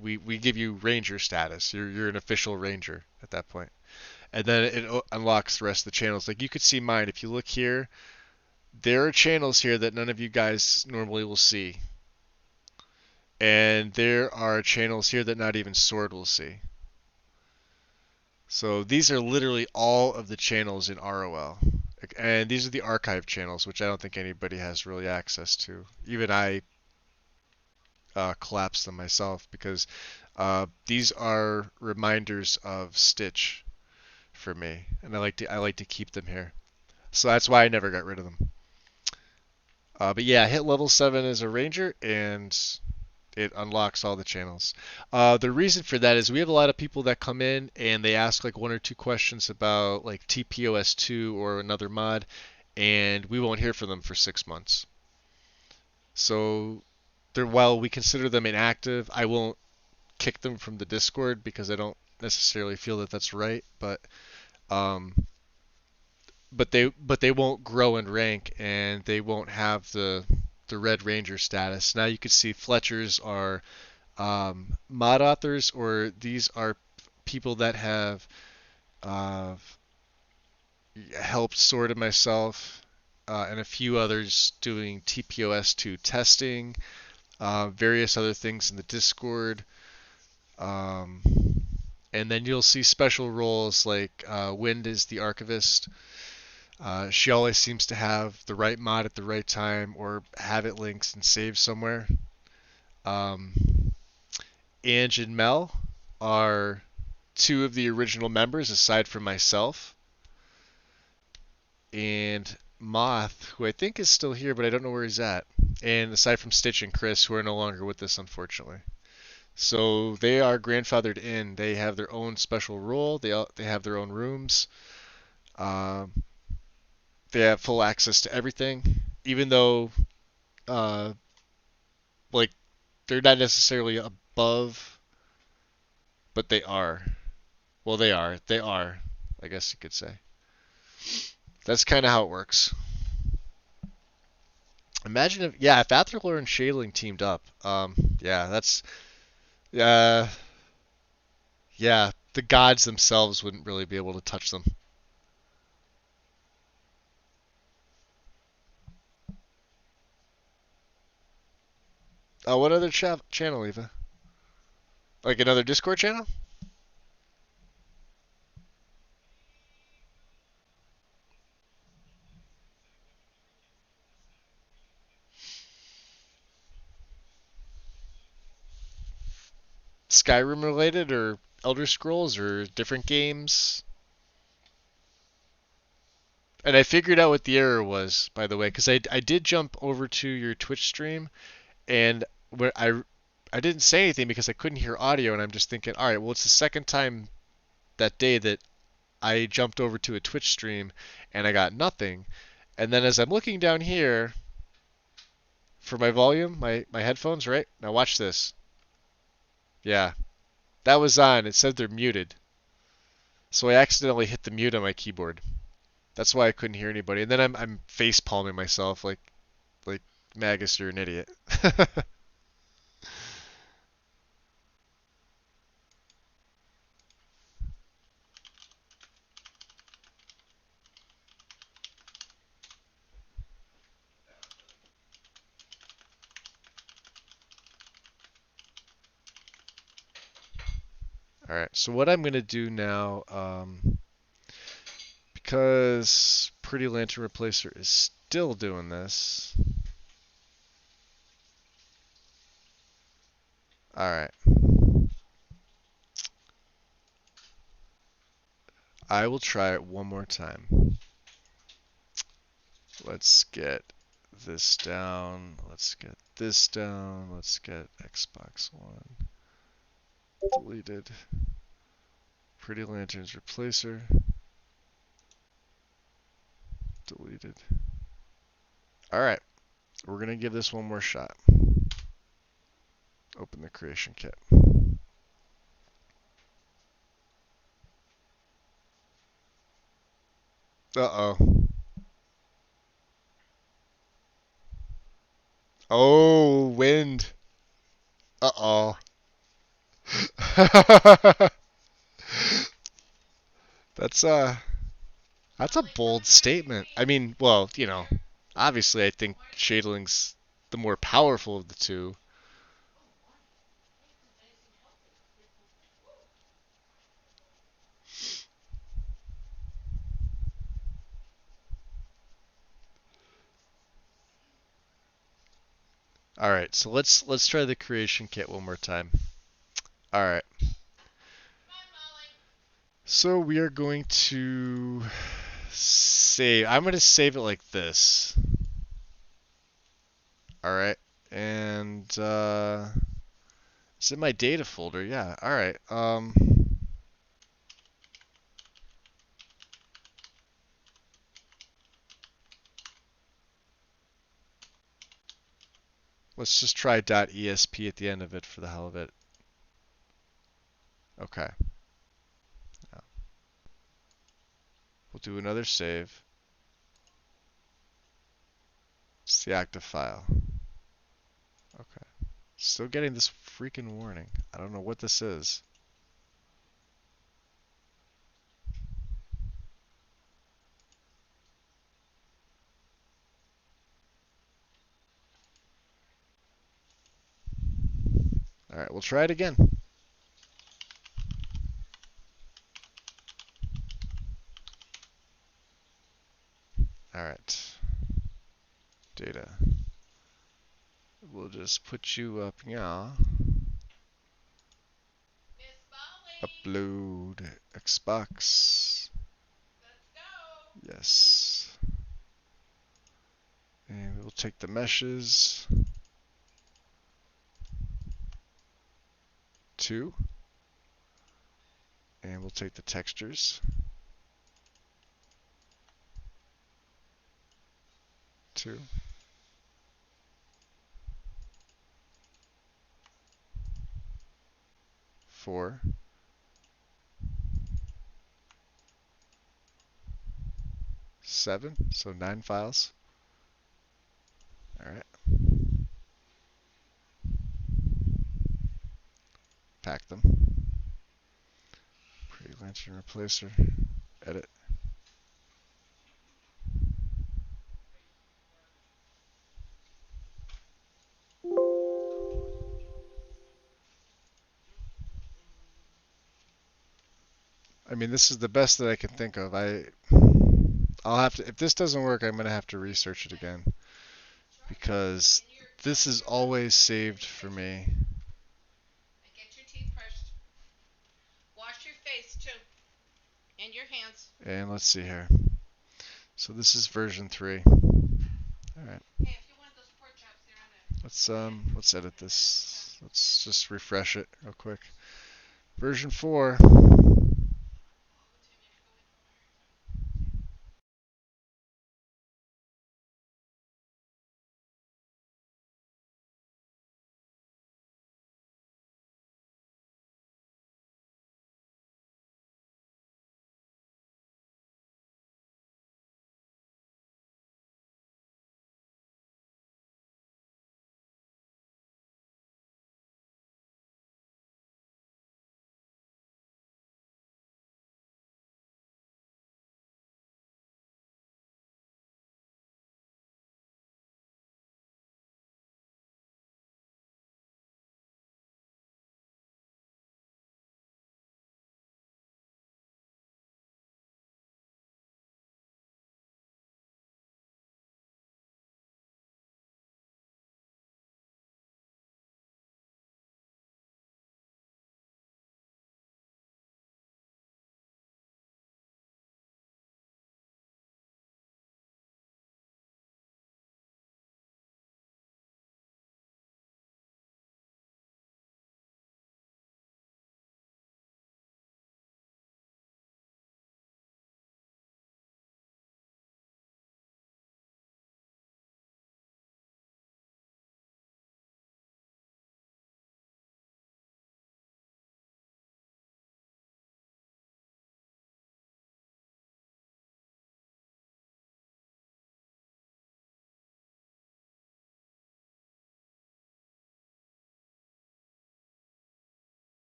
we give you ranger status. You're an official ranger at that point. And then it unlocks the rest of the channels. Like you could see mine. If you look here, there are channels here that none of you guys normally will see. And there are channels here that not even Sword will see. So these are literally all of the channels in ROL. And these are the archive channels, which I don't think anybody has really access to. Even I collapsed them myself because these are reminders of Stitch for me, and I like to keep them here. So that's why I never got rid of them. But yeah, hit level 7 as a ranger, and it unlocks all the channels. The reason for that is we have a lot of people that come in and they ask like one or two questions about like TPOS2 or another mod, and we won't hear from them for 6 months. So while we consider them inactive, I won't kick them from the Discord because I don't necessarily feel that that's right, um, but they won't grow in rank and they won't have the Red Ranger status. Now you can see Fletchers are mod authors, or these are people that have uh, helped Sword and myself and a few others doing TPOS2 testing, various other things in the Discord. Um, and then you'll see special roles like Wind is the archivist. She always seems to have the right mod at the right time or have it linked and saved somewhere. Um, Ange and Mel are two of the original members aside from myself. And Moth, who I think is still here, but I don't know where he's at. And aside from Stitch and Chris, who are no longer with us, unfortunately. So they are grandfathered in. They have their own special role. They have their own rooms. Um, they have full access to everything, even though uh, like they're not necessarily above, but they are. Well, they are. They are. I guess you could say. That's kind of how it works. Imagine if Atherlor and Shaling teamed up. Yeah, that's uh, yeah. The gods themselves wouldn't really be able to touch them. What other channel, Eva? Like another Discord channel? Skyrim related or Elder Scrolls or different games? And I figured out what the error was, by the way, because I did jump over to your Twitch stream, and when I didn't say anything because I couldn't hear audio, and I'm just thinking, all right, well, it's the second time that day that I jumped over to a Twitch stream and I got nothing. And then as I'm looking down here for my volume, my headphones, right? Now watch this. Yeah. That was on. It said they're muted. So I accidentally hit the mute on my keyboard. That's why I couldn't hear anybody. And then I'm face palming myself like Magus, you're an idiot. All right. So what I'm gonna do now, because Pretty Lantern Replacer is still doing this. All right. I will try it one more time. Let's get this down. Let's get this down. Let's get Xbox One deleted. Pretty Lanterns Replacer deleted. All right. We're going to give this one more shot. Open the creation kit. Uh-oh. Oh, wind. Uh-oh. That's that's a bold statement. I mean, well, obviously I think Shadling's the more powerful of the two. All right, so let's try the creation kit one more time. All right. So we are going to save. I'm going to save it like this. All right. And it's in my data folder. Yeah. All right. Let's just try .esp at the end of it for the hell of it. Okay. Now, we'll do another save. It's the active file. Okay. Still getting this freaking warning. I don't know what this is. All right, we'll try it again. All right. Data. We'll just put you up, yeah. Upload Xbox. Yes. And we will take the meshes. 2. And we'll take the textures. 2. 4. 7. So 9 files. All right. Pack them. Pretty Lantern Replacer. Edit. I mean, this is the best that I can think of. I'll have to, if this doesn't work, I'm gonna have to research it again because this is always saved for me. Get your teeth brushed. Wash your face too, and your hands. And let's see here. So this is version 3. All right. Hey, if you want those pork chops, they're on it. Let's edit this. Let's just refresh it real quick. Version 4.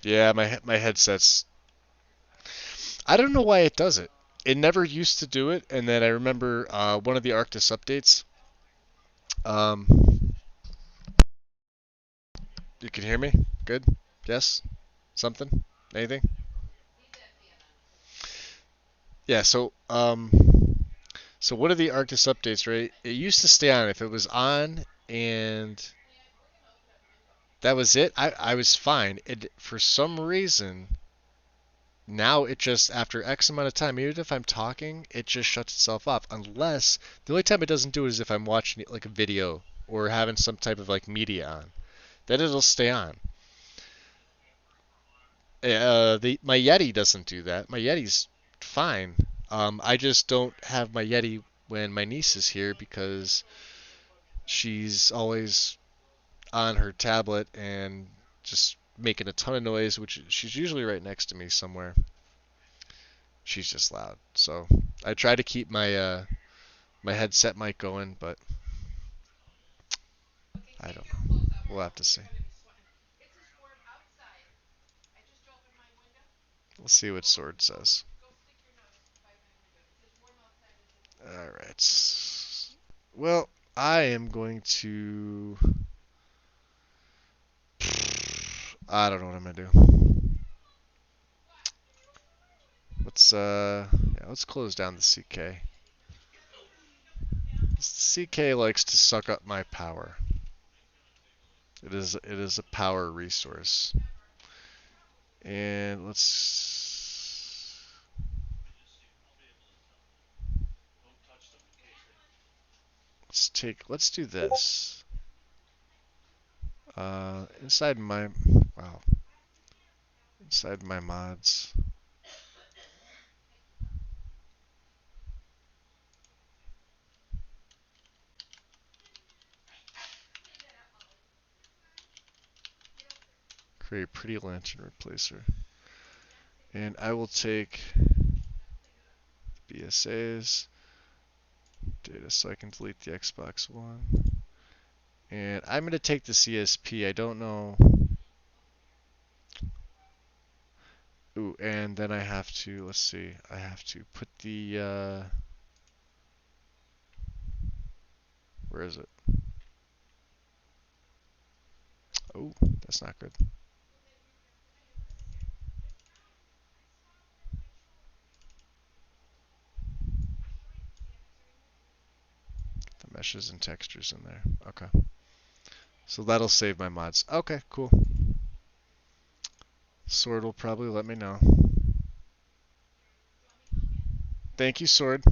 Yeah, my headset's. I don't know why it does it. It never used to do it, and then I remember one of the Arctis updates. Um, you can hear me? Good? Yes? Something? Anything? Yeah. So one of the Arctis updates, right? It used to stay on if it was on and that was it. I was fine. It for some reason now it just after X amount of time, even if I'm talking, it just shuts itself off. Unless the only time it doesn't do it is if I'm watching like a video or having some type of like media on. Then it'll stay on. The my Yeti doesn't do that. My Yeti's fine. I just don't have my Yeti when my niece is here because she's always on her tablet and just making a ton of noise, which she's usually right next to me somewhere. She's just loud. So I try to keep my headset mic going, but Okay, I take don't your know. clothes off or We'll have to else see. you're going to be sweating. It's as warm outside. I just opened my window. We'll see what Go Sword go says. go stick your nose by my window. It's as warm outside as it is All inside. right. Well, I am going to. I don't know what I'm gonna do. Let's close down the CK. CK likes to suck up my power. It is a power resource. And let's do this. Inside my wow, inside my mods. Create pretty lantern replacer. And I will take BSA's data so I can delete the Xbox One. And I'm going to take the CSP. I don't know. Ooh, and then I have to, let's see, I have to put where is it? Oh, that's not good. The meshes and textures in there. Okay. So that'll save my mods. Okay, cool. Sword will probably let me know. Thank you, Sword.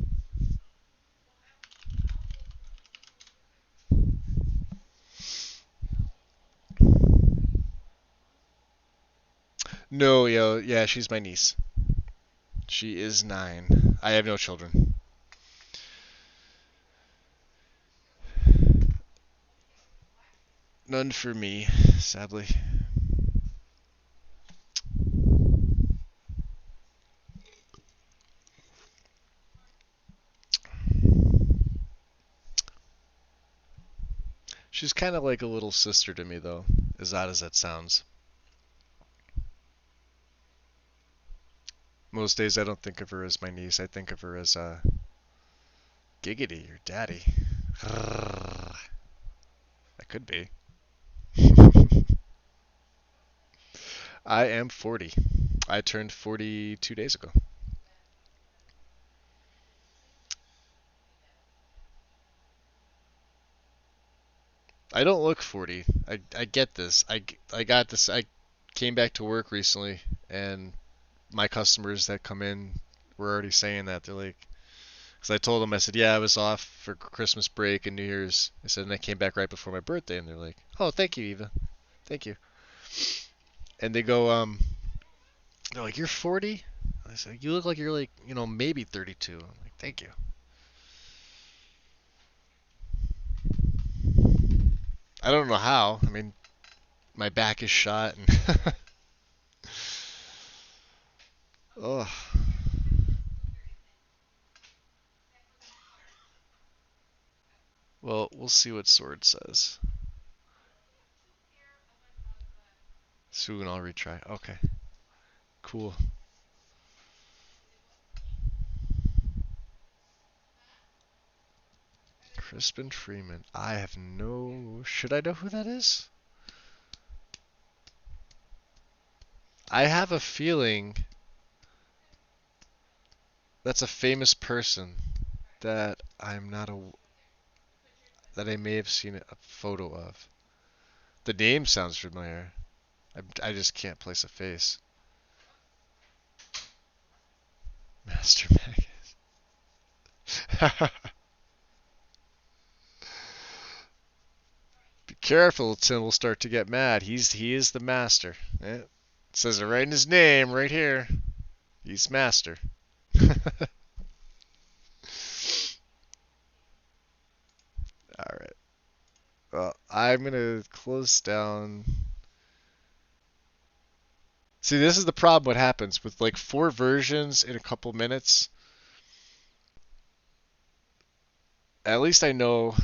No, yo, yeah, she's my niece. She is 9. I have no children. None for me, sadly. She's kind of like a little sister to me, though, as odd as that sounds. Most days I don't think of her as my niece. I think of her as Giggity, your daddy. That could be. I am 40. I turned 40 2 days ago. I don't look 40. I get this. I got this. I came back to work recently, and my customers that come in were already saying that. They're like, because I told them, I said, yeah, I was off for Christmas break and New Year's. I said, and I came back right before my birthday, and they're like, oh, thank you, Eva. Thank you. And they go, they're like, you're 40? I said, you look like you're like, maybe 32. I'm like, thank you. I don't know how. I mean, my back is shot, and oh, well, we'll see what Sword says. Soon I'll retry. Okay, cool. Crispin Freeman. I have no. Should I know who that is? I have a feeling that's a famous person that I'm not a that I may have seen a photo of. The name sounds familiar. I just can't place a face. Master Magus. Be careful, Tim will start to get mad. He is the master. It says it right in his name, right here. He's master. All right. Well, I'm gonna close down. See, this is the problem. What happens with like 4 versions in a couple minutes? At least I know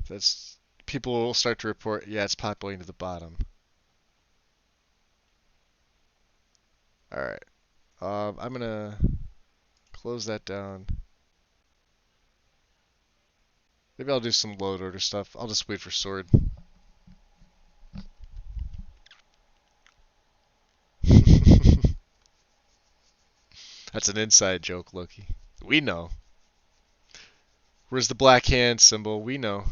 that's people will start to report. Yeah, it's populating to the bottom. All right. I'm gonna close that down. Maybe I'll do some load order stuff. I'll just wait for sword. That's an inside joke, Loki. We know. Where's the black hand symbol? We know.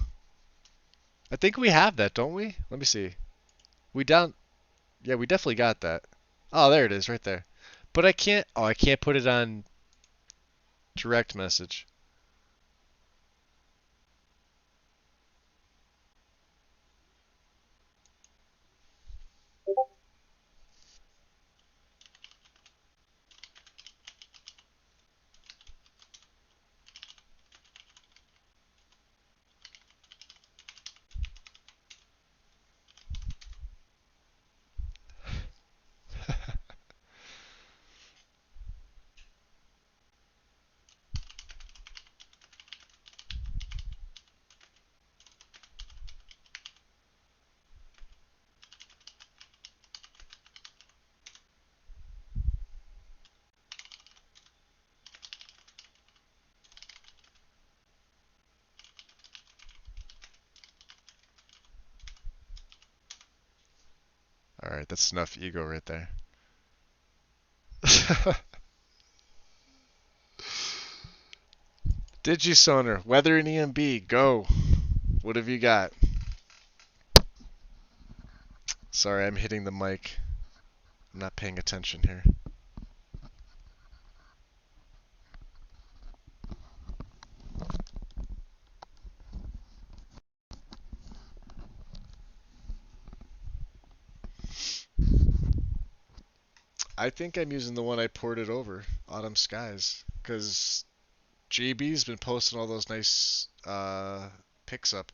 I think we have that, don't we? Let me see. We down. Yeah, we definitely got that. Oh, there it is, right there. But I can't. Oh, I can't put it on direct message. All right, that's enough ego right there. Digisonar, Weather and EMB, go. What have you got? Sorry, I'm hitting the mic. I'm not paying attention here. I think I'm using the one I ported over, Autumn Skies, because JB's been posting all those nice pics up.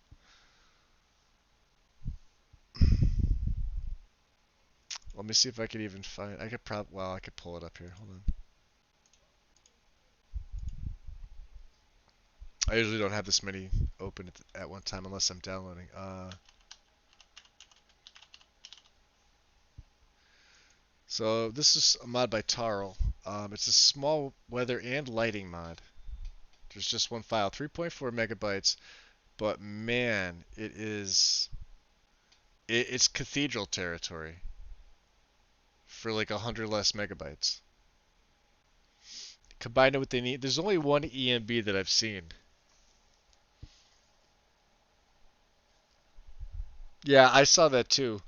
Let me see if I could even find. I could well, I could pull it up here. Hold on. I usually don't have this many open at one time unless I'm downloading. So this is a mod by Tarl. It's a small weather and lighting mod. There's just one file, 3.4 megabytes, but man, it's cathedral territory for like 100 less megabytes. Combine it with the need. There's only one EMB that I've seen. Yeah, I saw that too.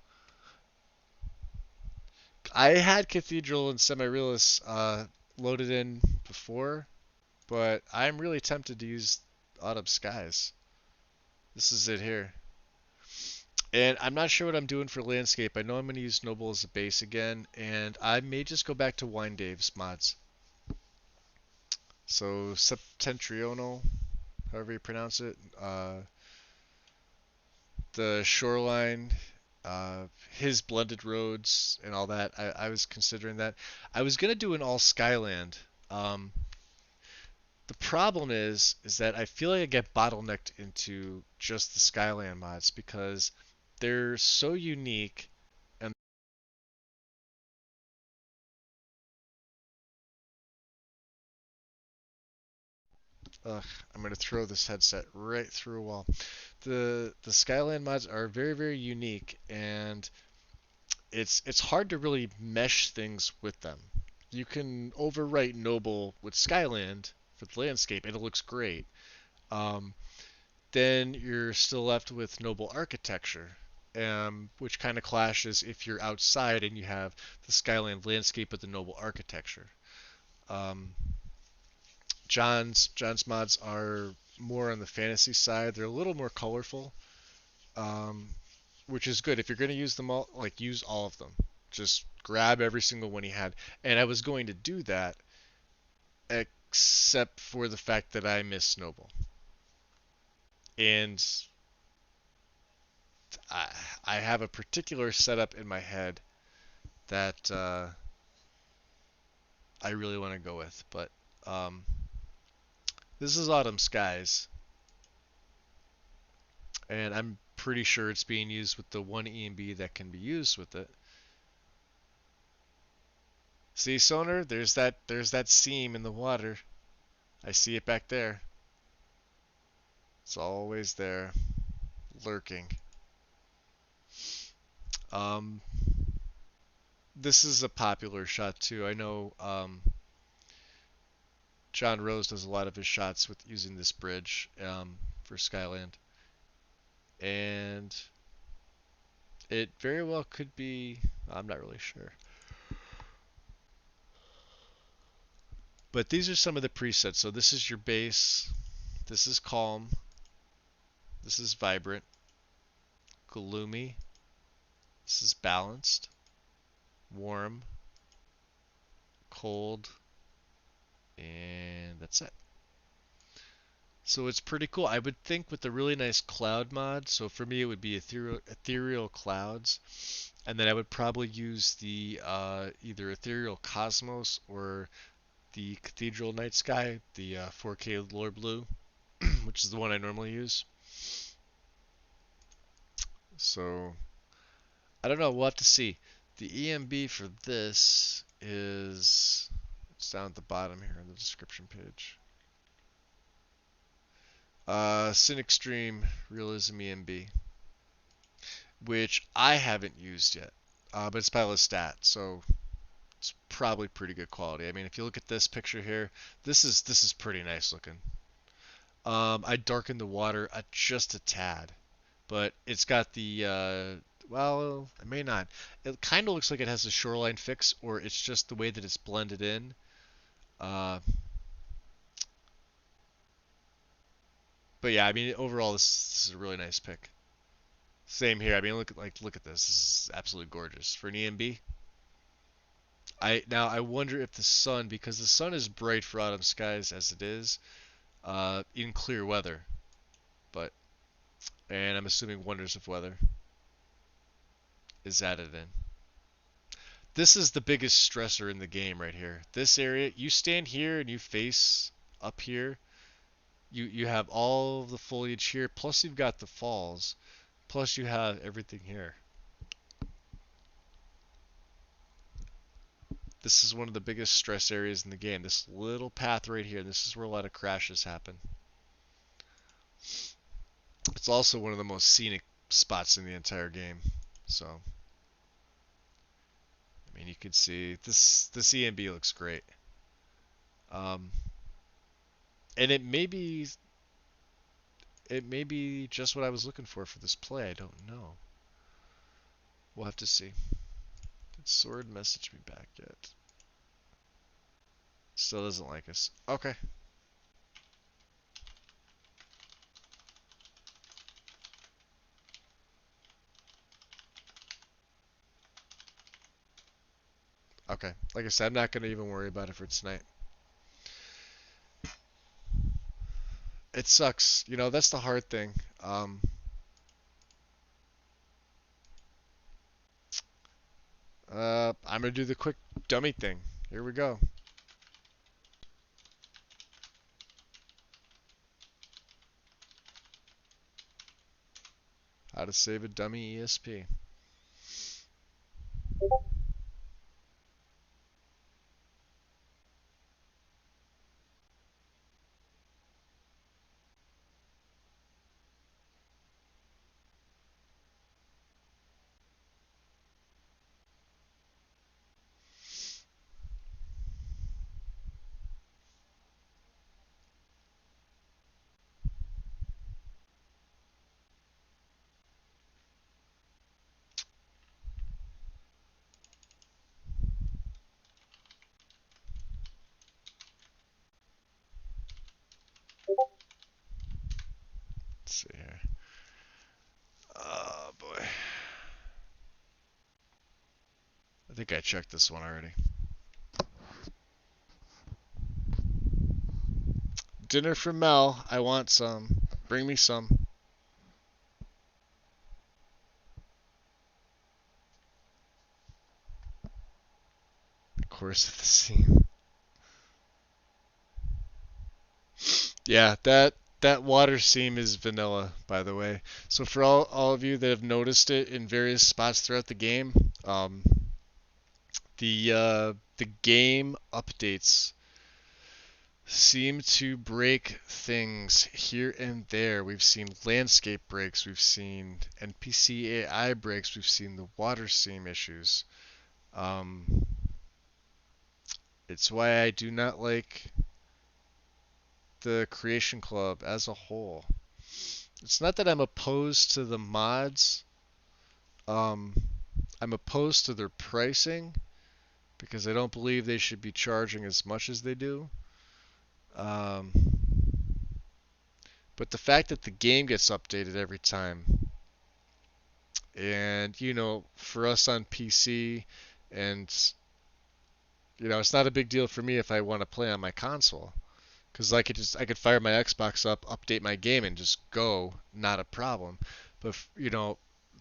I had Cathedral and Semi-Realist loaded in before, but I'm really tempted to use Autumn Skies. This is it here. And I'm not sure what I'm doing for landscape. I know I'm going to use Noble as a base again, and I may just go back to Wine Dave's mods. So Septentrional, however you pronounce it, the shoreline, his blended roads and all that. I was considering that. I was gonna do an all Skyland. Um, the problem is that I feel like I get bottlenecked into just the Skyland mods because they're so unique Ugh, I'm gonna throw this headset right through a wall. The Skyland mods are very, very unique, and it's hard to really mesh things with them. You can overwrite Noble with Skyland for the landscape, and it looks great. Um, then you're still left with Noble architecture, which kind of clashes if you're outside and you have the Skyland landscape with the Noble architecture. Um, John's mods are more on the fantasy side. They're a little more colorful, um, which is good. If you're going to use them all, like use all of them. Just grab every single one he had. And I was going to do that, except for the fact that I miss Noble. And I, I have a particular setup in my head that I really want to go with. But um, this is Autumn Skies, and I'm pretty sure it's being used with the one EMB that can be used with it. See, Sonar, there's that seam in the water. I see it back there. It's always there, lurking. Um, this is a popular shot too. I know John Rose does a lot of his shots with using this bridge for Skyland, and it very well could be. I'm not really sure, but these are some of the presets. So this is your base. This is calm. This is vibrant. Gloomy. This is balanced. Warm. Cold. And that's it. So it's pretty cool. I would think with the really nice cloud mod, so for me it would be ethereal clouds, and then I would probably use the either ethereal cosmos or the cathedral night sky, the 4K lore blue, which is the one I normally use. So I don't know. We'll have to see. The EMB for this is it's down at the bottom here in the description page. Sin Extreme Realism EMB, which I haven't used yet, but it's by Lestat, so it's probably pretty good quality. I mean, if you look at this picture here, this is pretty nice looking. I darkened the water just a tad, but it's got the well, it may not. It kind of looks like it has a shoreline fix, or it's just the way that it's blended in. Uh, but yeah, I mean, overall, this is a really nice pick. Same here. I mean, look at this. This is absolutely gorgeous for an EMB. I wonder if the sun, because the sun is bright for autumn skies as it is, in clear weather, but and I'm assuming wonders of weather is added in. This is the biggest stressor in the game right here. This area, you stand here and you face up here. You have all of the foliage here, plus you've got the falls, plus you have everything here. This is one of the biggest stress areas in the game. This little path right here, this is where a lot of crashes happen. It's also one of the most scenic spots in the entire game. So, I mean, you can see this EMB looks great. Um, and it may be just what I was looking for this play. I don't know. We'll have to see. Did Sword message me back yet? Still doesn't like us. Okay. Okay. Like I said, I'm not gonna even worry about it for tonight. It sucks. You know, that's the hard thing. I'm gonna do the quick dummy thing. Here we go. How to save a dummy ESP. I think I checked this one already. Dinner for Mel. I want some. Bring me some. The course of the scene. Yeah, that water seam is vanilla, by the way. So for all of you that have noticed it in various spots throughout the game, the game updates seem to break things here and there. We've seen landscape breaks, we've seen NPC AI breaks, we've seen the water seam issues. Um, it's why I do not like the Creation Club as a whole. It's not that I'm opposed to the mods. Um, I'm opposed to their pricing because I don't believe they should be charging as much as they do. Um, but the fact that the game gets updated every time, and for us on PC, and it's not a big deal for me if I want to play on my console, because I could fire my Xbox up, update my game, and just go, not a problem. But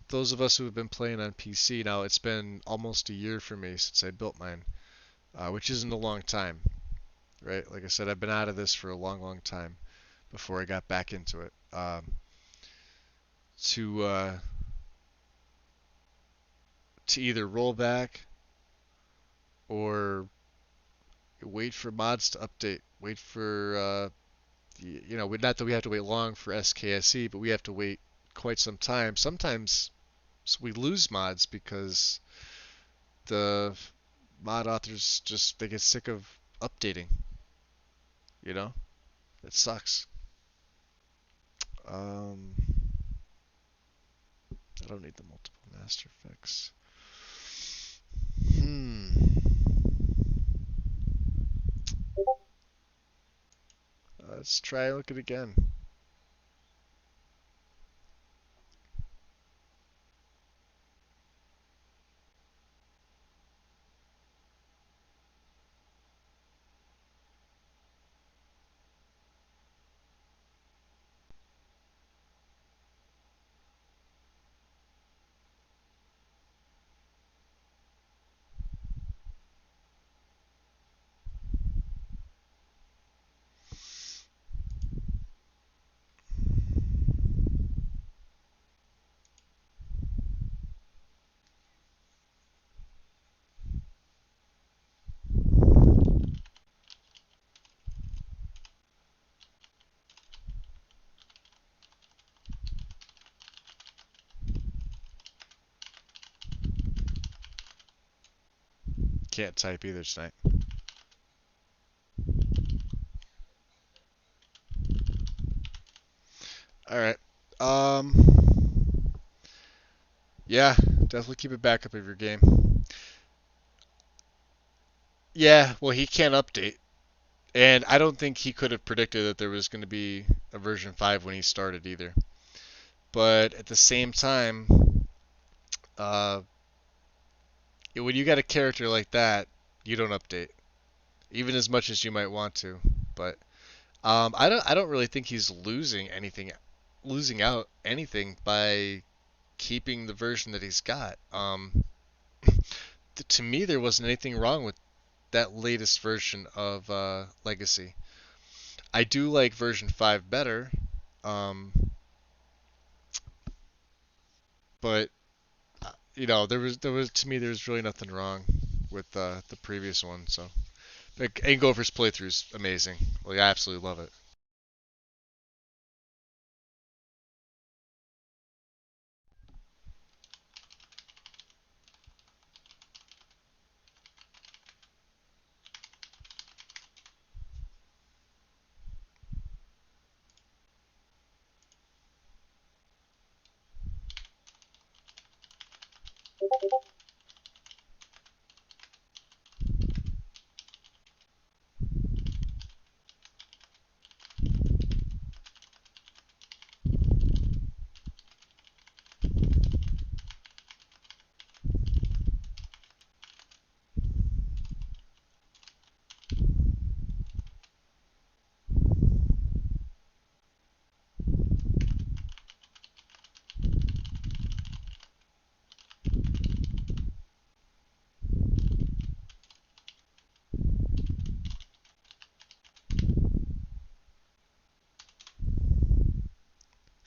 those of us who have been playing on PC now, it's been almost a year for me since I built mine, which isn't a long time, right? Like I said, I've been out of this for a long, long time before I got back into it. To to either roll back or wait for mods to update, wait for not that we have to wait long for SKSE, but we have to wait quite some time. Sometimes we lose mods because the mod authors just they get sick of updating. You know, it sucks. Um, I don't need the multiple master fix. Hmm. Let's try look at it again. Can't type either tonight. All right. Yeah, definitely keep a backup of your game. Yeah, well, he can't update. And I don't think he could have predicted that there was going to be a version 5 when he started either. But at the same time, uh, when you got a character like that, you don't update, even as much as you might want to. But I don't really think he's losing out anything by keeping the version that he's got. To me, there wasn't anything wrong with that latest version of Legacy. I do like version 5 better, um, but there was to me there's really nothing wrong with the previous one. So, and Gopher's playthrough is amazing. Like I absolutely love it.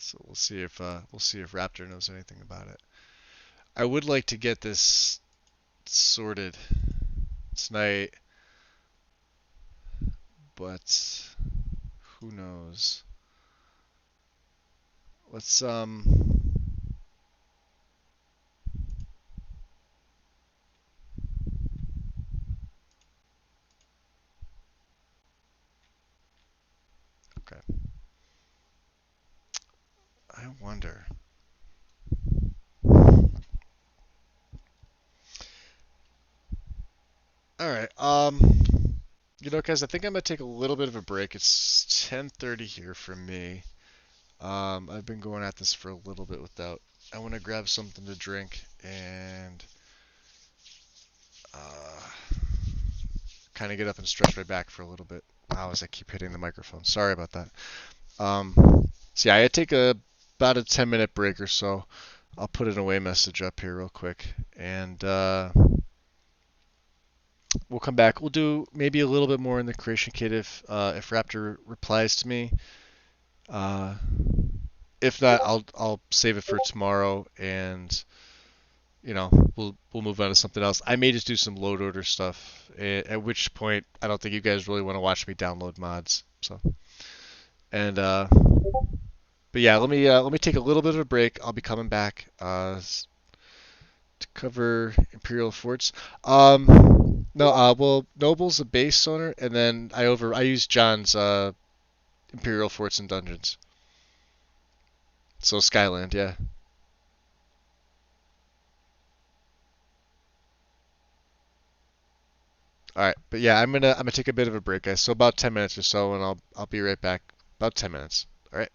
So we'll see if Raptor knows anything about it. I would like to get this sorted tonight, but who knows? Let's okay. I wonder. All right. You know, guys, I think I'm gonna take a little bit of a break. It's 10:30 here for me. I've been going at this for a little bit without. I want to grab something to drink and uh, kind of get up and stretch my back for a little bit. Wow, as I keep hitting the microphone. Sorry about that. So yeah, I take about a 10-minute break or so. I'll put an away message up here real quick, and we'll come back. We'll do maybe a little bit more in the creation kit if Raptor replies to me. Uh, if not, I'll save it for tomorrow, and we'll move on to something else. I may just do some load order stuff. At which point, I don't think you guys really want to watch me download mods. So, and but yeah, let me take a little bit of a break. I'll be coming back to cover Imperial Forts. No, well, Noble's a base owner, and then I use John's Imperial Forts and Dungeons. So Skyland, yeah. All right, but yeah, I'm gonna take a bit of a break, guys. So about 10 minutes or so, and I'll be right back. About 10 minutes. All right.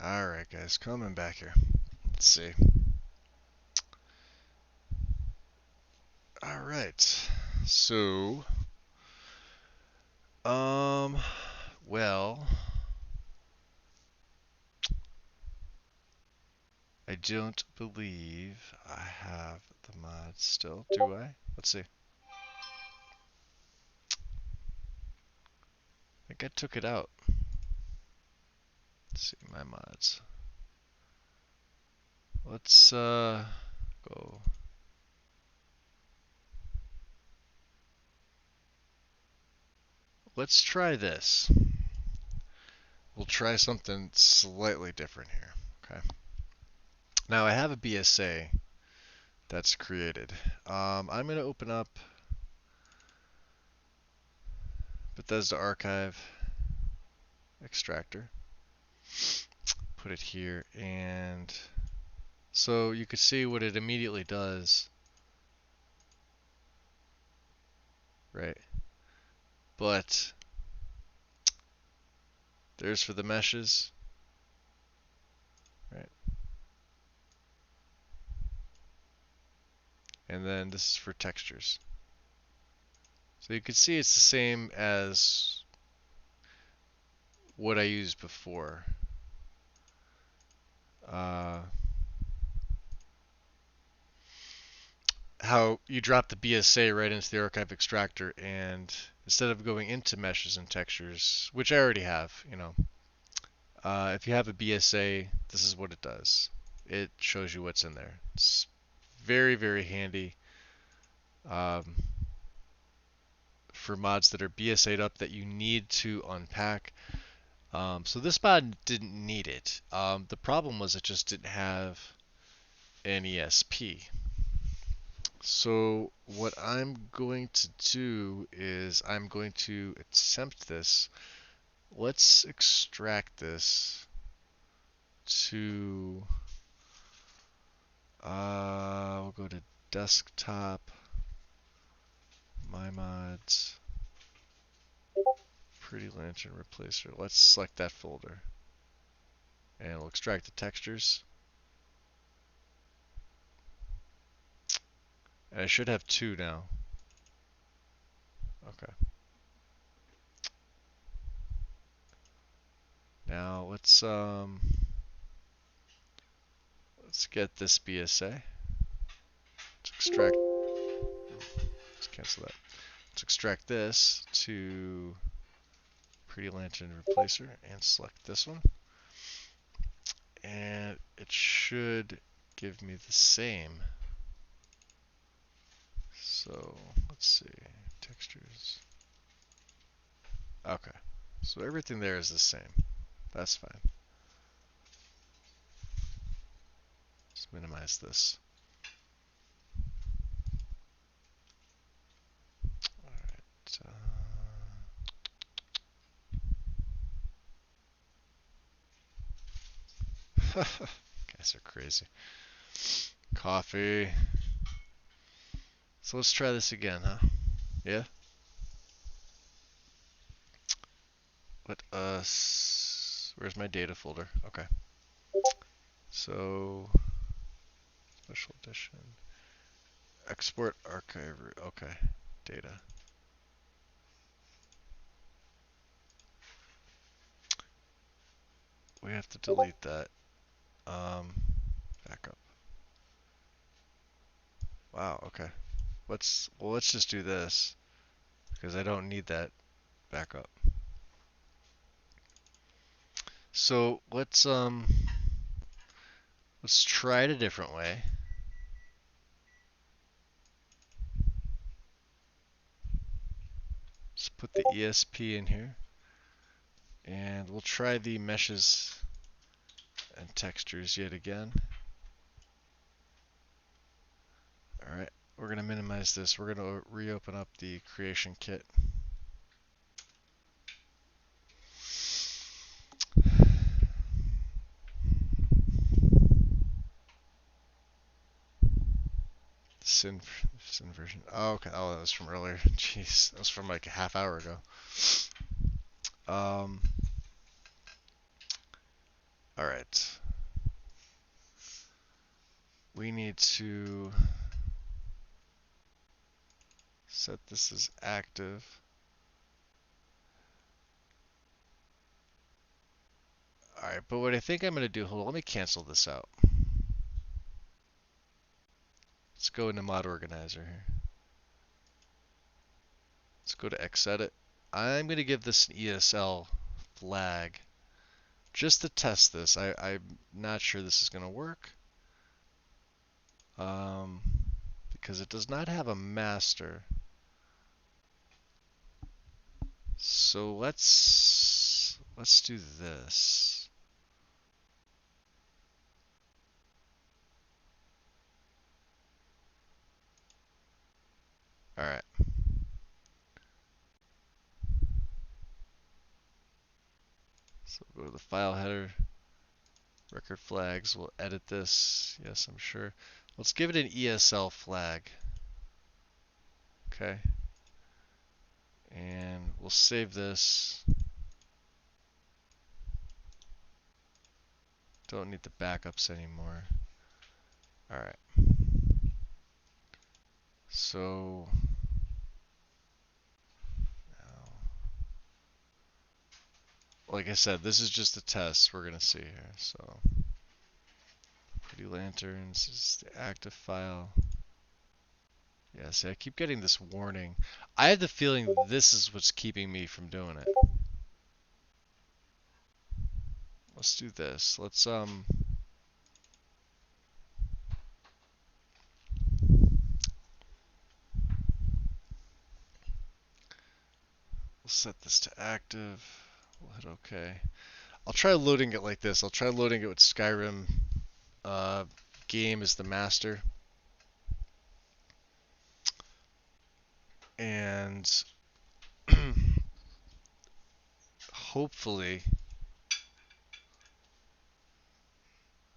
Alright, guys, coming back here. Let's see. Alright. So, um, well, I don't believe I have the mod still, do I? Let's see. I think I took it out. Let's see, my mods. Let's, go. Let's try this. We'll try something slightly different here, okay? Now, I have a BSA that's created. I'm going to open up Bethesda Archive Extractor. Put it here, and so you could see what it immediately does, right? But there's for the meshes, right? And then this is for textures. So you can see it's the same as what I used before. How you drop the BSA right into the archive extractor, and instead of going into meshes and textures, which I already have, if you have a BSA, this is what it does. It shows you what's in there. It's very, very handy um, for mods that are BSA'd up that you need to unpack. So this mod didn't need it. The problem was it just didn't have an ESP. So what I'm going to do is I'm going to attempt this. Let's extract this to, we'll go to desktop, my mods, pretty lantern replacer. Let's select that folder and we'll extract the textures. And I should have two now. Okay. Now let's get this BSA. Let's extract. Let's cancel that. Let's extract this to Pretty Lantern Replacer and select this one. And it should give me the same. So let's see, textures. Okay, so everything there is the same. That's fine. Let's minimize this. Alright. Guys are crazy. Coffee. So let's try this again, huh? Yeah? Let us. Where's my data folder? Okay. So, special edition. Export archive. Okay. Data. We have to delete that. Backup. Wow, okay. Let's just do this because I don't need that backup. So let's try it a different way. Let's put the ESP in here. And we'll try the meshes and textures yet again. Alright, we're going to minimize this. We're going to reopen up the creation kit. Sin version. Oh, okay. Oh, that was from earlier. Jeez, that was from like a half hour ago. All right. We need to set this as active. All right, but what I think I'm going to do, hold on, let me cancel this out. Let's go into mod organizer here. Let's go to Xedit. I'm going to give this an ESL flag just to test this. I'm not sure this is going to work because it does not have a master. So let's do this. All right. So we'll go to the file header, record flags. We'll edit this. Yes, I'm sure. Let's give it an ESL flag. Okay. And we'll save this. Don't need the backups anymore. All right. So now, like I said, this is just a test we're gonna see here. So Pretty Lanterns is the active file. Yeah, see, I keep getting this warning. I have the feeling this is what's keeping me from doing it. Let's do this. We'll set this to active. We'll hit OK. I'll try loading it like this. I'll try loading it with Skyrim game as the master. And hopefully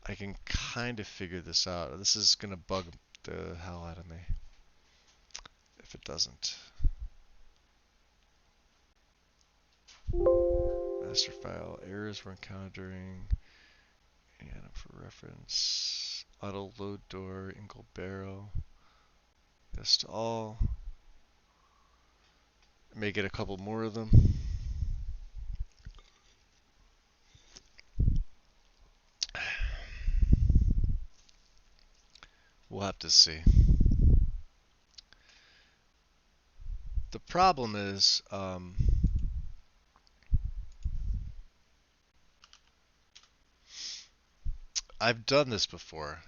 I can kind of figure this out. This is going to bug the hell out of me if it doesn't. Master file errors were encountered during and for reference auto load door Ingle barrel. Yes to all. May get a couple more of them. We'll have to see. The problem is, I've done this before.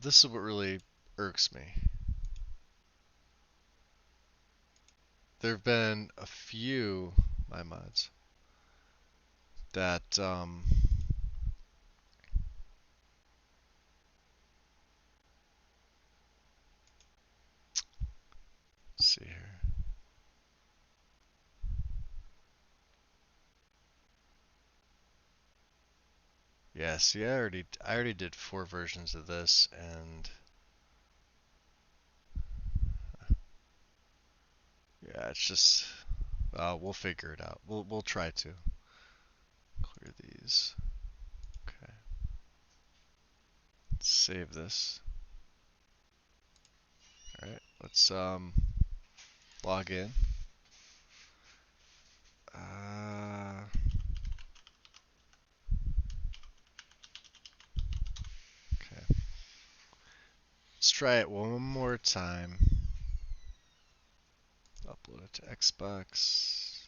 This is what really irks me. There have been a few my mods that let's see here. Yeah, see, I already did 4 versions of this, and yeah, it's just we'll figure it out. We'll try to clear these. Okay, let's save this. All right, let's log in. Okay, let's try it one more time. Upload it to Xbox.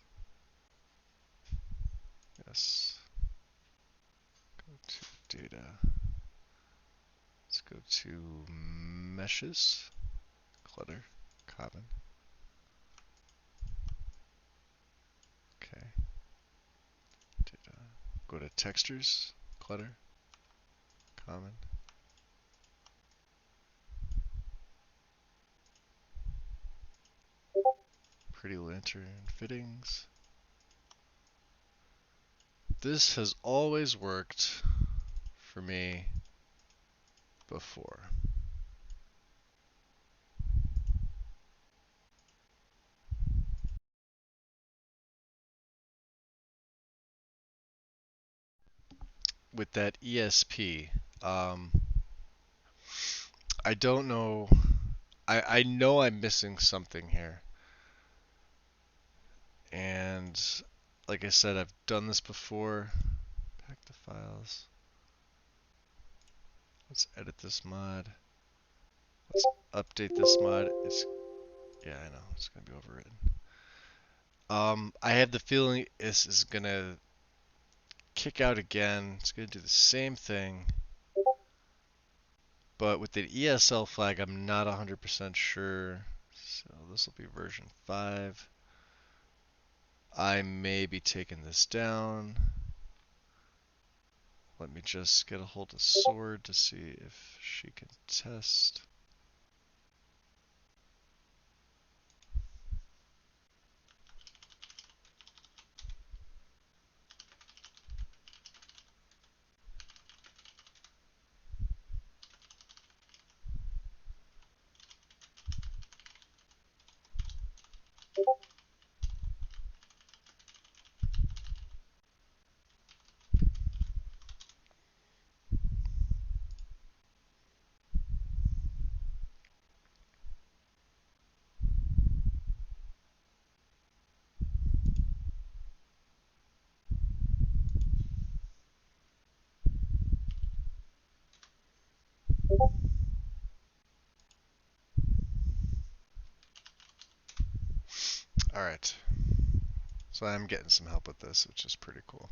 Yes. Go to data. Let's go to meshes, clutter, common. Okay. Data. Go to textures, clutter, common. Pretty lantern fittings. This has always worked for me before. with that ESP. Um, I don't know. I know I'm missing something here. And like I said, I've done this before. Pack the files. Let's edit this mod. Let's update this mod. Yeah, I know it's gonna be overwritten. I have the feeling this is gonna kick out again. It's gonna do the same thing, but with the ESL flag, I'm not 100% sure. So this will be version 5. I may be taking this down. Let me just get a hold of Sword to see if she can test. Alright, so I'm getting some help with this, which is pretty cool.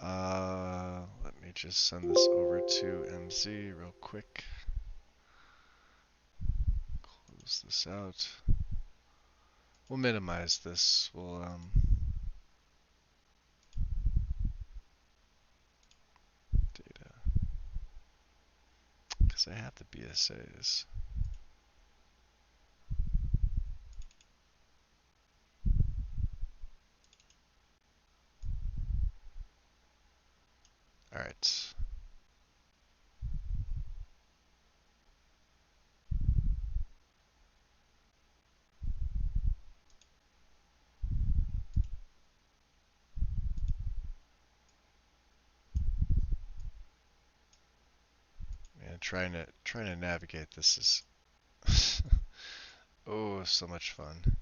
Let me just send this over to MZ real quick. Close this out. We'll minimize this. We'll data because I have the BSAs. All right. Man, trying to navigate this is oh, so much fun.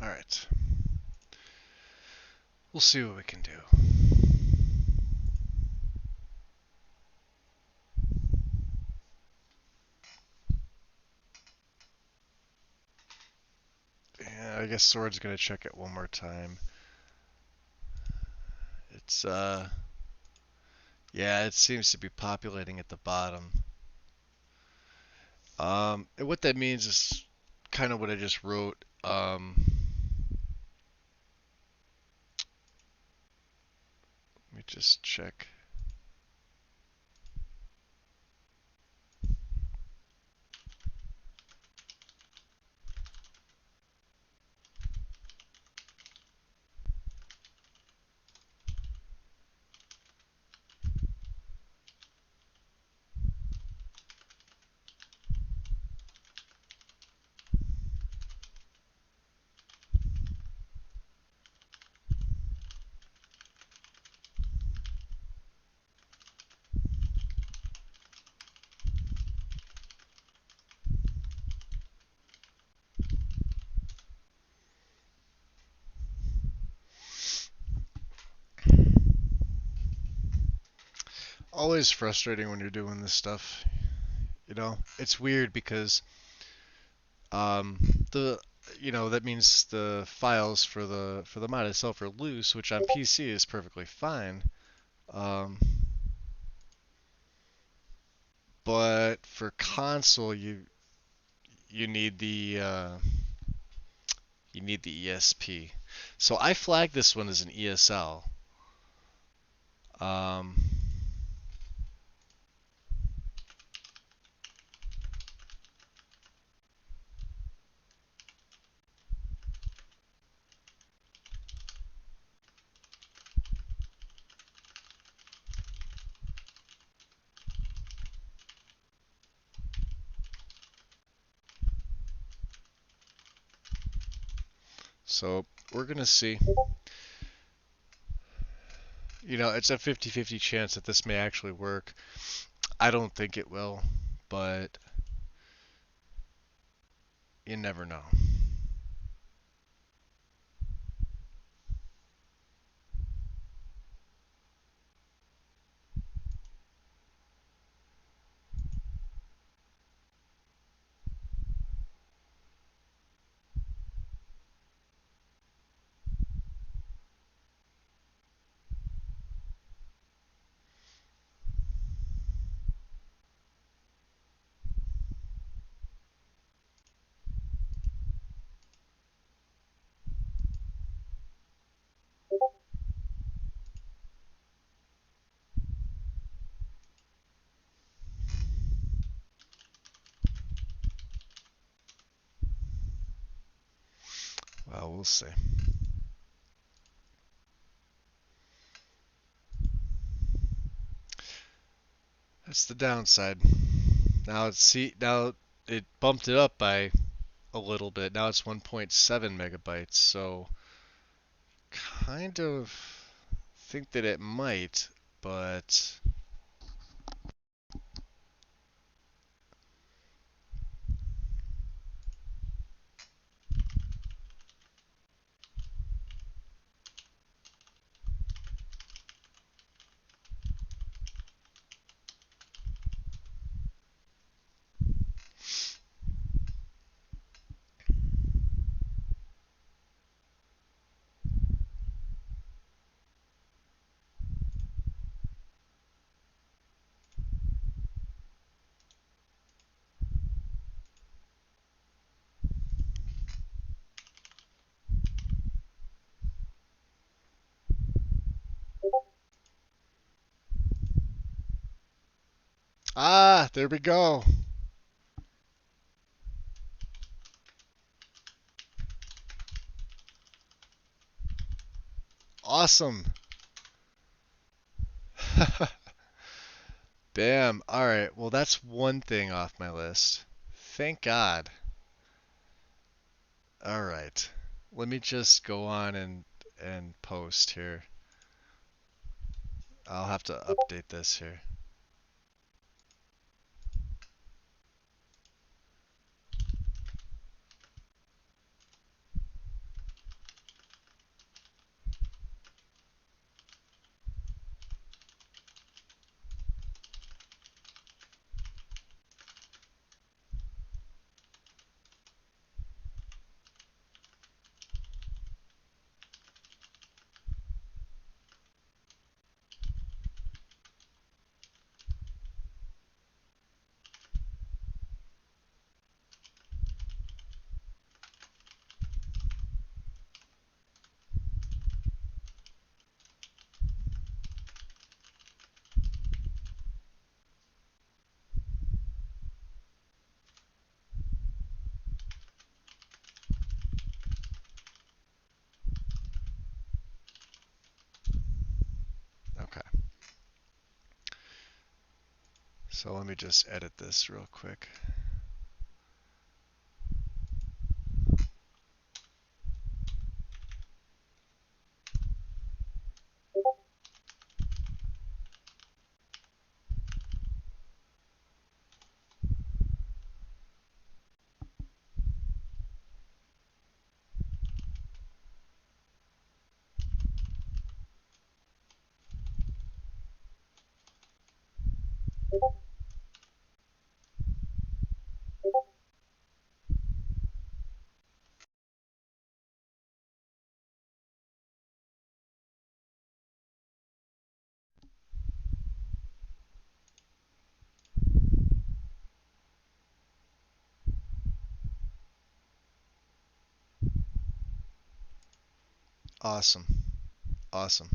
All right. We'll see what we can do. Yeah, I guess Sword's gonna check it one more time. It's yeah, it seems to be populating at the bottom. And what that means is kind of what I just wrote. Let me just check. Always frustrating when you're doing this stuff. You know, it's weird because um, the that means the files for the mod itself are loose, which on PC is perfectly fine. Um, but for console, you need the ESP. So I flagged this one as an ESL. Um, so we're gonna see. It's a 50-50 chance that this may actually work. I don't think it will, but you never know. Well, we'll see. That's the downside. Now it bumped it up by a little bit. Now it's 1.7 megabytes. So kind of think that it might, but there we go. Awesome. Bam. All right. Well, that's one thing off my list. Thank God. All right. Let me just go on and post here. I'll have to update this here. Okay. So let me just edit this real quick. Awesome. Awesome.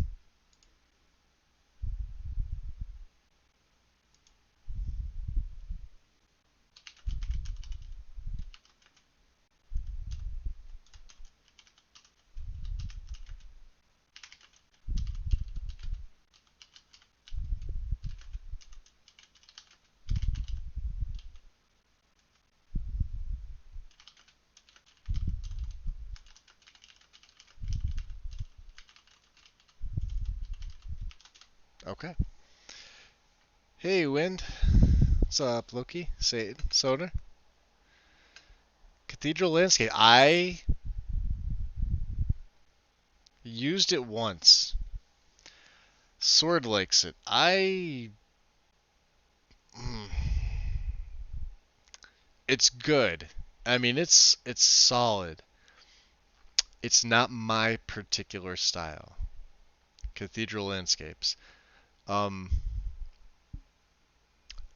Okay. Hey, Wind. What's up, Loki? Satan, Soda. Cathedral Landscape. I used it once. Sword likes it. Mm, it's good. I mean, it's solid. It's not my particular style. Cathedral Landscapes. Um,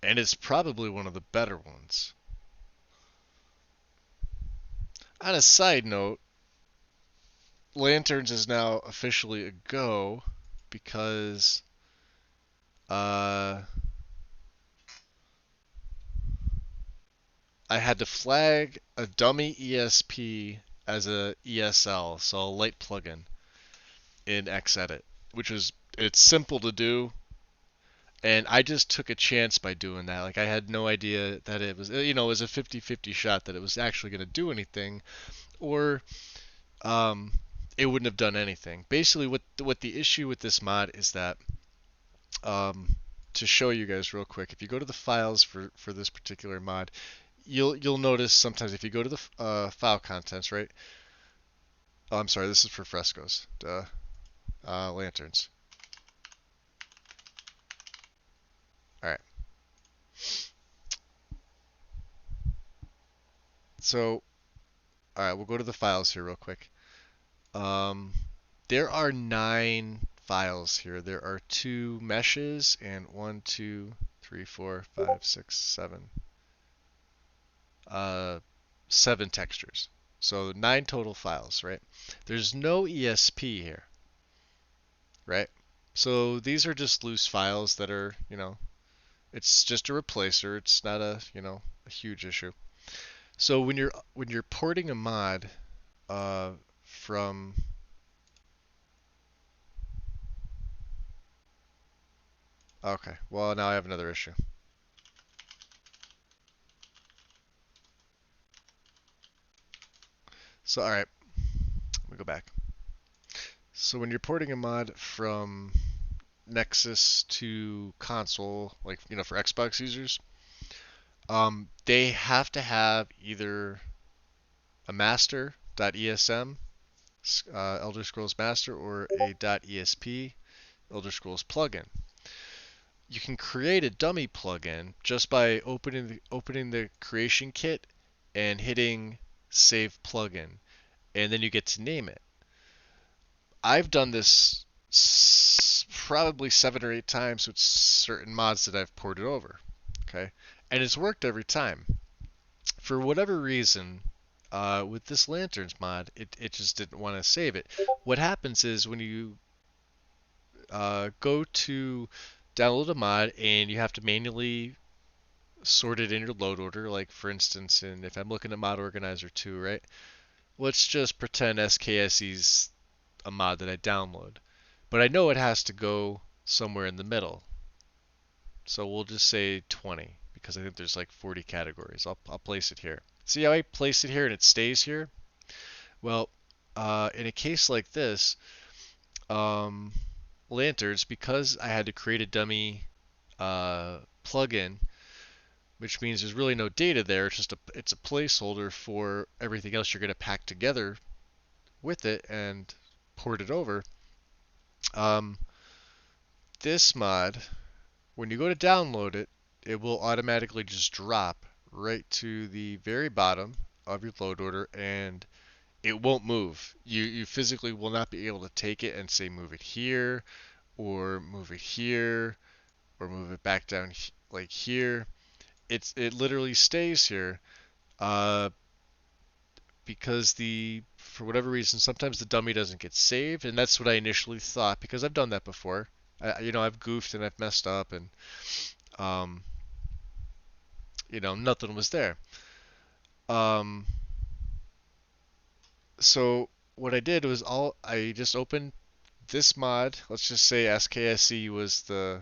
and it's probably one of the better ones. On a side note, Lanterns is now officially a go because uh, I had to flag a dummy ESP as a ESL, so a light plugin in Xedit, which is it's simple to do, and I just took a chance by doing that. Like I had no idea that it was it was a 50-50 shot that it was actually going to do anything, or um, it wouldn't have done anything. Basically, what the issue with this mod is that um, to show you guys real quick, if you go to the files for this particular mod, you'll notice sometimes if you go to the file contents, right? Oh, I'm sorry, this is for frescoes. Duh. Lanterns. All right. So, all right, we'll go to the files here real quick. Um, there are 9 files here. There are 2 meshes and 1, 2, 3, 4, 5, 6, 7. 7 textures. So 9 total files, right? There's no ESP here, right? So these are just loose files that are, it's just a replacer. It's not a huge issue. So when you're porting a mod uh, from okay, well now I have another issue. So all right, let me go back. So when you're porting a mod from Nexus to console, like for Xbox users, they have to have either a master.esm Elder Scrolls Master or a .esp Elder Scrolls plugin. You can create a dummy plugin just by opening the creation kit and hitting save plugin, and then you get to name it. I've done this probably 7 or 8 times with certain mods that I've ported over. Okay, and it's worked every time. For whatever reason, with this Lanterns mod, it just didn't want to save it. What happens is when you go to download a mod and you have to manually sort it in your load order, like for instance, if I'm looking at Mod Organizer 2, right? Let's just pretend SKSE's a mod that I download. But I know it has to go somewhere in the middle. So we'll just say 20 because I think there's like 40 categories. I'll place it here. See how I place it here and it stays here? Well, in a case like this, um, Lanterns, because I had to create a dummy plugin, which means there's really no data there. It's a placeholder for everything else you're going to pack together with it and port it over. Um, this mod, when you go to download it, it will automatically just drop right to the very bottom of your load order, and it won't move. You physically will not be able to take it and say move it here or move it here or move it back down like here. It literally stays here uh, because the for whatever reason sometimes the dummy doesn't get saved, and that's what I initially thought because I've done that before. I've goofed and I've messed up, and um, nothing was there. Um, so what I did was I just opened this mod. Let's just say SKSE was the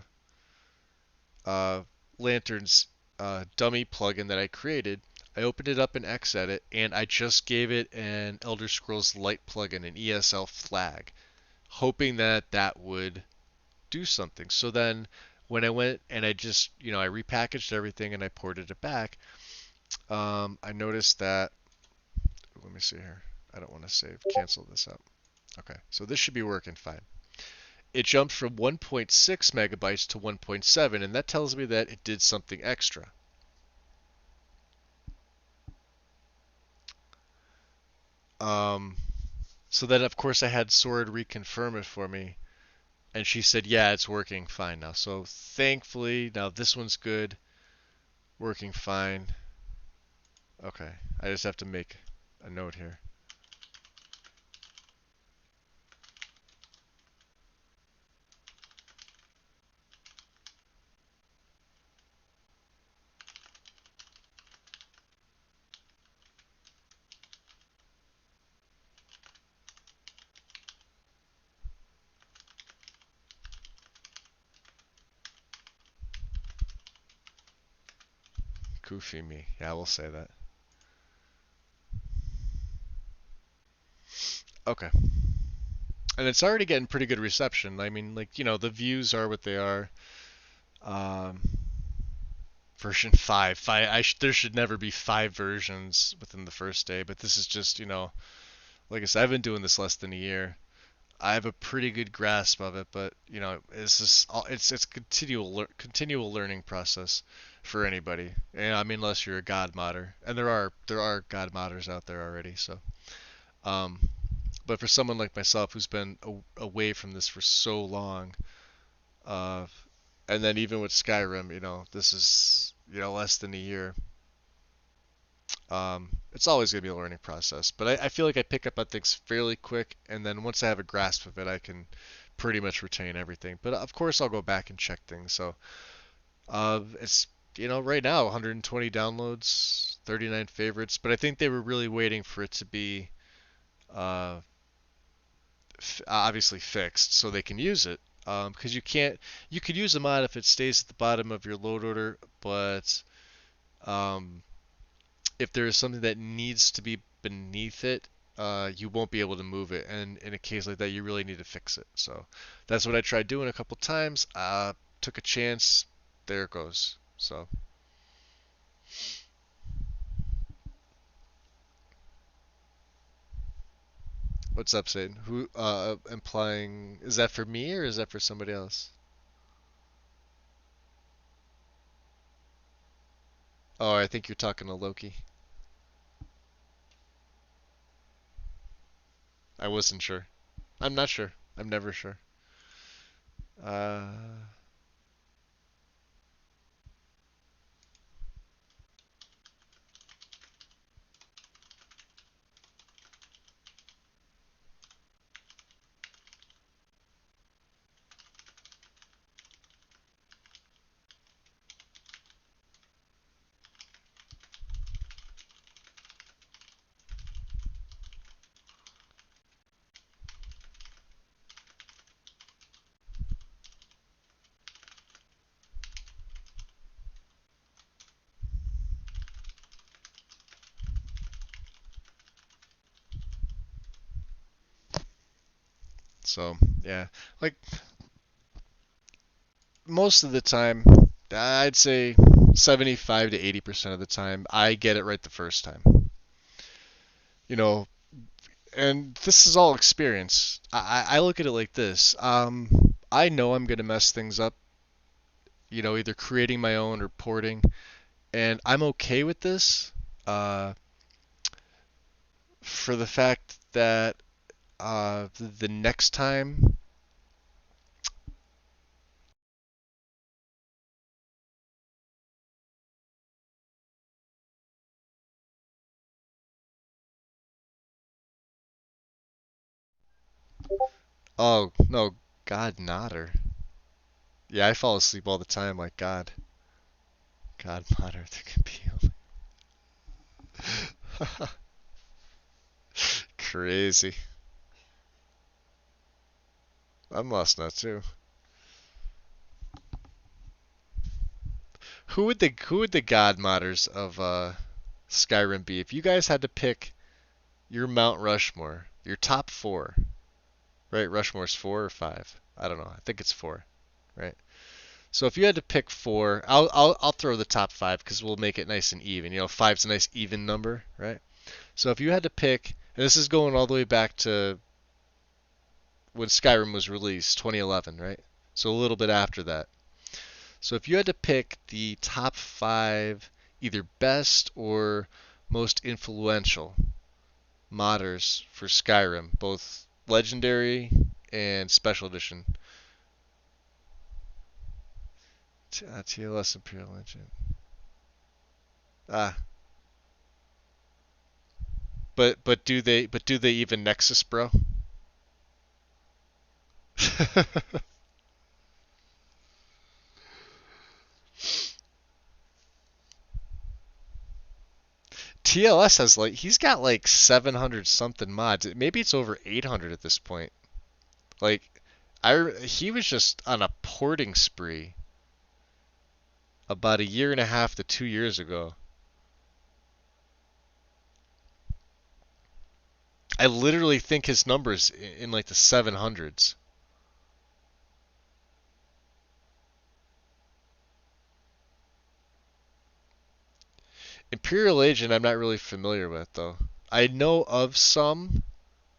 uh, Lantern's dummy plugin that I created. I opened it up in Xedit and I just gave it an Elder Scrolls Lite plugin, an ESL flag, hoping that that would do something. So then when I went and I just, I repackaged everything and I ported it back, I noticed that, let me see here. I don't want to save, cancel this out. Okay, so this should be working fine. It jumped from 1.6 megabytes to 1.7, and that tells me that it did something extra. Um, so then, of course, I had Sword reconfirm it for me, and she said, yeah, it's working fine now. So thankfully, now this one's good, working fine. Okay, I just have to make a note here. Goofy me. Yeah, we'll say that. Okay. And it's already getting pretty good reception. I mean, like, the views are what they are. Um, version 5. There should never be 5 versions within the first day, but this is just, like I said, I've been doing this less than a year. I have a pretty good grasp of it, but it's just it's continual learning process for anybody. I mean, unless you're a god modder, and there are god modders out there already. So, um, but for someone like myself who's been away from this for so long, uh, and then even with Skyrim, this is less than a year. It's always going to be a learning process, but I feel like I pick up on things fairly quick, and then once I have a grasp of it, I can pretty much retain everything. But of course, I'll go back and check things. So it's right now 120 downloads, 39 favorites, but I think they were really waiting for it to be uh, obviously fixed so they can use it. Because you could use a mod if it stays at the bottom of your load order, but um, if there is something that needs to be beneath it, you won't be able to move it. And in a case like that, you really need to fix it. So that's what I tried doing a couple times. Took a chance. There it goes. So what's up, Satan? Who implying is that for me or is that for somebody else? Oh, I think you're talking to Loki. I wasn't sure. I'm not sure. I'm never sure. Uh, so yeah, like most of the time, I'd say 75 to 80% of the time, I get it right the first time. You know, and this is all experience. I look at it like this. I know I'm gonna mess things up. Either creating my own or porting, and I'm okay with this. For the fact that the next time Oh no, God Nodder. Yeah, I fall asleep all the time. Like God Nodder. There can be crazy. I'm lost now too. Who would the God Modders of Skyrim be if you guys had to pick your Mount Rushmore, your top four? Right, Rushmore's four or five. I don't know. I think it's four. Right. So if you had to pick four, I'll throw the top five because we'll make it nice and even. Five's a nice even number, right? So if you had to pick, and this is going all the way back to when Skyrim was released, 2011, right? So a little bit after that. So if you had to pick the top five, either best or most influential modders for Skyrim, both legendary and special edition, TLS Imperial Legend. Ah, but do they even Nexus, bro? TLS has he's got like 700 something mods. Maybe it's over 800 at this point. Like he was just on a porting spree about a year and a half to 2 years ago. I literally think his numbers in like the 700s. Imperial Agent I'm not really familiar with though. I know of some,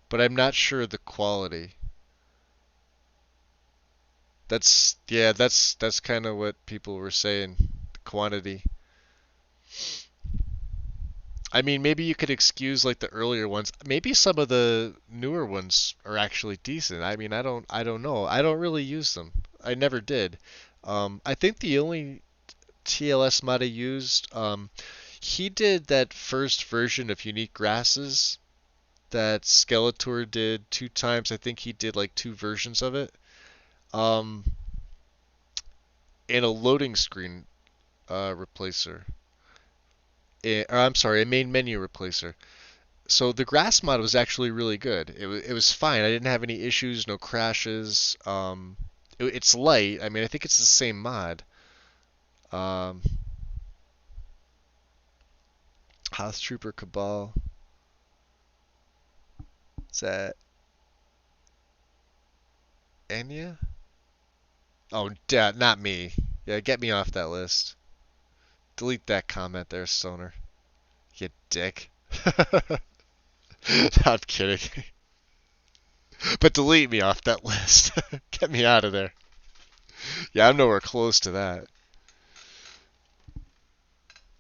but I'm not sure the quality. That's kind of what people were saying. The quantity. I mean, maybe you could excuse like the earlier ones. Maybe some of the newer ones are actually decent. I mean, I don't know. I don't really use them. I never did. I think the only TLS mod I used, he did that first version of Unique Grasses that Skeletor did two times. I think he did like two versions of it. Um, and a loading screen replacer. Or I'm sorry, a main menu replacer. So the grass mod was actually really good. It was fine. I didn't have any issues, no crashes. It's light. I mean, I think it's the same mod. Um, House Trooper Cabal. Is that Anya? Oh, not me. Yeah, get me off that list. Delete that comment there, Stoner. You dick. I'm kidding. But delete me off that list. Get me out of there. Yeah, I'm nowhere close to that.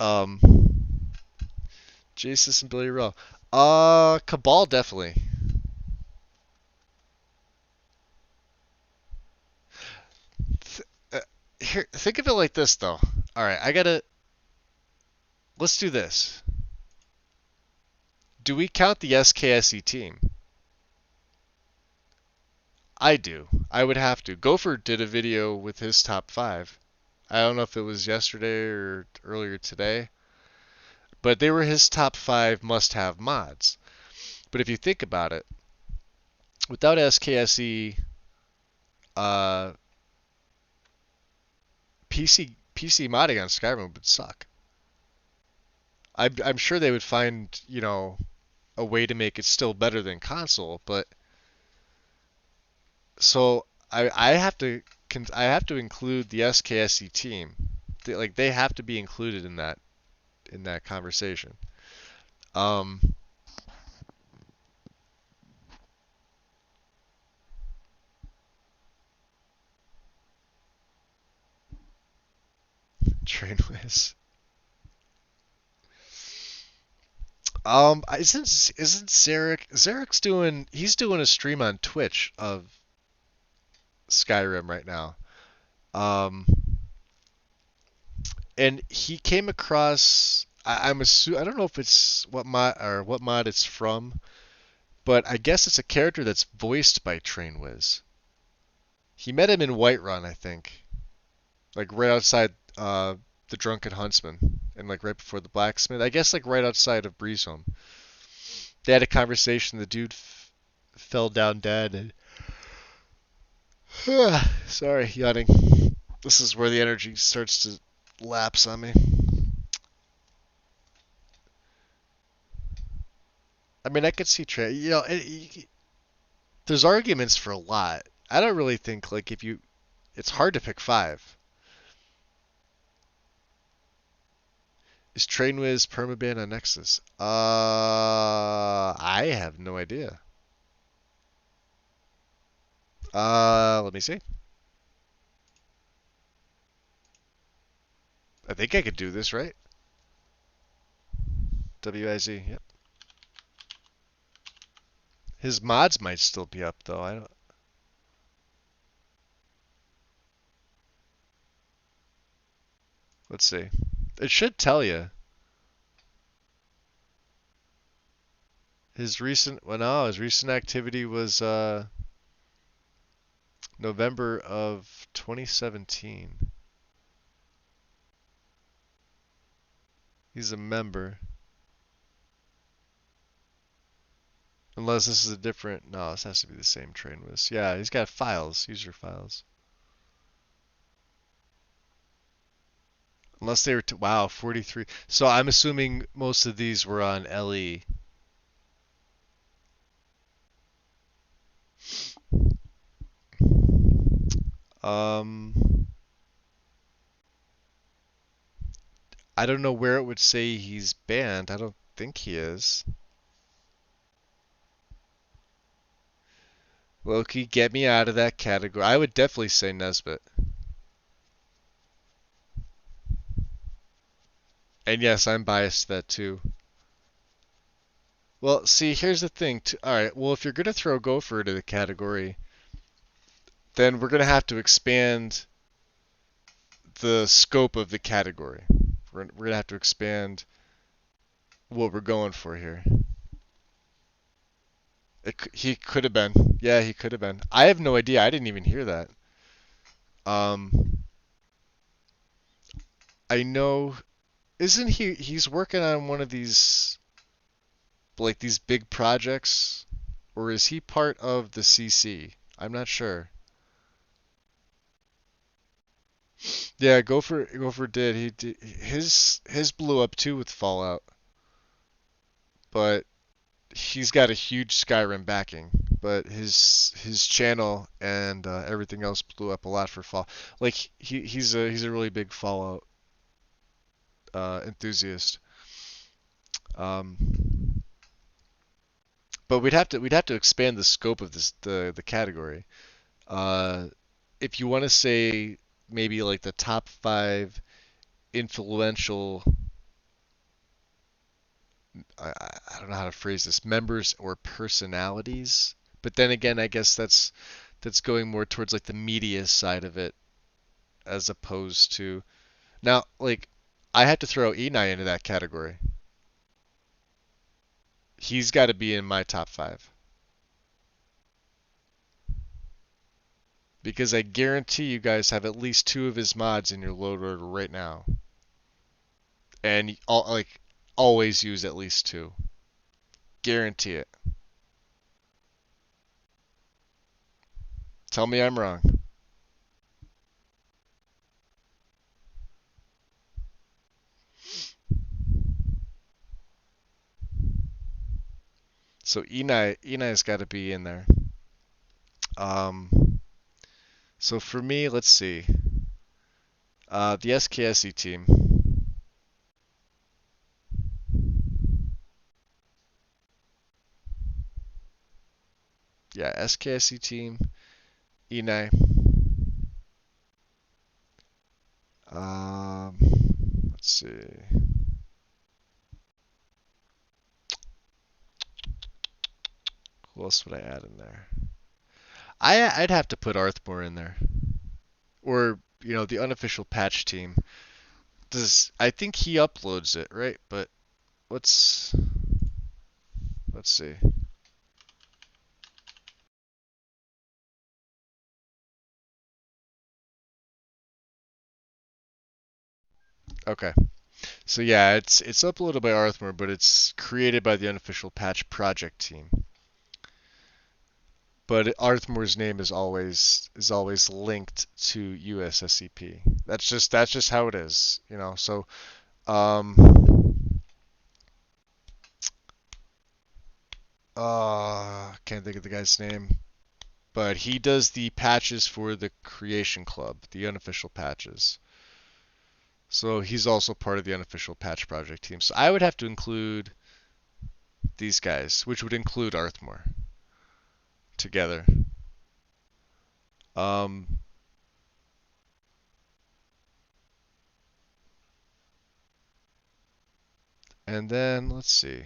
Um, Jason and Billy Rowe. Cabal definitely. Here, think of it like this though. All right, let's do this. Do we count the SKSE team? I do. I would have to. Gopher did a video with his top five. I don't know if it was yesterday or earlier today, but they were his top five must-have mods. But if you think about it, without SKSE, uh, PC modding on Skyrim would suck. I'm sure they would find a way to make it still better than console, but so I have to include the SKSE team. They have to be included in that conversation. Um, Train Whiz. Isn't Zarek's doing a stream on Twitch of Skyrim right now. Um, and he came across I don't know if it's what mod it's from, but I guess it's a character that's voiced by Trainwiz. He met him in Whiterun, I think, like right outside the Drunken Huntsman, and like right before the blacksmith. I guess like right outside of Breezehome. They had a conversation. The dude fell down dead. And sorry, yawning. This is where the energy starts to lapse on me. I mean, I could see there's arguments for a lot. I don't really think like if you, it's hard to pick five. Is Trainwiz permaban on Nexus? I have no idea. Let me see. I think I could do this, right? WIZ, yep. His mods might still be up though. I don't. Let's see. It should tell you. His recent activity was November of 2017. He's a member. Unless this is a different, no, this has to be the same train list. Yeah, he's got files, user files. Unless they were, wow, 43. So I'm assuming most of these were on LE. Um, I don't know where it would say he's banned. I don't think he is. Loki, get me out of that category. I would definitely say Nesbit. And yes, I'm biased to that too. Well, see, here's the thing. Alright, well, if you're going to throw Gopher into the category, then we're going to have to expand the scope of the category. We're going to have to expand what we're going for here. He could have been. Yeah, he could have been. I have no idea. I didn't even hear that. I know. Isn't he's working on one of these, like these big projects? Or is he part of the CC? I'm not sure. Yeah, Gopher did. He did. His blew up too with Fallout, but he's got a huge Skyrim backing. But his channel and everything else blew up a lot for Fall. Like he's a really big Fallout enthusiast. Um, but we'd have to expand the scope of the category. Uh, if you want to say maybe like the top five influential, I don't know how to phrase this, members or personalities. But then again, I guess that's going more towards like the media side of it as opposed to now like I had to throw Enai into that category. He's got to be in my top five because I guarantee you guys have at least two of his mods in your load order right now, and like always use at least two. Guarantee it. Tell me I'm wrong. So Enai's got to be in there. Um, so for me, let's see. The SKSE team. Yeah, SKSE team. Enai. Um, let's see. Who else would I add in there? I'd have to put Arthmore in there, or the unofficial patch team. I think he uploads it, right? But let's see. Okay. So yeah, it's uploaded by Arthmore, but it's created by the unofficial patch project team. But Arthmore's name is always linked to USSCP. That's just how it is, you know. So um can't think of the guy's name, but he does the patches for the Creation Club, the unofficial patches. So he's also part of the unofficial patch project team. So I would have to include these guys, which would include Arthmore together. Um, and then let's see.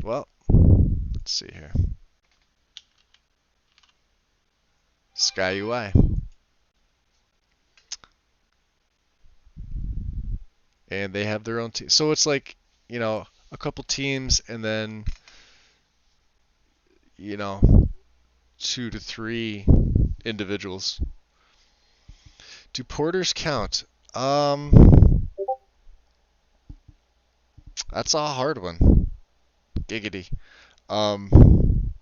Well, let's see here. Sky UI, and they have their own team. So it's like, a couple teams, and then you know, 2 to 3 individuals. Do porters count? That's a hard one. Giggity. Um,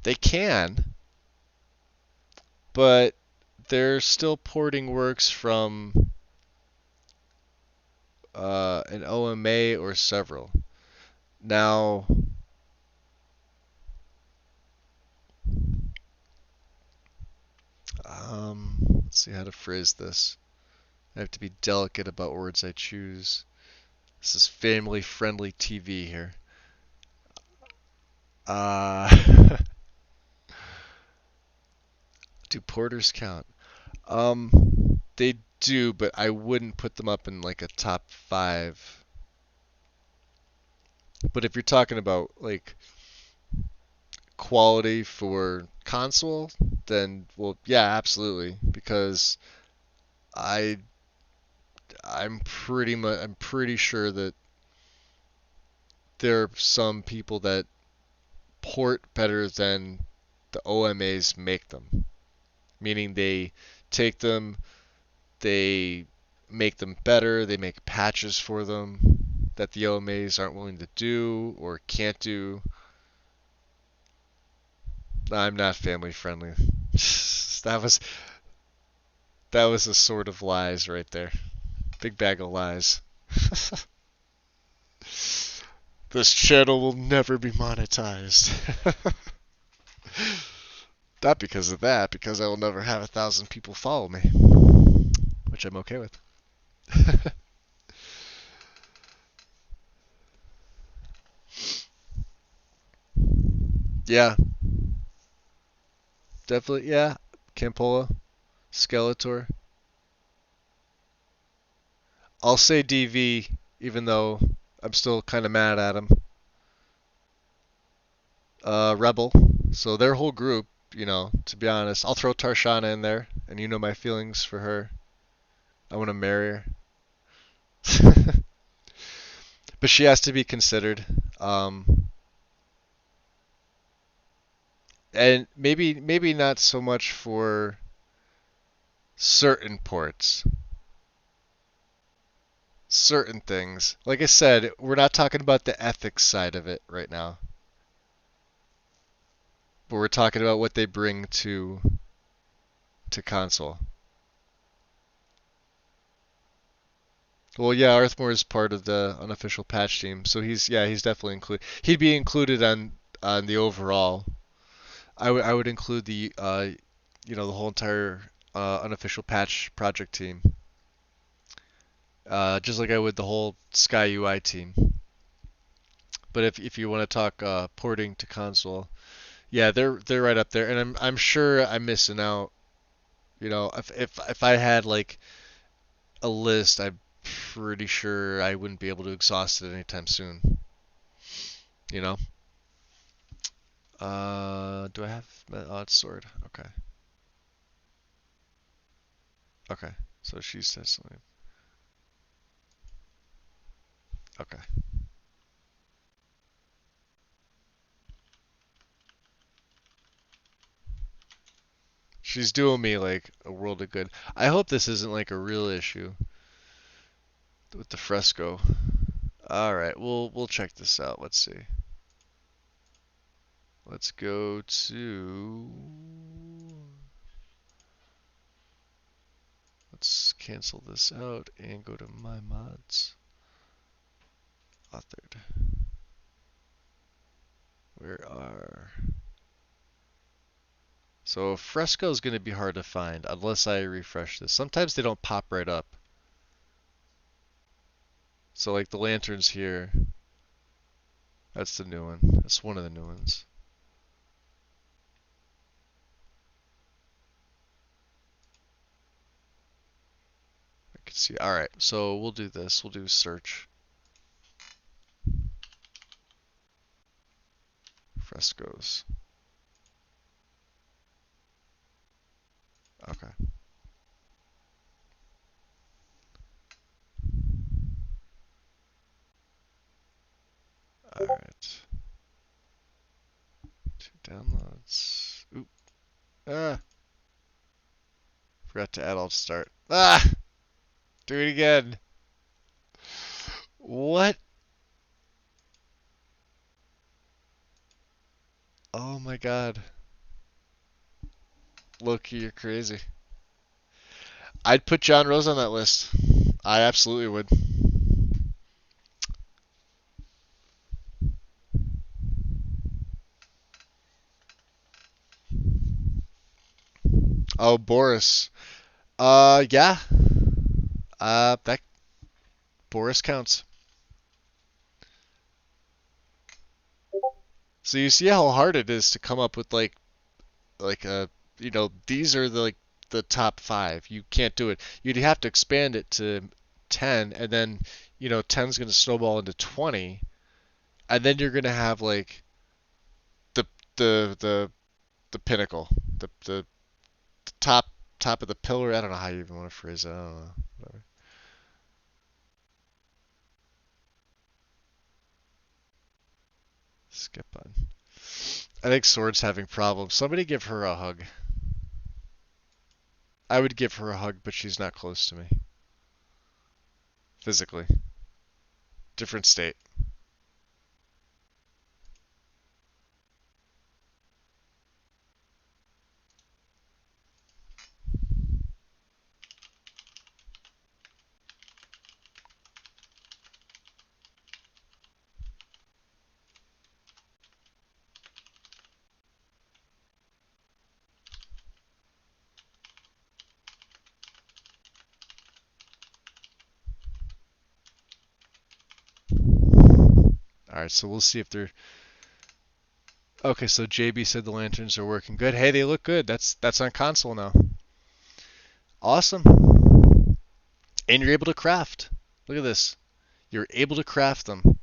they can, but they're still porting works from an OMA or several. Now, let's see how to phrase this. I have to be delicate about words I choose. This is family-friendly TV here. Uh, do porters count? They do, but I wouldn't put them up in like a top 5. But if you're talking about like quality for console, then well, yeah, absolutely. Because I I'm pretty sure that there are some people that port better than the OMAs make them. Meaning they take them, they make them better, they make patches for them that the OMAs aren't willing to do or can't do. I'm not family friendly. that was that was a sort of lies right there. Big bag of lies. This channel will never be monetized. Not because of that, because I will never have 1,000 people follow me, which I'm okay with. Yeah, definitely. Yeah, Campola, Skeletor. I'll say DV, even though I'm still kind of mad at him. Rebel. So their whole group, to be honest, I'll throw Tarshana in there, and you know my feelings for her. I want to marry her. But she has to be considered. Um, and maybe not so much for certain ports, certain things. Like I said, we're not talking about the ethics side of it right now, but we're talking about what they bring to console. Well, yeah, Arthmore is part of the unofficial patch team, so he's definitely included. He'd be included on the overall. I would include the whole entire unofficial patch project team, just like I would the whole Sky UI team. But if you want to talk porting to console, yeah, they're right up there, and I'm sure I'm missing out. If I had like a list, I'm pretty sure I wouldn't be able to exhaust it anytime soon. You know. Do I have? Oh, it's sword. Okay. Okay. So she says something. Okay. She's doing me like a world of good. I hope this isn't like a real issue with the fresco. All right, we'll check this out. Let's see. Let's go to. Let's cancel this out and go to my mods. Authored. Where are. So fresco is going to be hard to find unless I refresh this. Sometimes they don't pop right up. So like the lanterns here, that's the new one. That's one of the new ones. I can see. All right, so we'll do this. We'll do search frescoes. Okay. All right. Two downloads. Oop. Ah. Forgot to add alt start. Ah. Do it again. What? Oh my god. Loki, you're crazy. I'd put John Rose on that list. I absolutely would. Oh, Boris. Yeah. That Boris counts. So you see how hard it is to come up with like a these are the top five. You can't do it. You'd have to expand it to 10, and then 10's going to snowball into 20, and then you're going to have like the the the the pinnacle, the top of the pillar. I don't know how you even want to phrase it. I don't know. Whatever. Skip on. I think Sword's having problems. Somebody give her a hug. I would give her a hug, but she's not close to me physically. Different state. All right, so we'll see if they're okay. So JB said the lanterns are working good. Hey, they look good. That's on console now. Awesome. And you're able to craft. Look at this. You're able to craft them.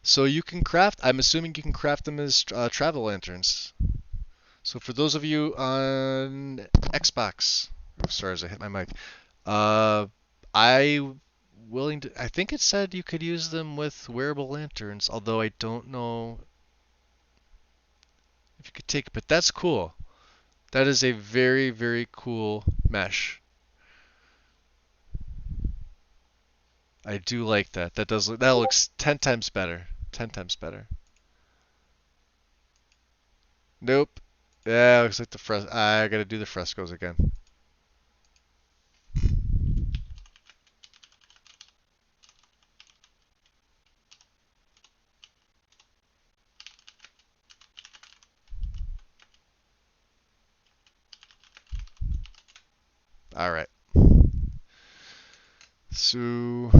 So you can craft. I'm assuming you can craft them as travel lanterns. So for those of you on Xbox, oh, sorry, as I hit my mic, uh, I willing to. I think it said you could use them with wearable lanterns, although I don't know if you could take. But that's cool. That is a very very cool mesh. I do like that. That looks 10 times better. 10 times better. Nope. Yeah, looks like I gotta do the frescoes again. All right. So,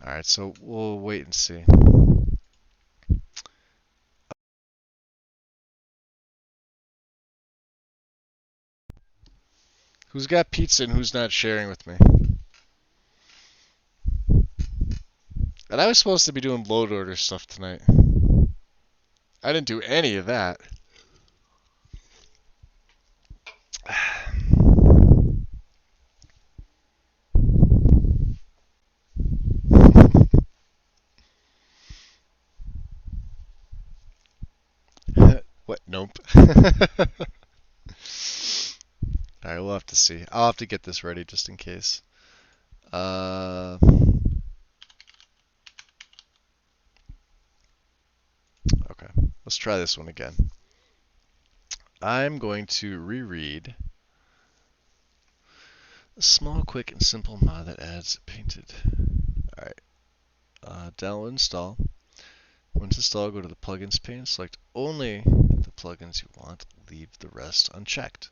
all right. So we'll wait and see. Who's got pizza and who's not sharing with me? And I was supposed to be doing load order stuff tonight. I didn't do any of that. What? Nope. Alright, we'll have to see. I'll have to get this ready just in case. Okay, let's try this one again. I'm going to reread a small, quick, and simple mod that adds painted. Alright, download install. Once installed, go to the plugins pane, select only the plugins you want, leave the rest unchecked.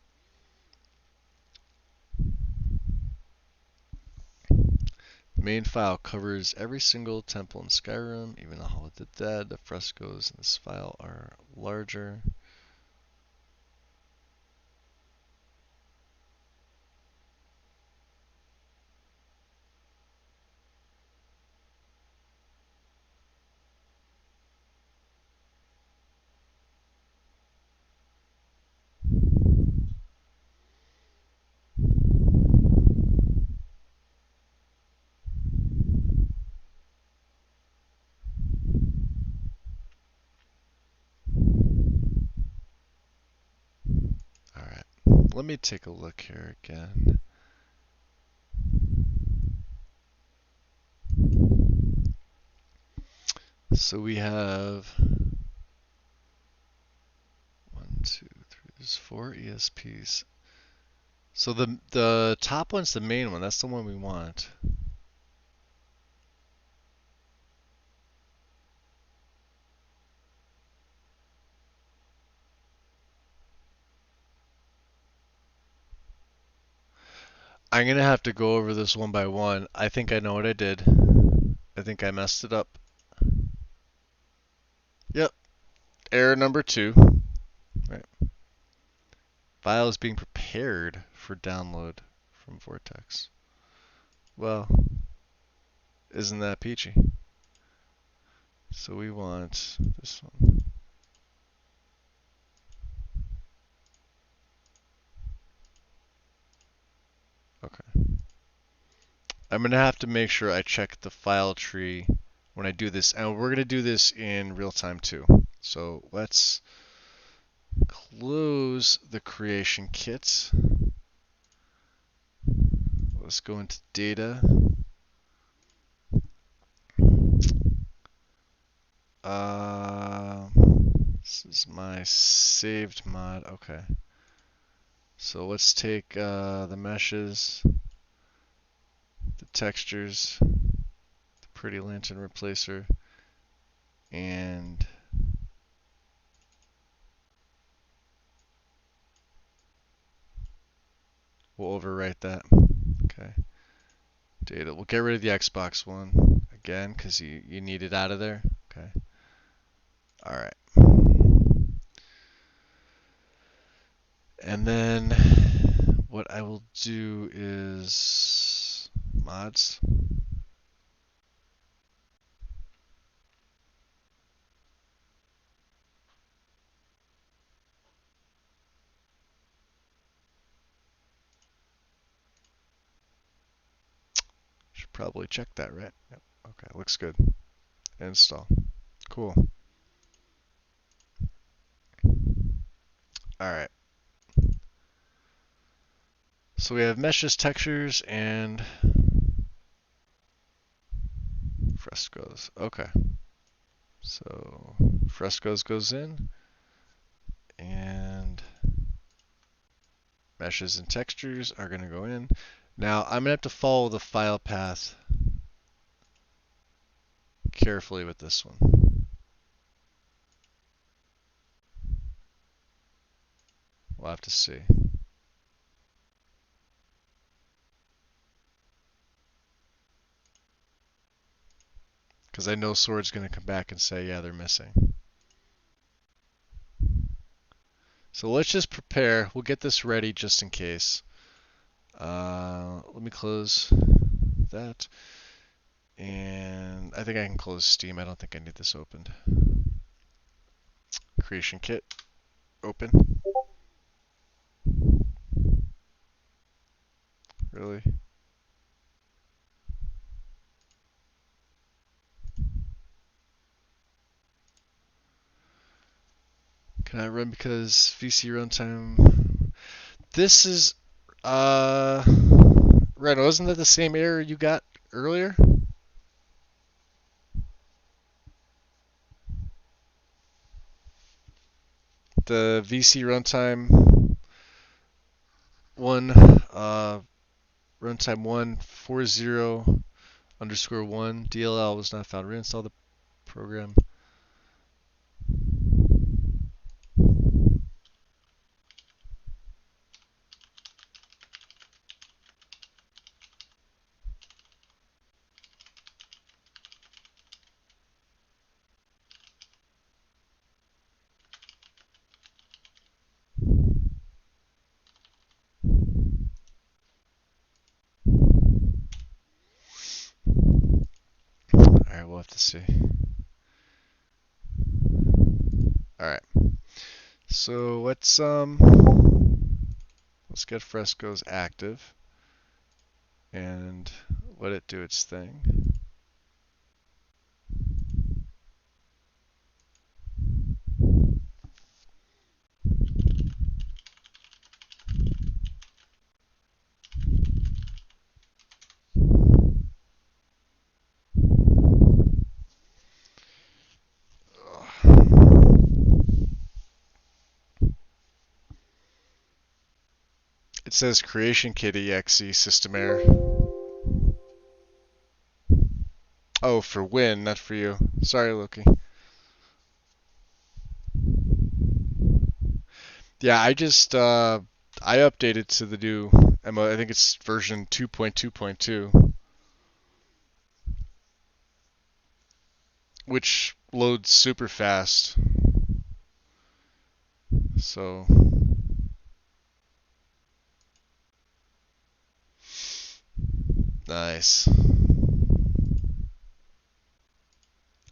The main file covers every single temple in Skyrim, even the Hall of the Dead. The frescoes in this file are larger. Alright, let me take a look here again. So we have 1, 2, 3, there's 4 ESPs. So the top one's the main one, that's the one we want. I'm gonna have to go over this one by one. I think I know what I did. I think I messed it up. Yep, error number 2. Right. File is being prepared for download from Vortex. Well, isn't that peachy? So we want this one. Okay. I'm gonna have to make sure I check the file tree when I do this, and we're gonna do this in real time too. So let's close the creation kit. Let's go into data. This is my saved mod. Okay. So let's take the meshes, the textures, the pretty lantern replacer, and we'll overwrite that. Okay. Data. We'll get rid of the Xbox one again because you need it out of there. Okay. All right. And then what I will do is mods. Should probably check that, right? Yep. Okay, looks good. Install. Cool. All right. So we have meshes, textures, and frescoes. Okay. So frescoes goes in, and meshes and textures are going to go in. Now I'm going to have to follow the file path carefully with this one. We'll have to see. Because I know Sword's going to come back and say, yeah, they're missing. So let's just prepare. We'll get this ready just in case. Let me close that. And I think I can close Steam. I don't think I need this opened. Creation kit, open. Really? Can I run because VC runtime? This is, uh, right, wasn't that the same error you got earlier? The VC runtime one, runtime 140 underscore 1 DLL was not found. Reinstall the program. Alright, we'll have to see. Alright. So let's get Fresco's active and let it do its thing. It says creation kit exe system error. Oh, for Win, not for you. Sorry, Loki. Yeah, I updated to the new I think it's version 2.2.2, which loads super fast. So nice.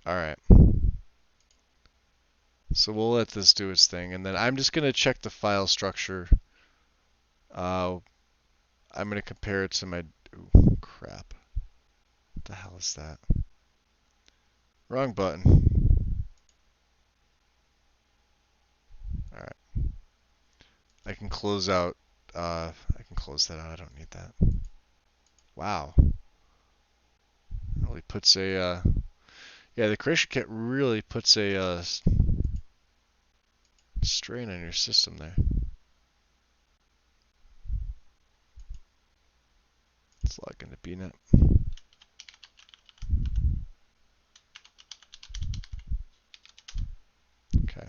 All right. So we'll let this do its thing, and then I'm just gonna check the file structure. Uh, I'm gonna compare it to my. Ooh, crap. What the hell is that? Wrong button. All right. I can close out. I can close that out. I don't need that. Wow. It really puts a. Yeah, the creation kit really puts a strain on your system there. Let's log into BNet. Okay.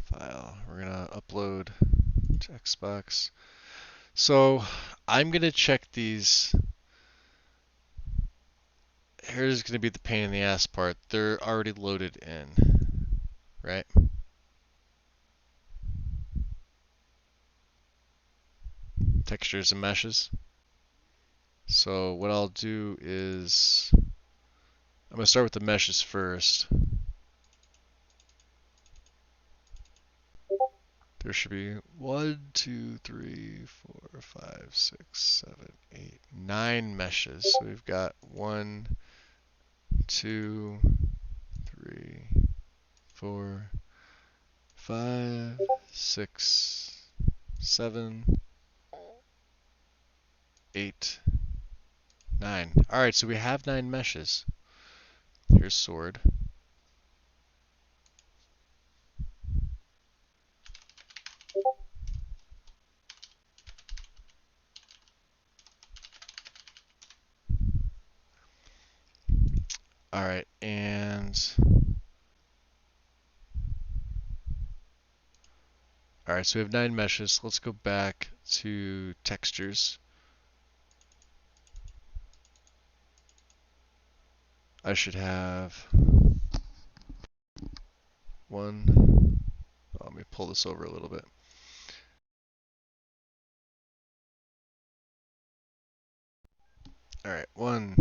File. We're gonna upload to Xbox. So I'm gonna check these. Here's gonna be the pain in the ass part. They're already loaded in, right? Textures and meshes. So what I'll do is I'm gonna start with the meshes first. There should be 1, 2, 3, 4, 5, 6, 7, 8, 9 meshes. So we've got 1, 2, 3, 4, 5, 6, 7, 8, 9. Alright, so we have 9 meshes. Here's sword. Alright, and alright, so we have 9 meshes. Let's go back to textures. I should have one. Oh, let me pull this over a little bit. 1,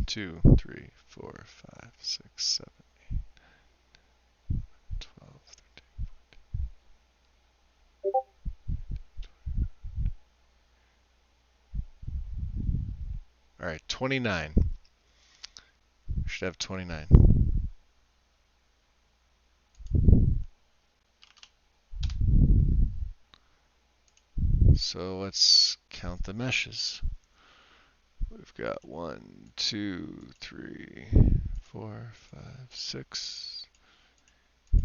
2, 3, 4, 5, 6, 7, 12, 13. All right, 29. Should have 29. So let's count the meshes. We've got 1, 2, 3, 4, 5, 6, 9,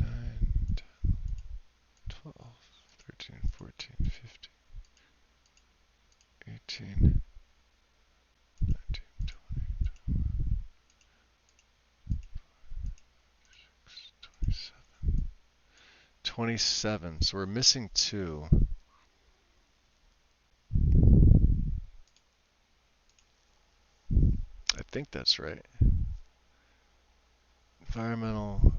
10, 12, 13, 14, 15, 18, 19, 20, 27. 27. So we're missing 2. I think that's right. Environmental.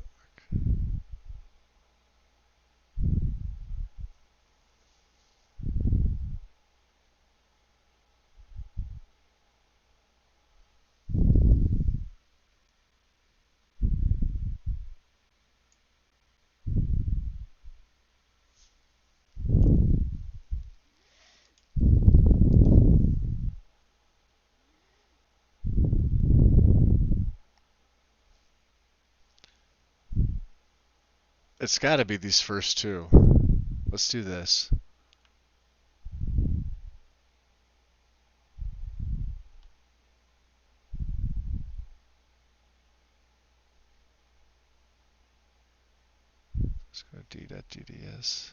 It's got to be these first 2. Let's do this. Let's go d.dds.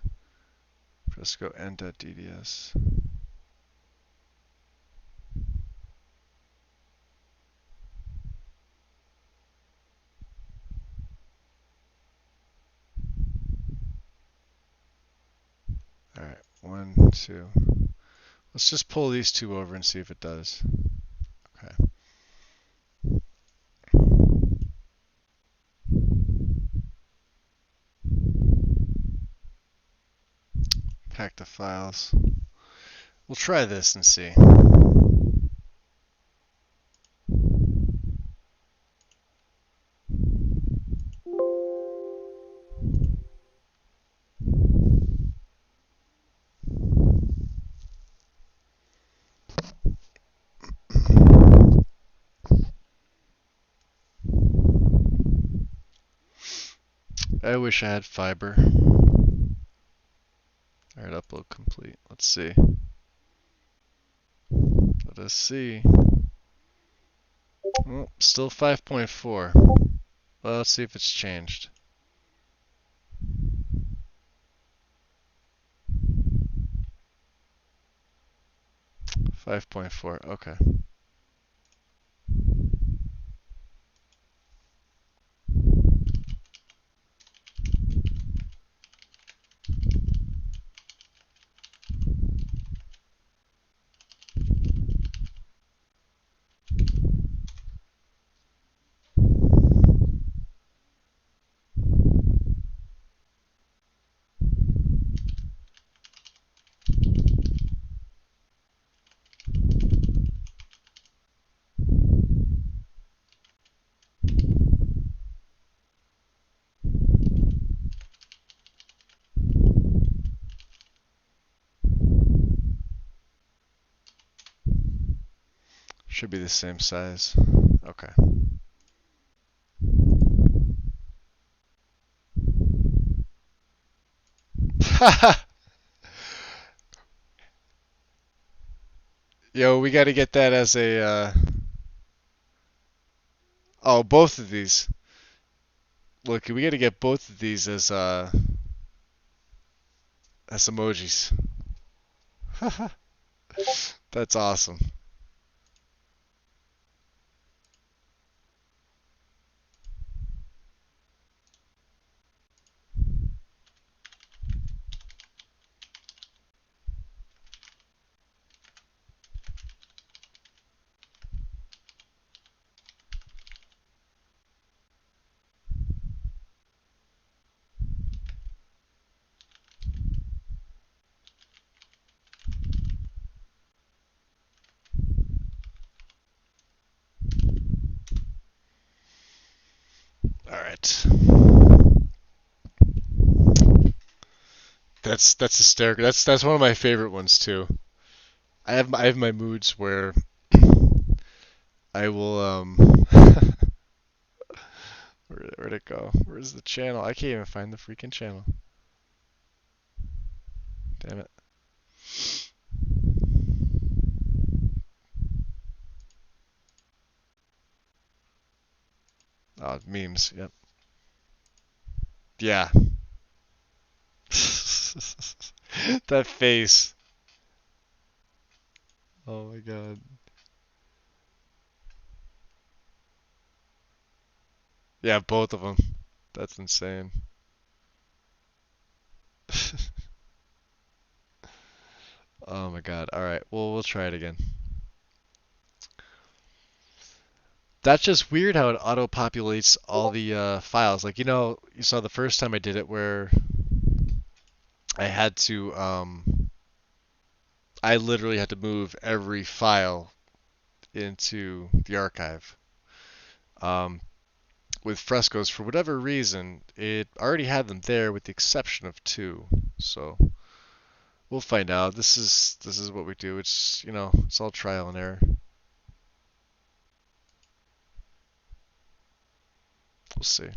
Let's go n.dds. All right, 1, 2. Let's just pull these 2 over and see if it does. Okay. Pack the files. We'll try this and see. I wish I had fiber. Alright, upload complete. Let's see. Let us see. Oh, still 5.4. Well, let's see if it's changed. 5.4, okay. Should be the same size. Okay. Yo, we gotta get that as a, oh, both of these. Look, we gotta get both of these as emojis. That's awesome. right. That's hysterical. That's one of my favorite ones too. I have my moods where I will where'd it go? Where's the channel? I can't even find the freaking channel. Damn it. Oh, memes. Yep. Yeah. That face. Oh my god. Yeah, both of them. That's insane. Oh my god. All right. Well, we'll try it again. That's just weird how it auto-populates all the files. Like, you saw the first time I did it where I had to, I literally had to move every file into the archive. Um, with frescoes, for whatever reason, it already had them there with the exception of two. So we'll find out. This is what we do. It's all trial and error. We'll see.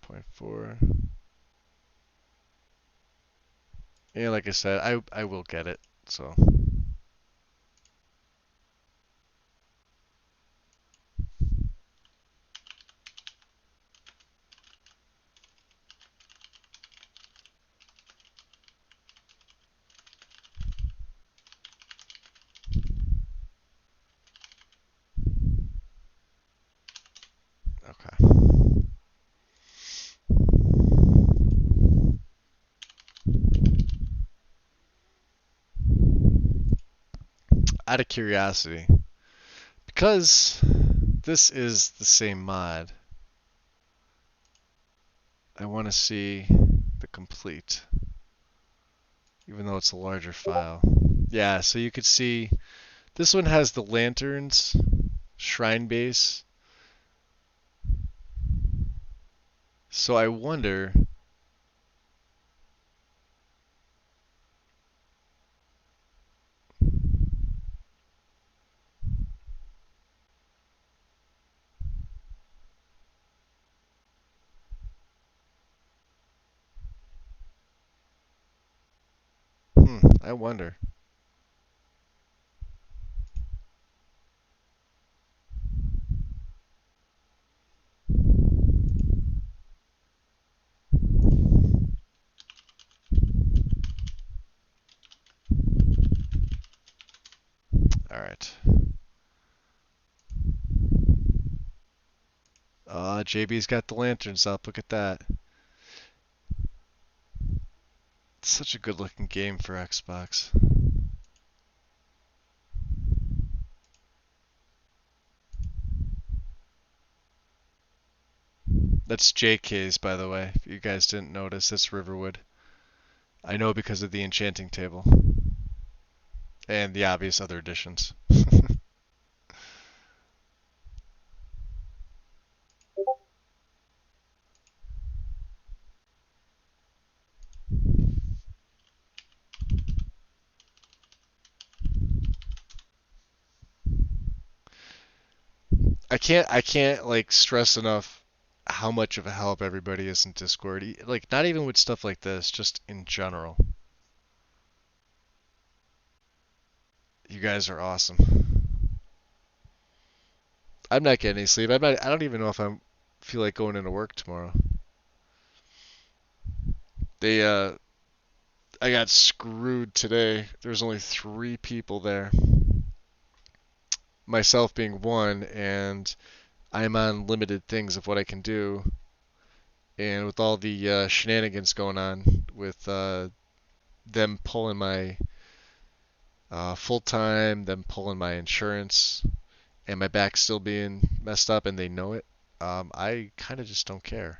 5.4. Yeah, like I said, I will get it. So okay. Out of curiosity, because this is the same mod, I want to see the complete, even though it's a larger file. Yeah, so you could see this one has the lanterns, shrine base. So I wonder, I wonder. All right. JB's got the lanterns up. Look at that. It's such a good looking game for Xbox. That's JK's, by the way. If you guys didn't notice, that's Riverwood. I know because of the enchanting table and the obvious other additions. I can't like stress enough how much of a help everybody is in Discord. Like not even with stuff like this, just in general. You guys are awesome. I'm not getting any sleep. I don't even know if I feel like going into work tomorrow. They I got screwed today. There's only 3 people there. Myself being one, and I'm on limited things of what I can do. And with all the shenanigans going on with them pulling my full time, them pulling my insurance, and my back still being messed up, and they know it. I kind of just don't care.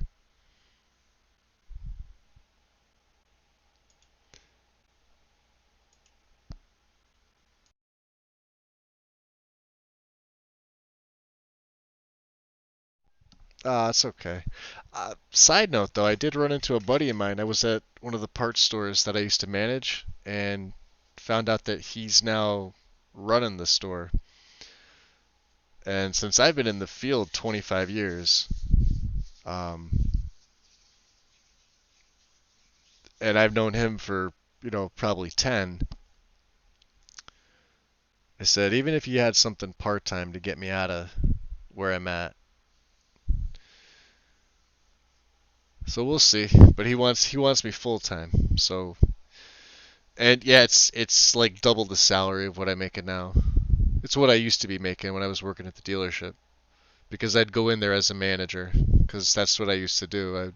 It's okay. Side note though, I did run into a buddy of mine. I was at one of the parts stores that I used to manage and found out that he's now running the store. And since I've been in the field 25 years, um, and I've known him for, probably 10, I said, even if you had something part-time to get me out of where I'm at. So we'll see. But he wants me full-time. So, and yeah, it's like double the salary of what I'm making now. It's what I used to be making when I was working at the dealership because I'd go in there as a manager because that's what I used to do.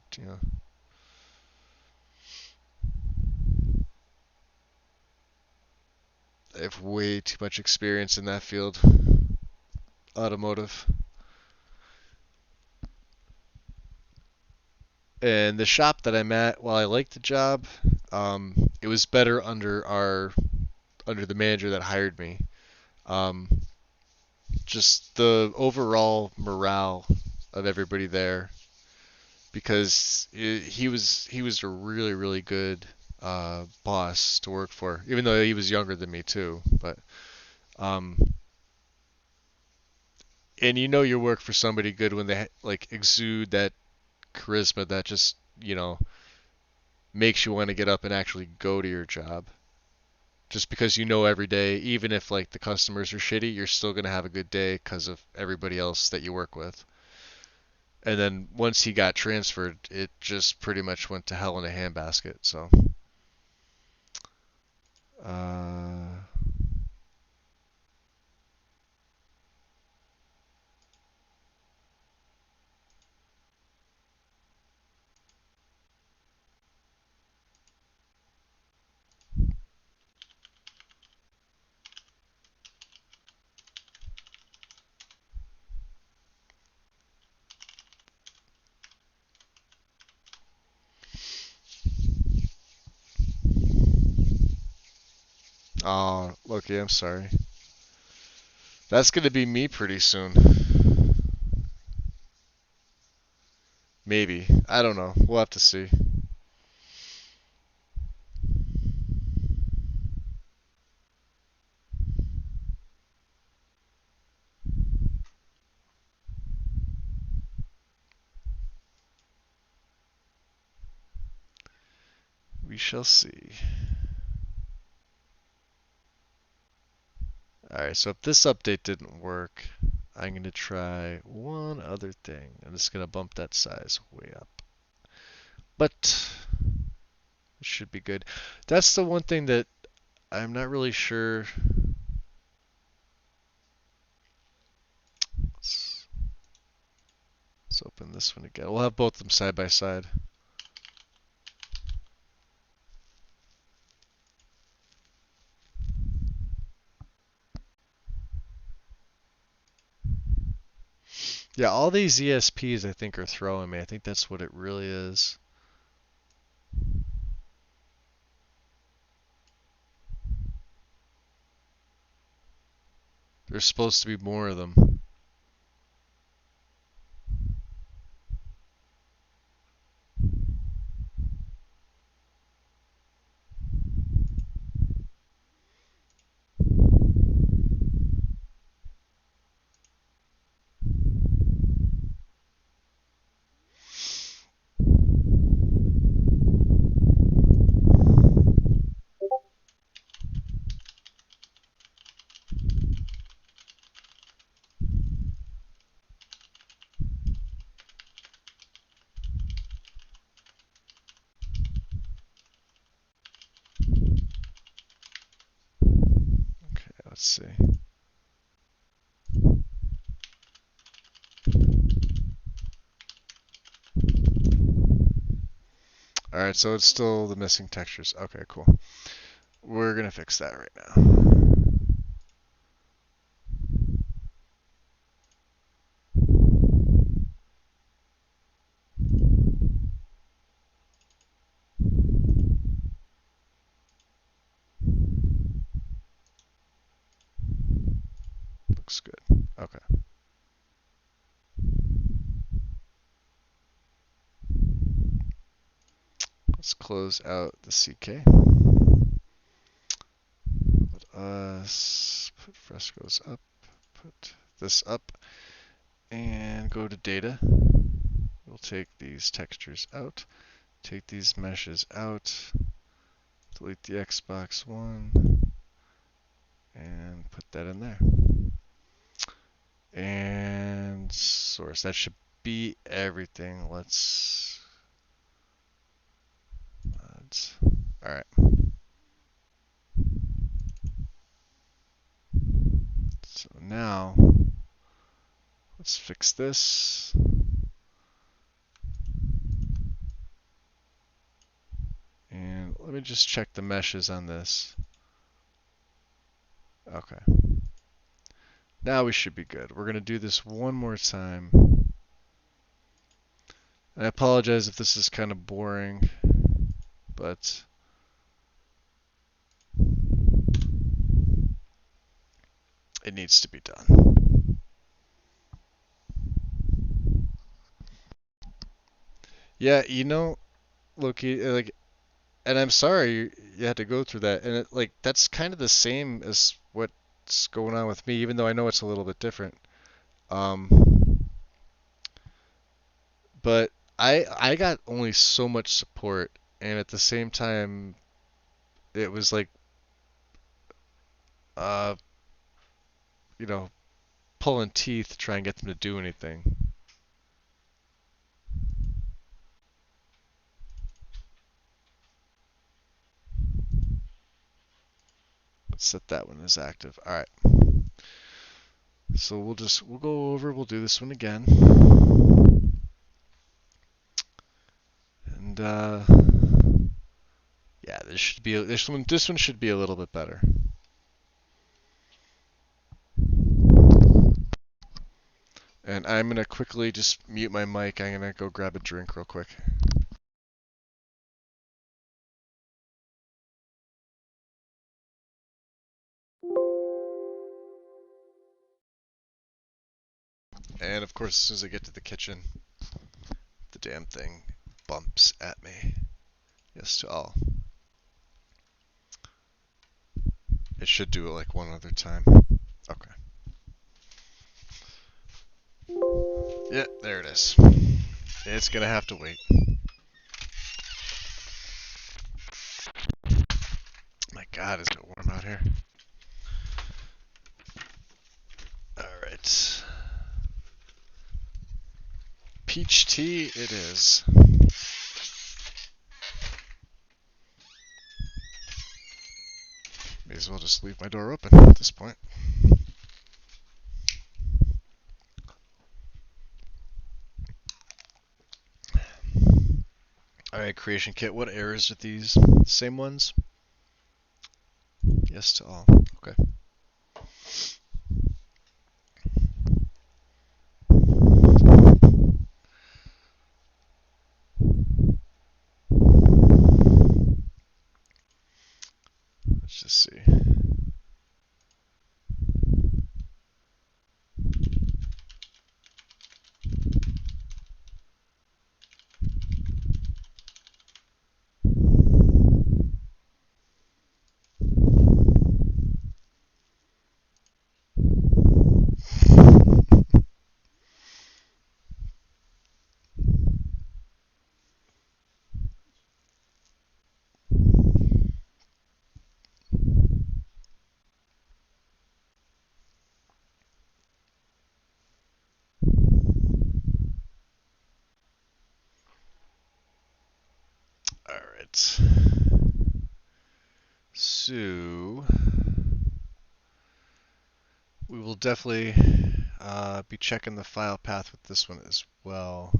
I have way too much experience in that field, automotive. And the shop that I'm at, while I liked the job, it was better under the manager that hired me. Um, just the overall morale of everybody there, because he was a really good boss to work for, even though he was younger than me too. But um, and you work for somebody good when they like exude that charisma that just makes you want to get up and actually go to your job. Just because every day, even if like the customers are shitty, you're still gonna have a good day because of everybody else that you work with. And then once he got transferred, it just pretty much went to hell in a handbasket. So, uh, oh, Loki, I'm sorry. That's gonna be me pretty soon. Maybe. I don't know. We'll have to see. We shall see. Alright, so if this update didn't work, I'm going to try one other thing. I'm just going to bump that size way up. But it should be good. That's the one thing that I'm not really sure. Let's, let's open this one again. We'll have both of them side by side. Yeah, all these ESPs I think are throwing me. I think that's what it really is. There's supposed to be more of them. Okay, let's see. Alright, so it's still the missing textures. Okay, cool. We're gonna fix that right now. Looks good. Okay. Let's close out the CK. Put frescoes up, put this up, and go to data. We'll take these textures out, take these meshes out, delete the Xbox One, and put that in there. And source, that should be everything. Let's all right. So now let's fix this. And let me just check the meshes on this. Okay. Now we should be good. We're going to do this one more time. I apologize if this is kind of boring, but it needs to be done. Yeah, Loki, and I'm sorry you had to go through that, and that's kind of the same as what's going on with me, even though I know it's a little bit different. Um, but I got only so much support, and at the same time, it was like, uh, you know, pulling teeth to try and get them to do anything. Let's set that one as active. All right. So we'll go over. We'll do this one again, and yeah, this one should be a little bit better. And I'm gonna quickly just mute my mic. I'm gonna go grab a drink real quick. And of course, as soon as I get to the kitchen, the damn thing bumps at me. Yes to all. It should do it like one other time. Okay. Yeah, there it is. It's gonna have to wait. My God, is it warm out here? Alright. Peach tea it is. May as well just leave my door open at this point. Alright, creation kit. What errors are these? Same ones? Yes to all. Okay. Let's just see. Alright. So, we will definitely be checking the file path with this one as well.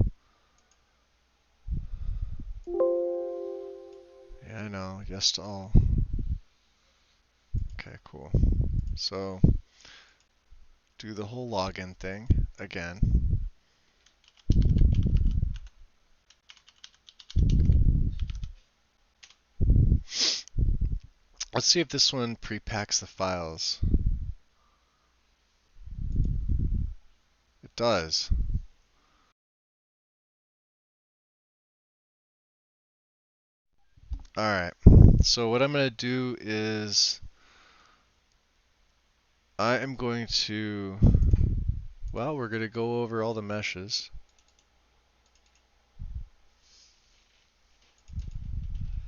Yeah, I know. Yes to all. Okay, cool. So, do the whole login thing again. Let's see if this one pre-packs the files. It does. Alright, so what I'm going to do is I am going to, well, we're going to go over all the meshes.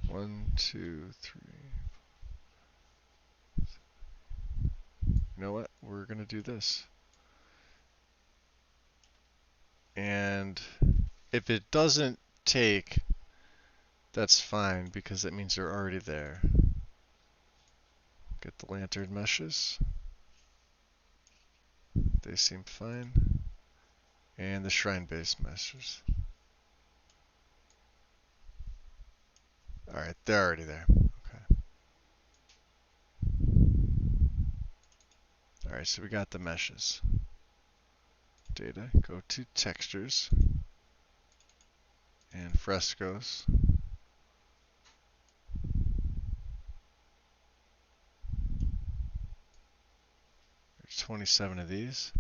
One, two, three. You know what? We're going to do this. And if it doesn't take, that's fine because that means they're already there. Get the lantern meshes. They seem fine. And the shrine base meshes. Alright, they're already there. Okay. Alright, so we got the meshes. Data, go to textures and frescoes. There's 27 of these.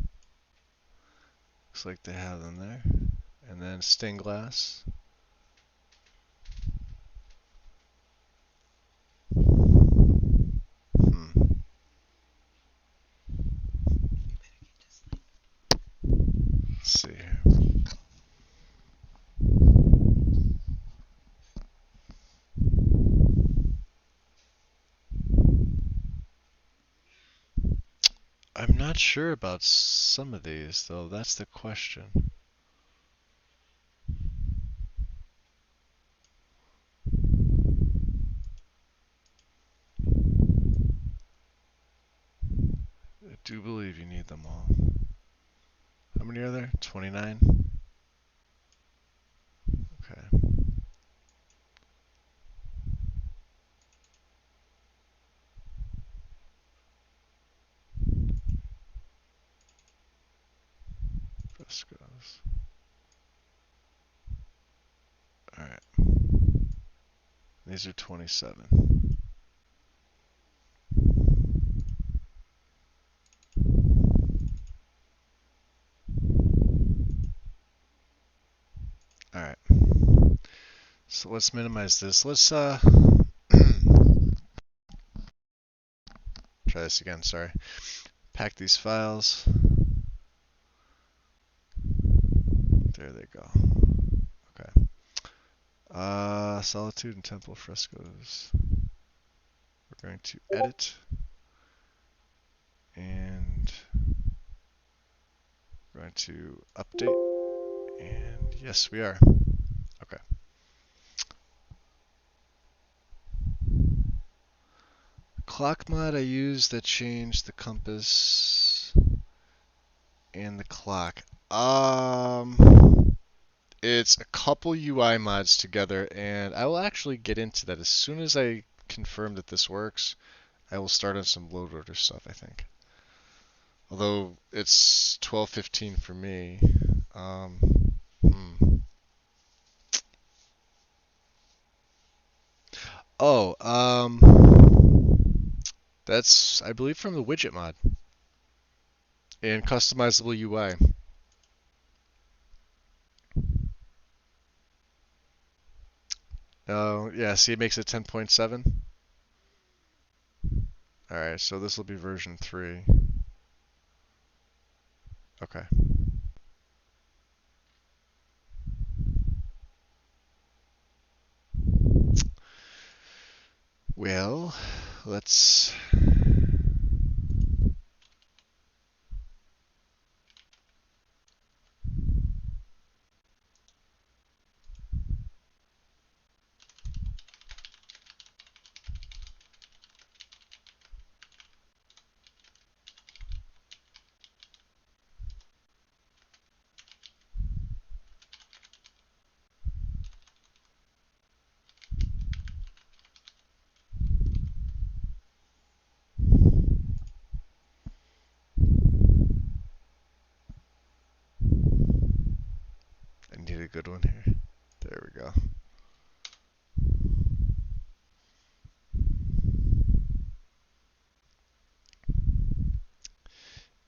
Looks like they have them there. And then stained glass. Hmm. Let's see here. I'm not sure about some of these, though. That's the question. I do believe you need them all. How many are there? 29? Okay. Frescoes. Alright. These are 27. Alright. So let's minimize this. Let's try this again, sorry. Pack these files. There they go. Okay. Solitude and Temple frescoes. We're going to edit. And we're going to update. And yes, we are. Okay. Clock mod I used that changed the compass and the clock. It's a couple UI mods together, and I will actually get into that as soon as I confirm that this works. I will start on some load order stuff, I think. Although it's 12:15 for me. Um, hmm. Oh, that's I believe from the widget mod and customizable UI. Oh, yeah, see, it makes it 10.7. Alright, so this will be version 3. Okay. Well, let's. I need a good one here. There we go.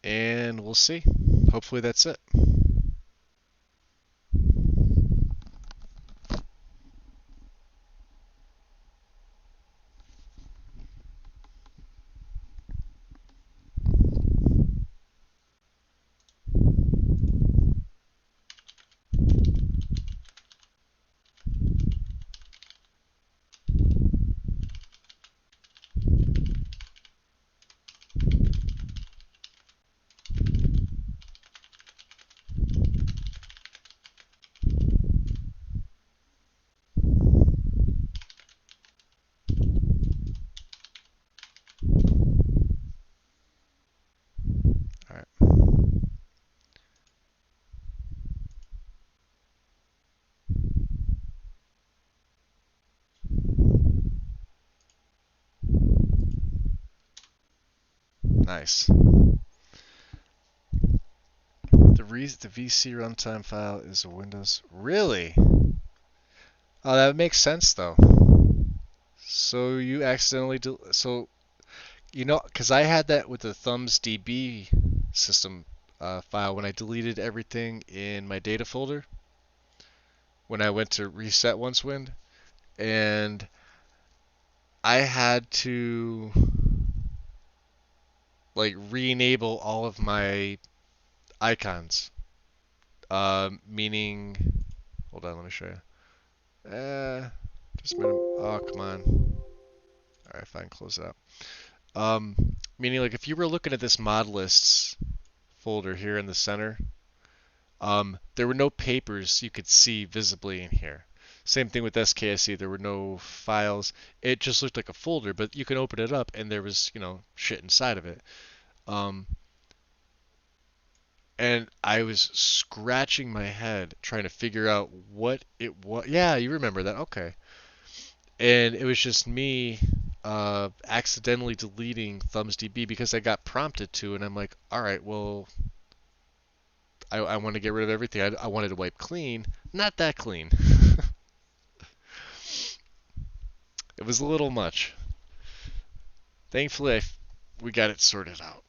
And we'll see. Hopefully that's it. Nice. The VC runtime file is a Windows. Really? Oh, that makes sense though. So you accidentally so because I had that with the thumbs DB system file when I deleted everything in my data folder when I went to reset OnceWind, and I had to like re-enable all of my icons. Meaning, hold on, let me show you. Just a minute. Oh, come on. All right, fine, close it out. Meaning, like, if you were looking at this mod lists folder here in the center, there were no papers you could see visibly in here. Same thing with SKSE. There were no files. It just looked like a folder, but you can open it up and there was, shit inside of it. Um, and I was scratching my head trying to figure out what it was. Yeah, you remember that. Okay. And it was just me accidentally deleting ThumbsDB because I got prompted to, and I'm like, all right, well, I want to get rid of everything. I wanted to wipe clean. Not that clean. It was a little much. Thankfully, we got it sorted out.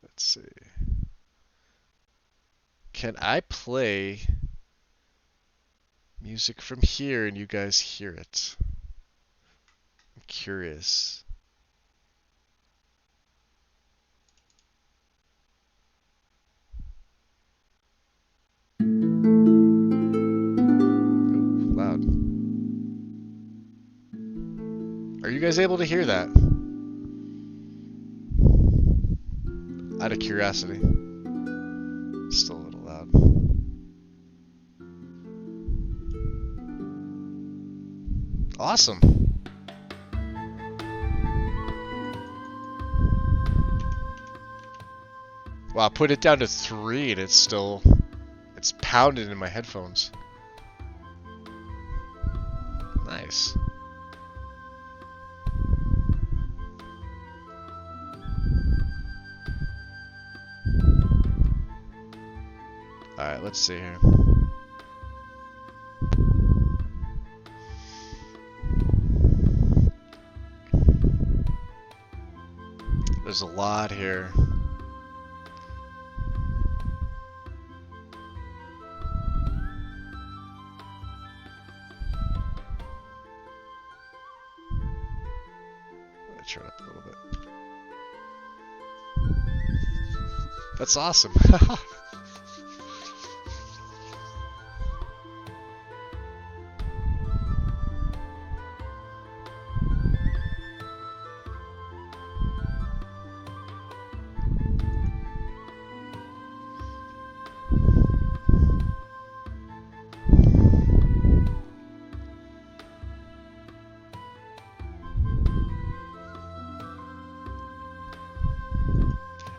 Let's see. Can I play music from here and you guys hear it? I'm curious. Ooh, loud. Are you guys able to hear that? Out of curiosity. Still a little loud. Awesome. Wow, I put it down to 3 and it's pounding in my headphones. Nice. Alright, let's see here. There's a lot here. Let me turn it up a little bit. That's awesome.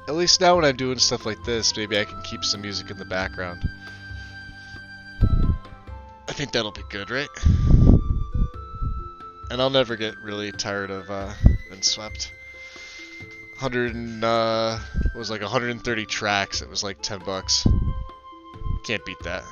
At least now when I'm doing stuff like this, maybe I can keep some music in the background. I think that'll be good, right? And I'll never get really tired of Vindsvept. 100 and it was like 130 tracks. It was like $10. Can't beat that.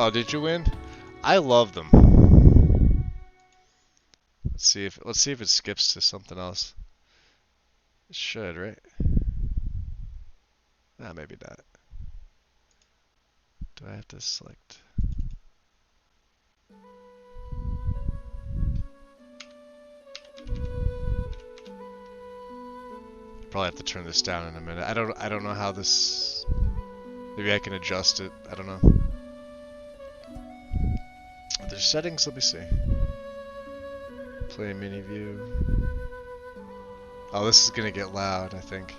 Oh, did you win? I love them. Let's see if it skips to something else. It should, right? Ah, maybe not. Do I have to select? Probably have to turn this down in a minute. I don't know how this. Maybe I can adjust it. I don't know. There's settings. Let me see. Play mini view. Oh, this is gonna get loud, I think.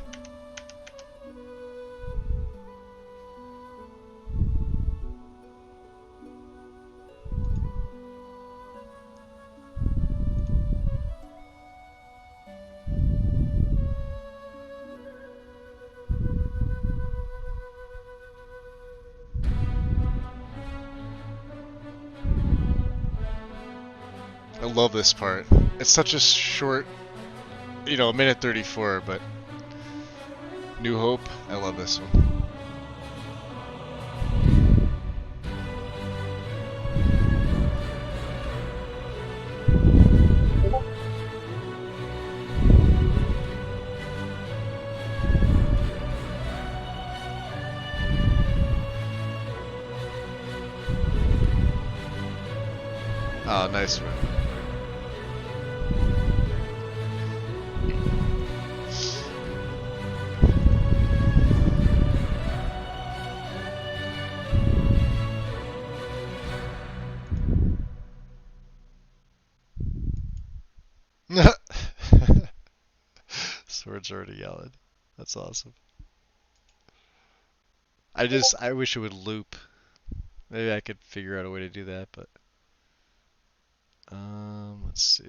I love this part. It's such a short, you know, 1:34, but New Hope, I love this one. Oh, nice one. Sword's already yelling. That's awesome. I wish it would loop. Maybe I could figure out a way to do that, but let's see.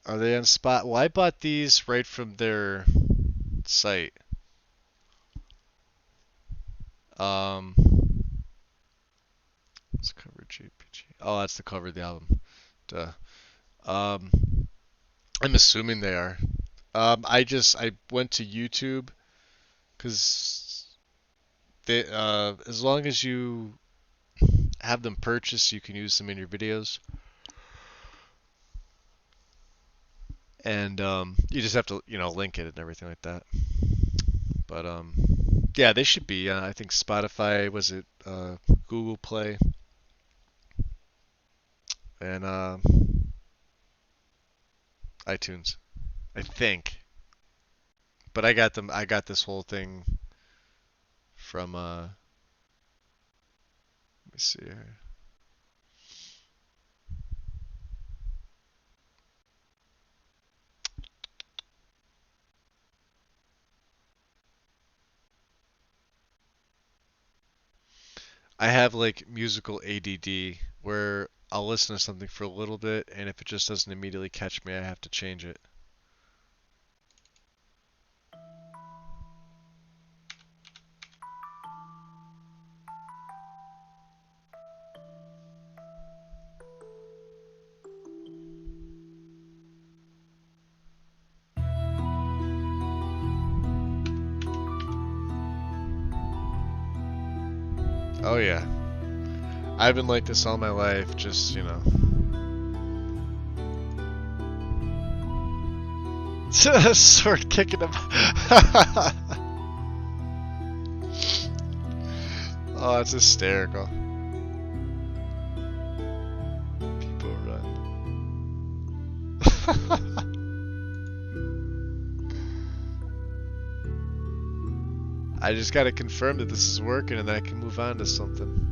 Are they on spot? Well, I bought these right from their site. Um, let's cover JPG. Oh, that's the cover of the album. Duh. Um, I'm assuming they are. I went to YouTube because they as long as you have them purchased, you can use them in your videos. And you just have to, you know, link it and everything like that. But yeah, they should be. I think Spotify, was it Google Play, and iTunes, I think. But I got them. I got this whole thing from. Let me see here. I have like musical ADD where I'll listen to something for a little bit, and if it just doesn't immediately catch me, I have to change it. Oh yeah. I've been like this all my life, just, you know. Sword kicking him. Oh, that's hysterical. People run. I just gotta confirm that this is working and then I can move on to something.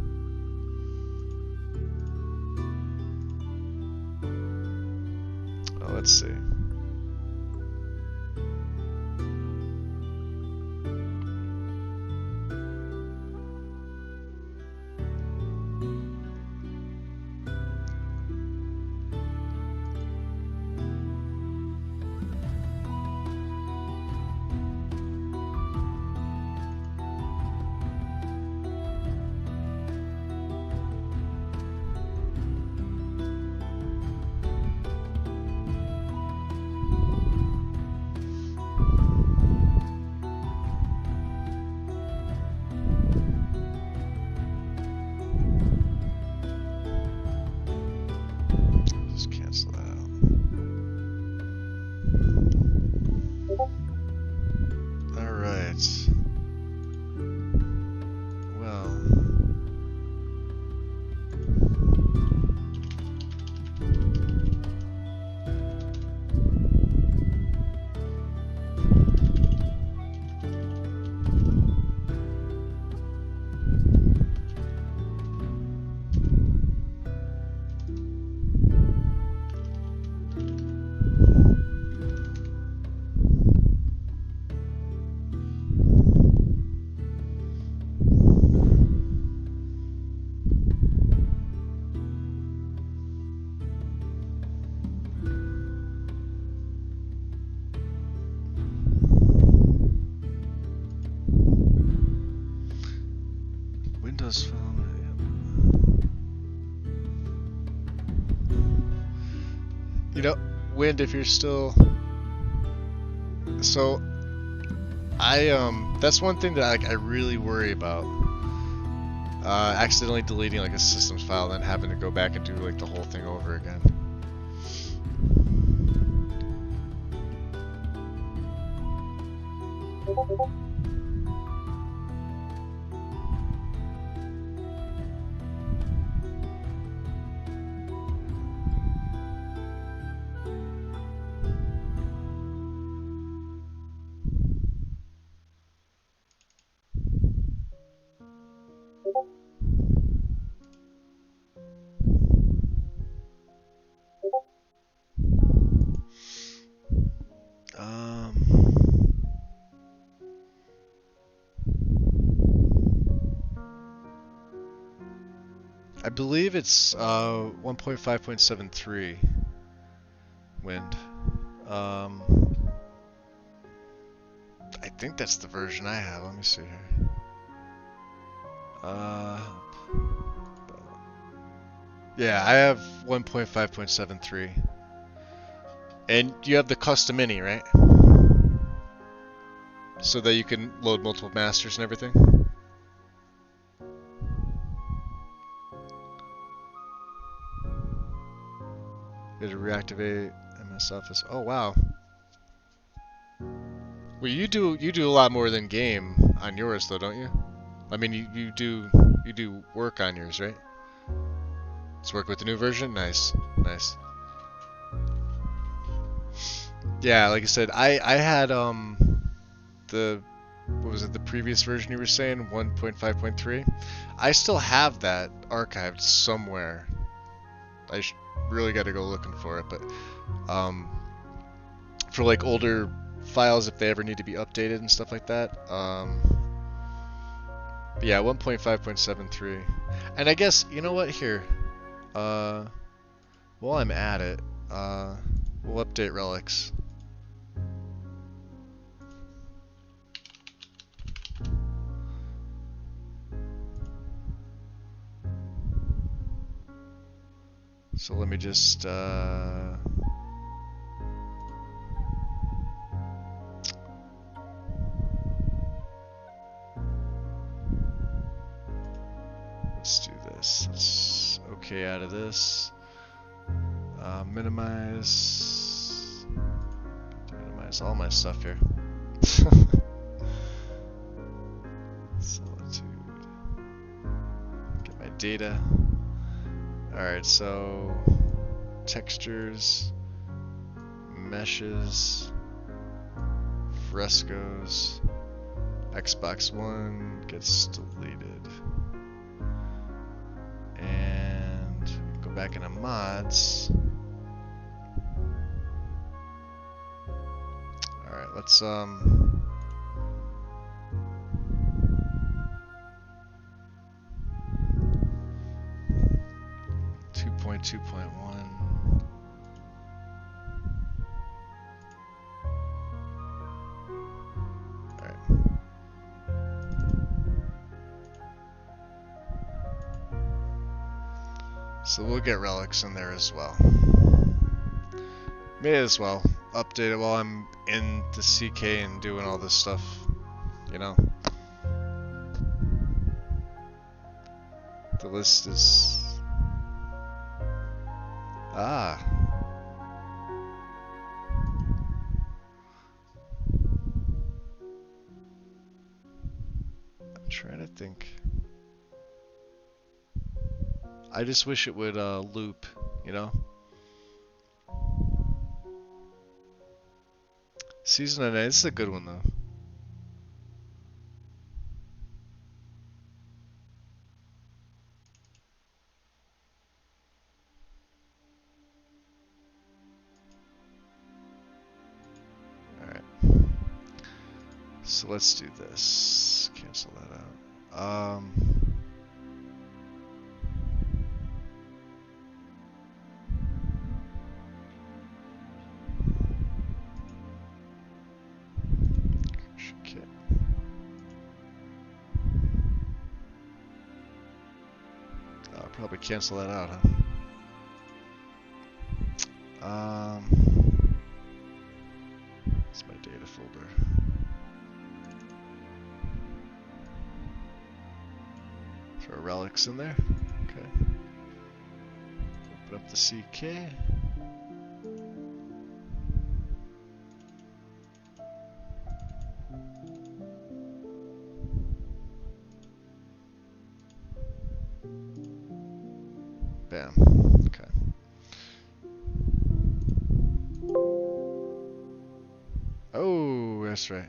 Oh, let's see. You know, Wind, if you're still so that's one thing that I really worry about. Accidentally deleting like a systems file and then having to go back and do like the whole thing over again. I believe it's 1.5.73 Wind. I think that's the version I have. Let me see here. Yeah, I have 1.5.73. And you have the custom mini, right? So that you can load multiple masters and everything? You gotta reactivate MS Office. Oh wow. Well, you do a lot more than game on yours though, don't you? I mean, you do work on yours, right? Let's work with the new version. Nice, nice. Yeah, like I said, I had the what was it, the previous version you were saying, 1.5.3. I still have that archived somewhere. I really got to go looking for it, but for like older files if they ever need to be updated and stuff like that. Yeah, 1.5.73. And I guess, you know what, here, while I'm at it, we'll update relics. So let me just, 's okay out of this. Minimize all my stuff here. Solitude. Get my data. Alright, so textures, meshes, frescoes, Xbox One gets deleted. And go back into mods. Alright, let's 2.2.1. Alright. So we'll get relics in there as well. May as well update it while I'm in the CK and doing all this stuff, you know. The list is... Ah. I'm trying to think. I just wish it would loop, you know? Season of 9, this is a good one though. Alright. So let's do this. Cancel that out. Okay. I'll probably cancel that out, huh? It's my data folder. Throw relics in there. Okay. Open up the CK. Bam. Okay. Oh, that's right.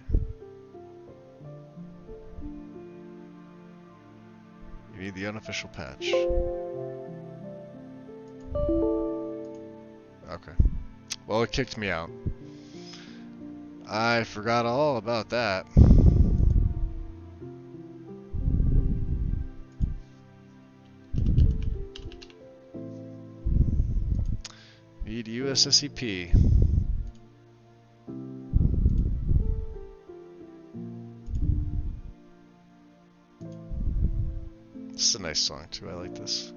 You need the unofficial patch. Okay. Well, it kicked me out. I forgot all about that. Need USSEP. This is a nice song too. I like this.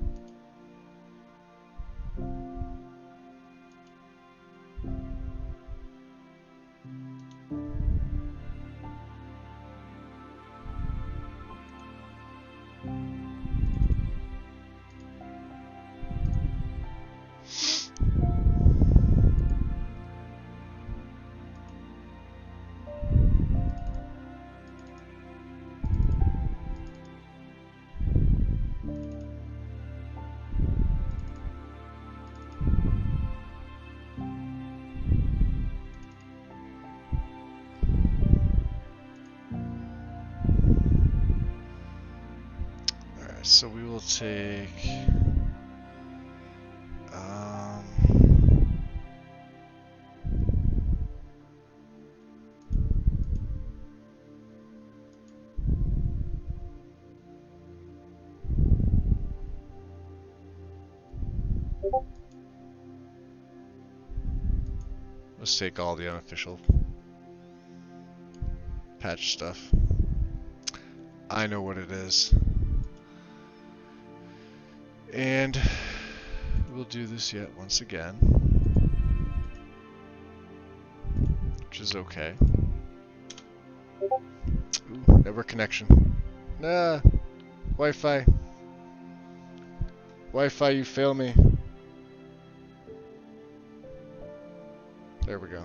So we will take let's take all the unofficial patch stuff. I know what it is. And we'll do this yet once again, which is okay. Ooh, network connection. Nah, Wi-Fi. Wi-Fi, you fail me. There we go.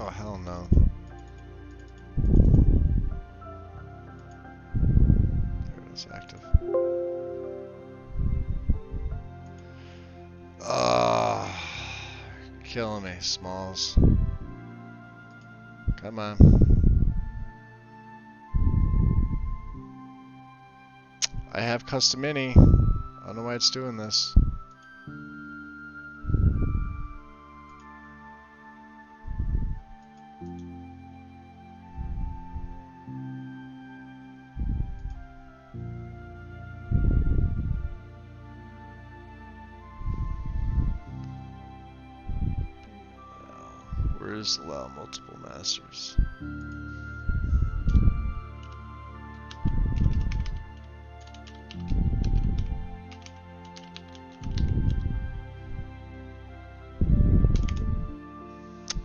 Oh, hell no. There it is, active. Ah, killing me, Smalls. Come on. I have custom mini. I don't know why it's doing this. Where's allow multiple masters?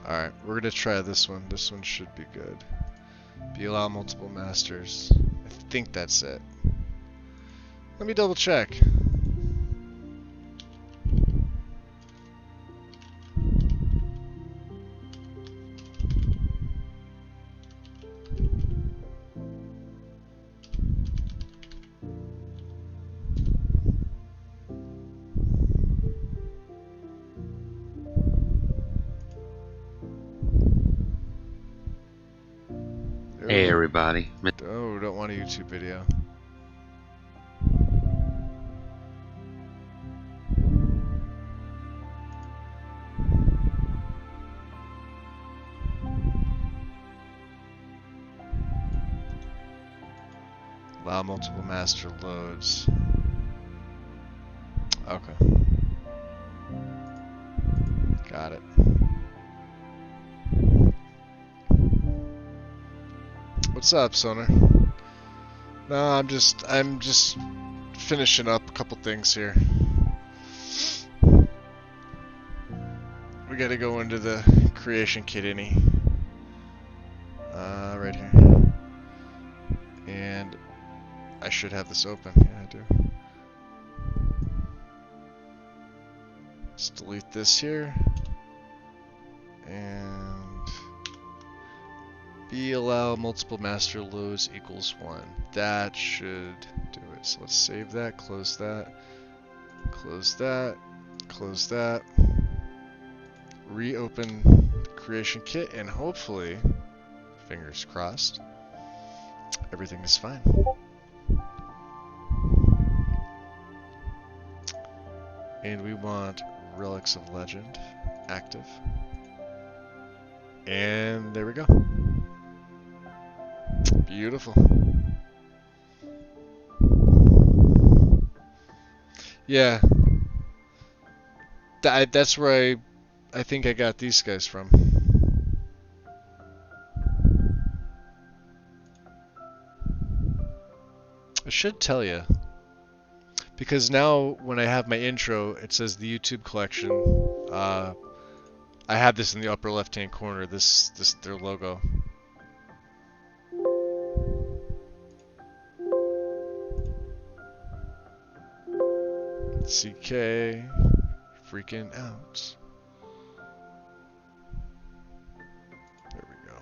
Alright, we're gonna try this one. This one should be good. Be allow multiple masters. I think that's it. Let me double check. Hey everybody. Oh, don't want a YouTube video. Allow multiple master loads. Okay. Got it. What's up, Sonar? No, I'm just finishing up a couple things here. We gotta go into the creation kit any. Right here. And I should have this open. Yeah, I do. Let's delete this here. And allow multiple master loads equals 1. That should do it. So let's save that, close that, close that, close that. Reopen the creation kit, and hopefully, fingers crossed, everything is fine. And we want Relics of Legend active. And there we go. Beautiful. Yeah. That's where I think I got these guys from. I should tell you. Because now when I have my intro, it says the YouTube collection. I have this in the upper left-hand corner, this their logo. CK freaking out. There we go.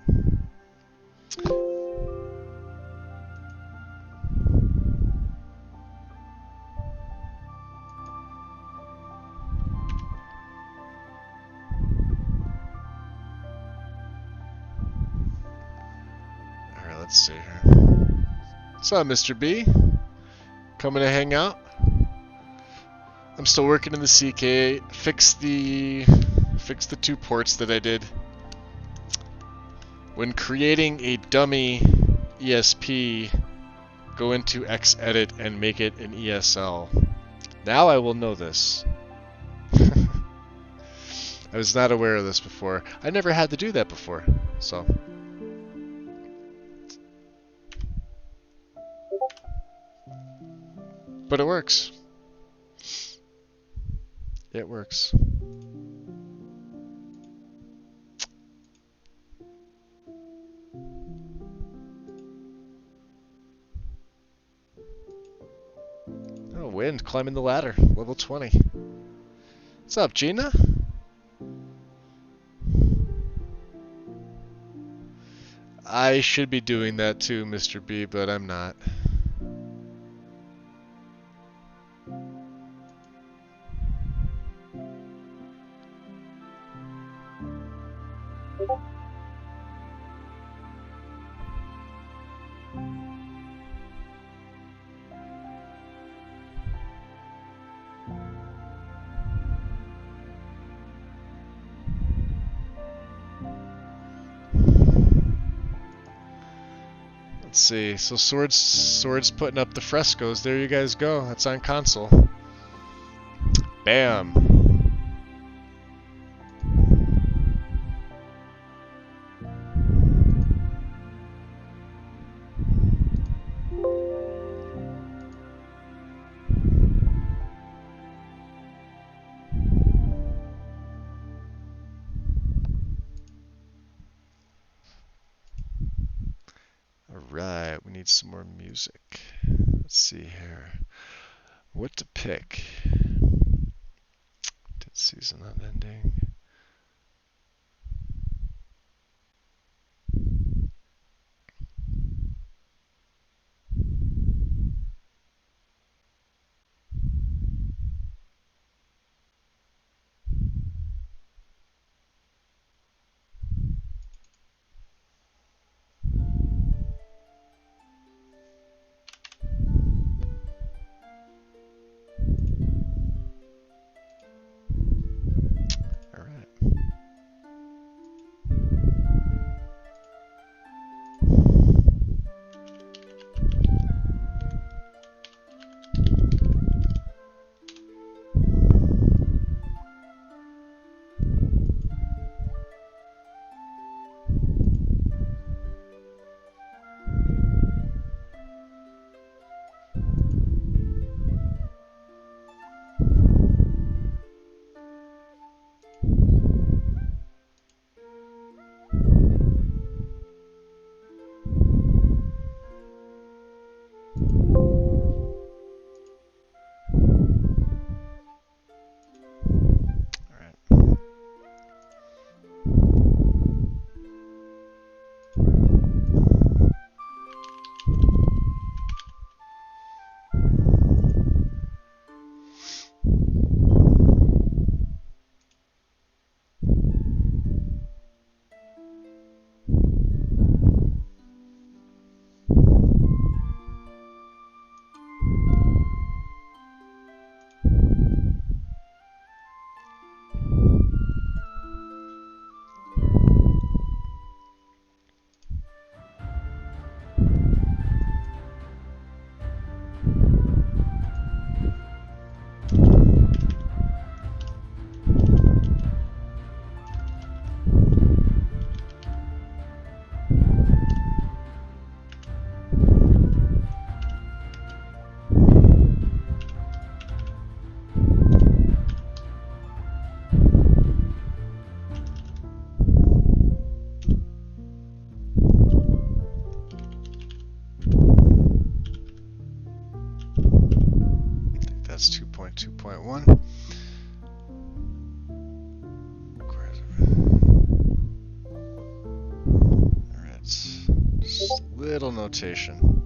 Alright, let's see here. What's up, Mr. B? Coming to hang out? I'm still working in the CK. Fix the 2 ports that I did. When creating a dummy ESP, go into Xedit and make it an ESL. Now I will know this. I was not aware of this before. I never had to do that before, so. But it works. It works. Oh, Wind, climbing the ladder, level 20. What's up, Gina? I should be doing that too, Mr. B, but I'm not. Let's see. So swords putting up the frescoes. There you guys go. That's on console. Bam. Alright, we need some more music. Let's see here. What to pick? Dead season unending. 2.1. Alright, just a little notation.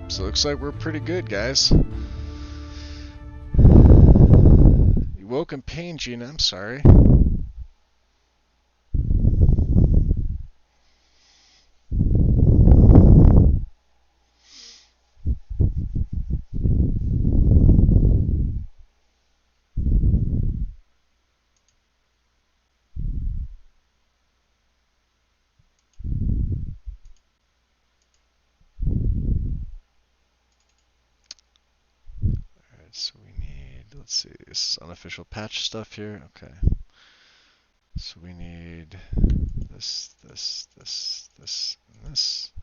So it looks like we're pretty good, guys. You woke in pain, Gina. I'm sorry. So we need, let's see, this is unofficial patch stuff here. Okay. So we need this, and this.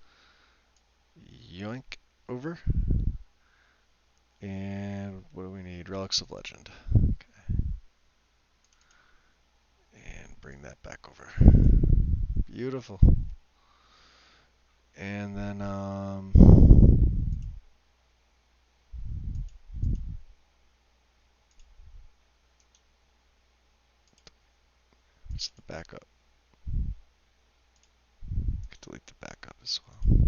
Yoink over. And what do we need? Relics of Legend. Okay. And bring that back over. Beautiful. And then, what's the backup? Delete the backup as well.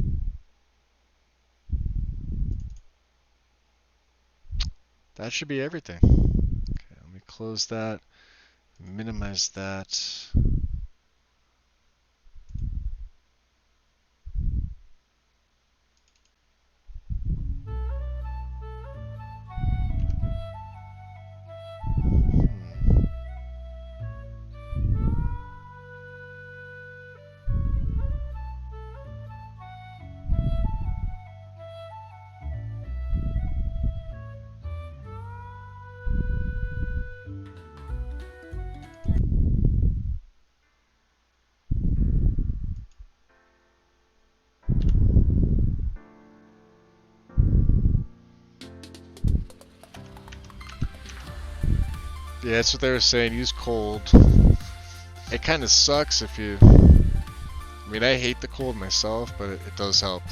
That should be everything. Okay, let me close that, minimize that. Yeah, that's what they were saying. Use cold. It kind of sucks if you... I mean, I hate the cold myself, but it does help.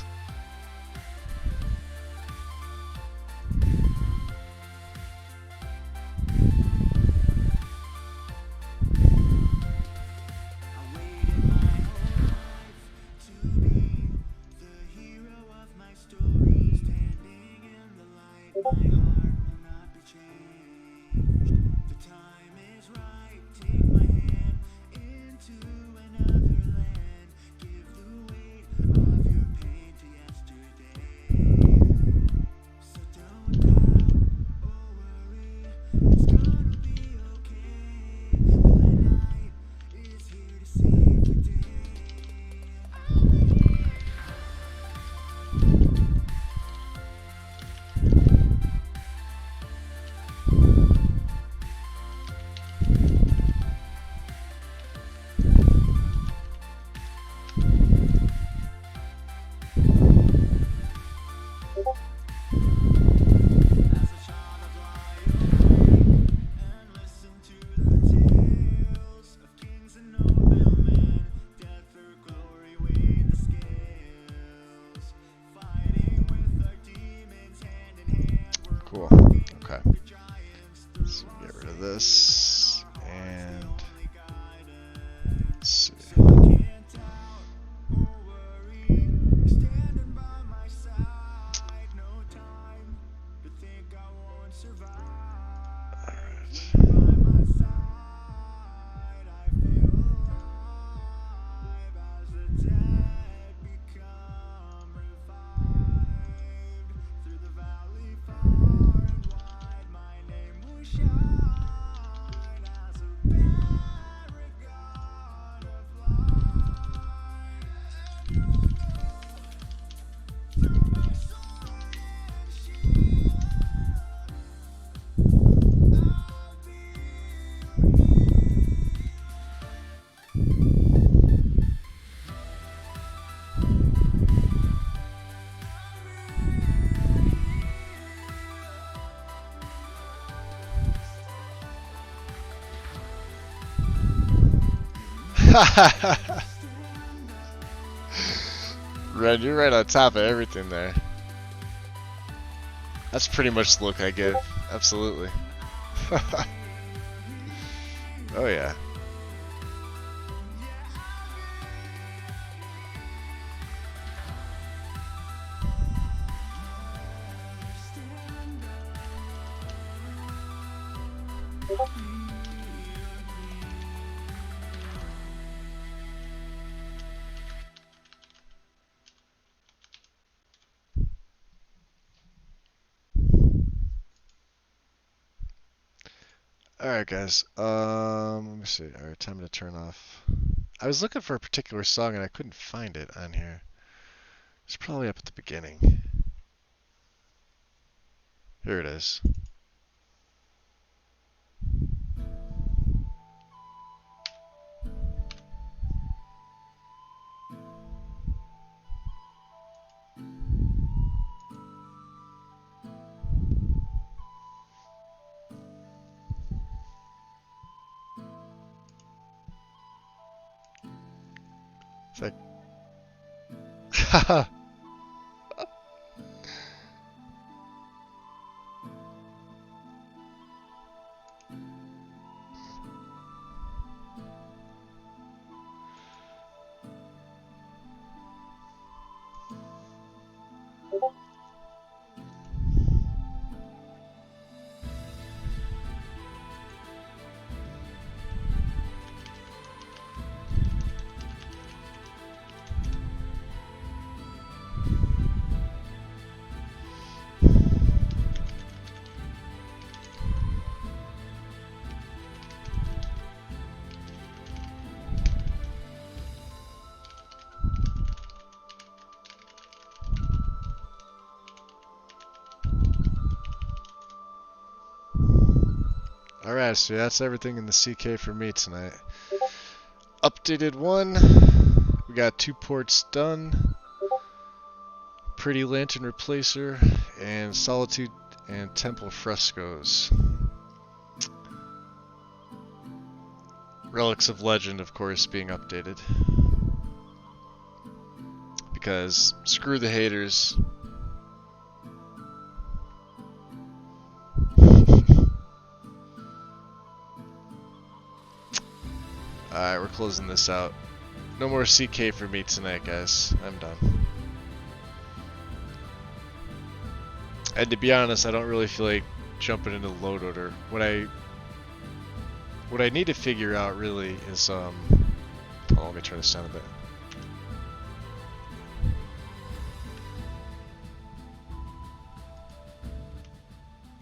Ren, you're right on top of everything there. That's pretty much the look I give. Absolutely. Oh yeah. Alright guys. Let me see. Alright, time to turn off. I was looking for a particular song and I couldn't find it on here. It's probably up at the beginning. Here it is. It's like Alright, so that's everything in the CK for me tonight. Updated one. We got 2 ports done. Pretty Lantern Replacer and Solitude and Temple Frescoes. Relics of Legend, of course, being updated. Because screw the haters. Alright, we're closing this out. No more CK for me tonight, guys. I'm done. And to be honest, I don't really feel like jumping into load order. What I need to figure out really is oh, let me turn this down a bit.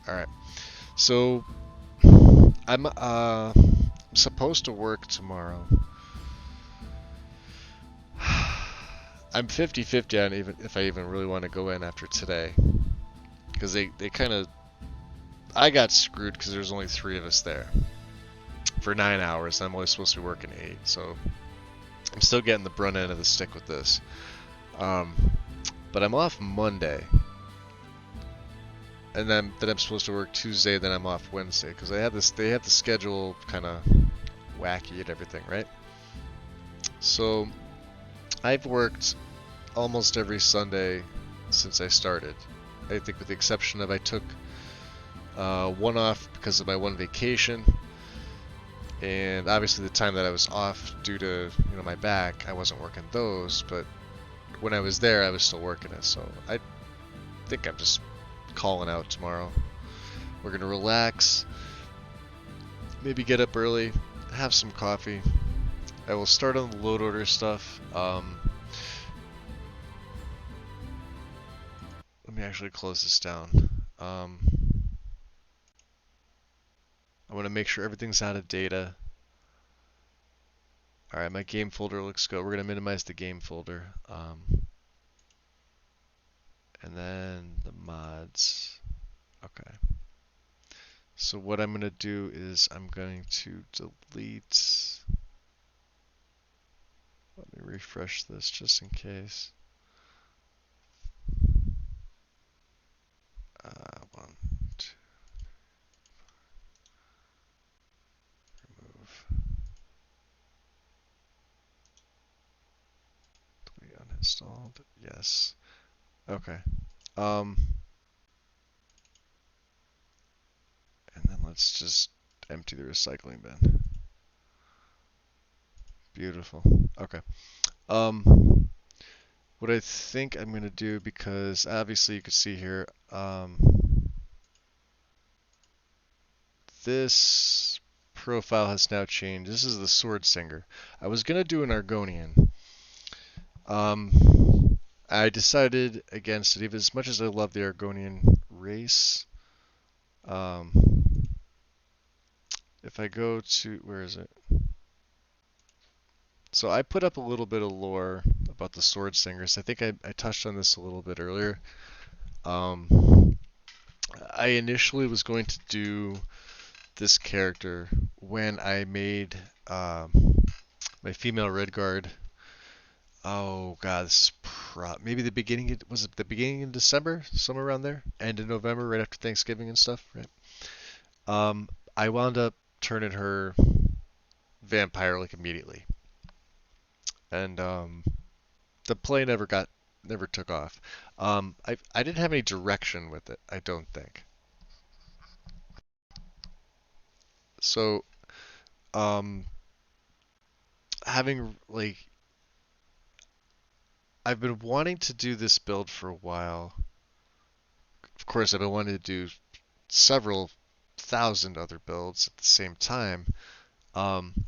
Alright. So I'm supposed to work tomorrow. I'm 50-50 on even if I even really want to go in after today. Because they kind of... I got screwed because there's only 3 of us there. For 9 hours, and I'm only supposed to be working 8. So I'm still getting the brunt end of the stick with this. But I'm off Monday. And then I'm supposed to work Tuesday, then I'm off Wednesday. Because they had the schedule kind of wacky and everything, right? So I've worked almost every Sunday since I started. I think with the exception of I took one off because of my one vacation, and obviously the time that I was off due to my back, I wasn't working those. But when I was there, I was still working it. So I think I'm just calling out tomorrow. We're gonna relax, maybe get up early, have some coffee. I will start on the load order stuff. Let me actually close this down. I want to make sure everything's out of data. Alright, my game folder looks good. We're going to minimize the game folder. And then the mods. Okay. So what I'm going to do is I'm going to delete... Let me refresh this just in case. One, two, remove. Installed. Yes. Okay. Um, and then let's just empty the recycling bin. Beautiful. Okay. Um, what I think I'm gonna do, because obviously you can see here, this profile has now changed. This is the Sword Singer. I was gonna do an Argonian. I decided against it, even as much as I love the Argonian race. Um, if I go to, where is it? So I put up a little bit of lore about the Sword Singers. I think I touched on this a little bit earlier. Um, I initially was going to do this character when I made my female Redguard. Oh god, maybe the beginning. Was it the beginning in December, somewhere around there, end of November, right after Thanksgiving and stuff, right? Um, I wound up turning her vampire like immediately, and the play never took off. I didn't have any direction with it. I don't think so. Um, having like I've been wanting to do this build for a while. Of course, I've been wanting to do several thousand other builds at the same time, um,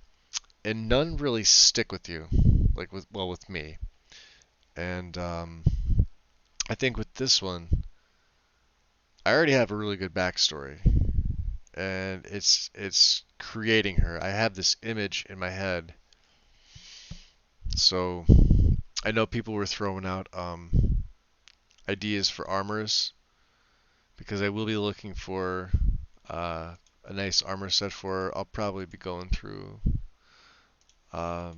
and none really stick with you, like with me. And I think with this one, I already have a really good backstory, and it's creating her. I have this image in my head, so I know people were throwing out ideas for armors because I will be looking for uh, a nice armor set for her. I'll probably be going through the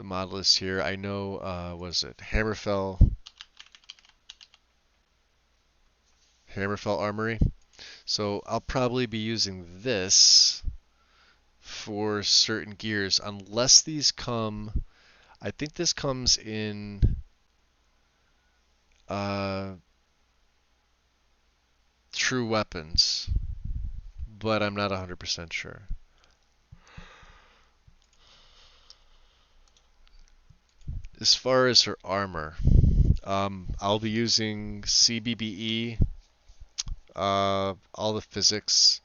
mod list here. I know, was it Hammerfell Armory? So I'll probably be using this for certain gears, unless these come. I think this comes in uh, true weapons, but I'm not 100% sure. As far as her armor, I'll be using CBBE, all the physics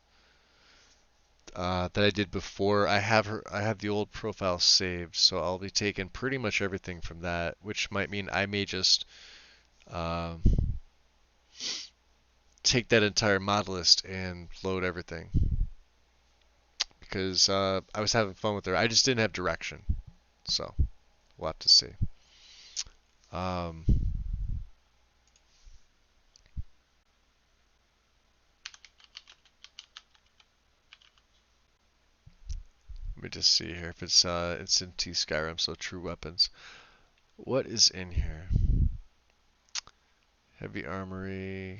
that I did before. I have the old profile saved, so I'll be taking pretty much everything from that, which might mean I may just um, take that entire mod list and load everything because I was having fun with her. I just didn't have direction, so we'll have to see. Um, Let me just see here if it's in T Skyrim, so true weapons. What is in here? Heavy armory.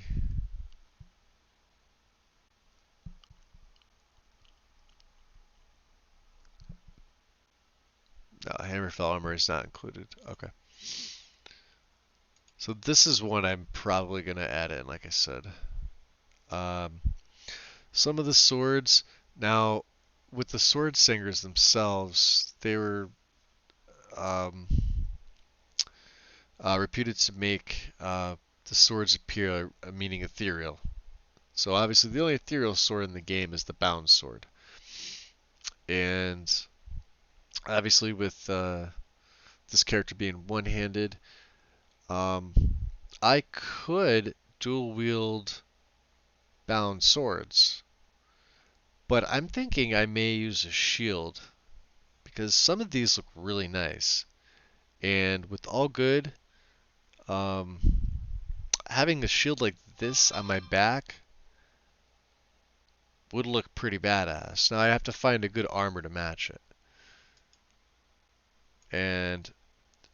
No, Hammerfell armory is not included. Okay. So this is one I'm probably gonna add in, like I said. Um, some of the swords. Now, with the sword singers themselves, they were um, reputed to make the swords appear, meaning ethereal. So obviously, the only ethereal sword in the game is the bound sword, and obviously with this character being one-handed, um, I could dual wield bound swords, but I'm thinking I may use a shield because some of these look really nice. And with all good, um, having a shield like this on my back would look pretty badass. Now I have to find a good armor to match it. And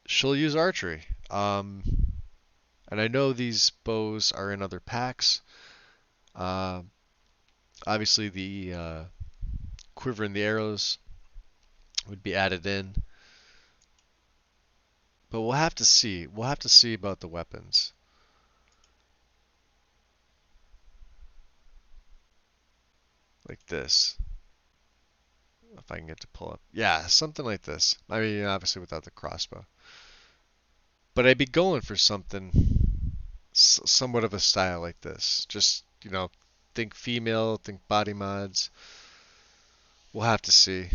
she'll use archery. And I know these bows are in other packs. Uh, Obviously, the quiver and the arrows would be added in. But we'll have to see. We'll have to see about the weapons. Like this. If I can get to pull up. Yeah, something like this. I mean, obviously without the crossbow. But I'd be going for something somewhat of a style like this. Just, think female, think body mods. We'll have to see.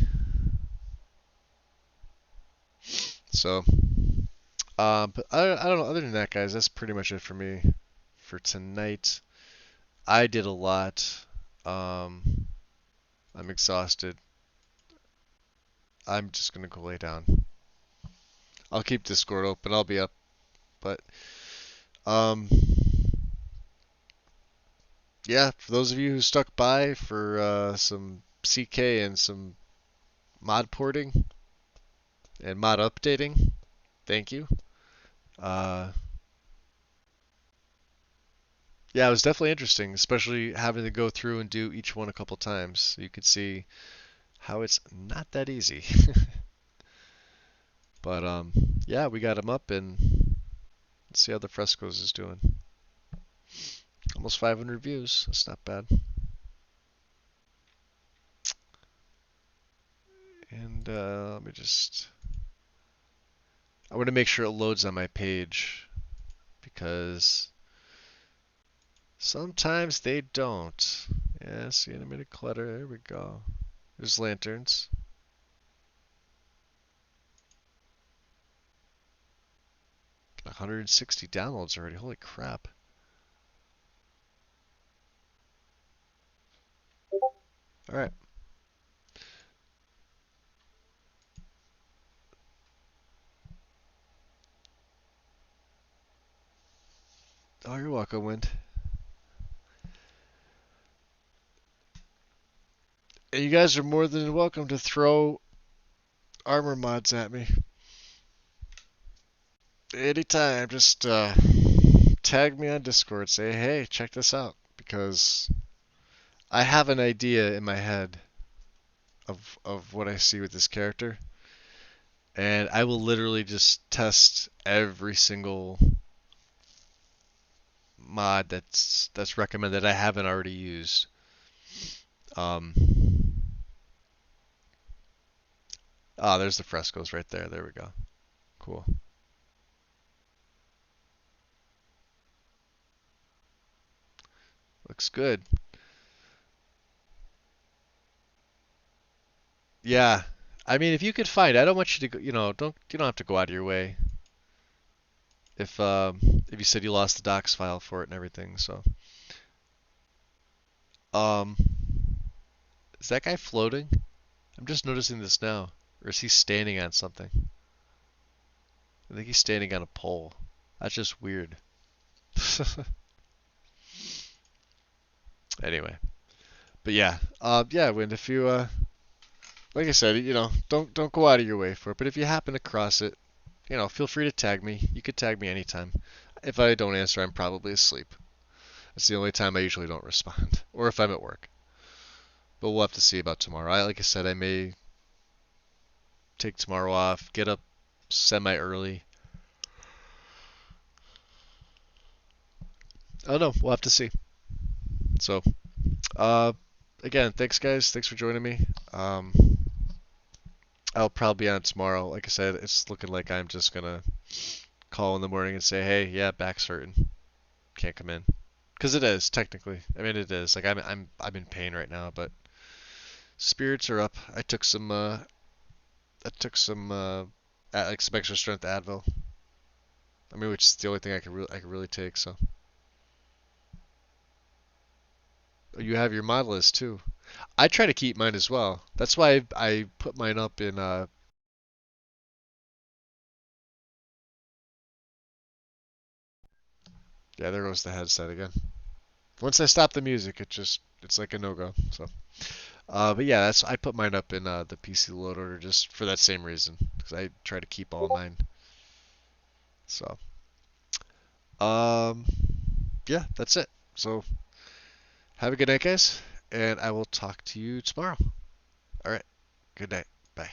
So, but I don't know. Other than that, guys, that's pretty much it for me for tonight. I did a lot. Um, I'm exhausted. I'm just gonna go lay down. I'll keep Discord open. I'll be up, but um, yeah. For those of you who stuck by for some CK and some mod porting and mod updating, thank you. Uh, yeah, it was definitely interesting, especially having to go through and do each one a couple times. You could see how it's not that easy. But yeah, we got him up, and let's see how the frescoes is doing. Almost 500 views. That's not bad. And let me just. I want to make sure it loads on my page because sometimes they don't. Yeah, see animated clutter. There we go. There's lanterns. 160 downloads already. Holy crap. All right. Oh, you're welcome, Wind. And you guys are more than welcome to throw armor mods at me anytime. Just tag me on Discord. Say, hey, check this out. Because I have an idea in my head of what I see with this character. And I will literally just test every single mod that's recommended I haven't already used. Um, there's the frescoes right there. There we go. Cool. Looks good. Yeah. I mean, if you could find, I don't want you to go, you don't have to go out of your way. If you said you lost the docs file for it and everything, so. Um, is that guy floating? I'm just noticing this now. Or is he standing on something? I think he's standing on a pole. That's just weird. Anyway, but yeah, yeah, Wind. If you, like I said, don't go out of your way for it. But if you happen to cross it, feel free to tag me. You could tag me anytime. If I don't answer, I'm probably asleep. That's the only time I usually don't respond, or if I'm at work. But we'll have to see about tomorrow. Like I said, I may take tomorrow off, get up semi early. Oh no, we'll have to see. So, uh, again, thanks guys. Thanks for joining me. I'll probably be on tomorrow. Like I said, it's looking like I'm just gonna call in the morning and say, hey, yeah, back's hurting, can't come in. Because it is technically. I mean, it is. Like I'm in pain right now, but spirits are up. Like some extra strength Advil. I mean, which is the only thing I could really take. So you have your mod list too. I try to keep mine as well. That's why I put mine up in. Yeah, there goes the headset again. Once I stop the music, it's like a no go. So, but yeah, that's I put mine up in the PC load order just for that same reason because I try to keep all mine. So, um, yeah, that's it. So have a good night, guys, and I will talk to you tomorrow. All right, good night. Bye.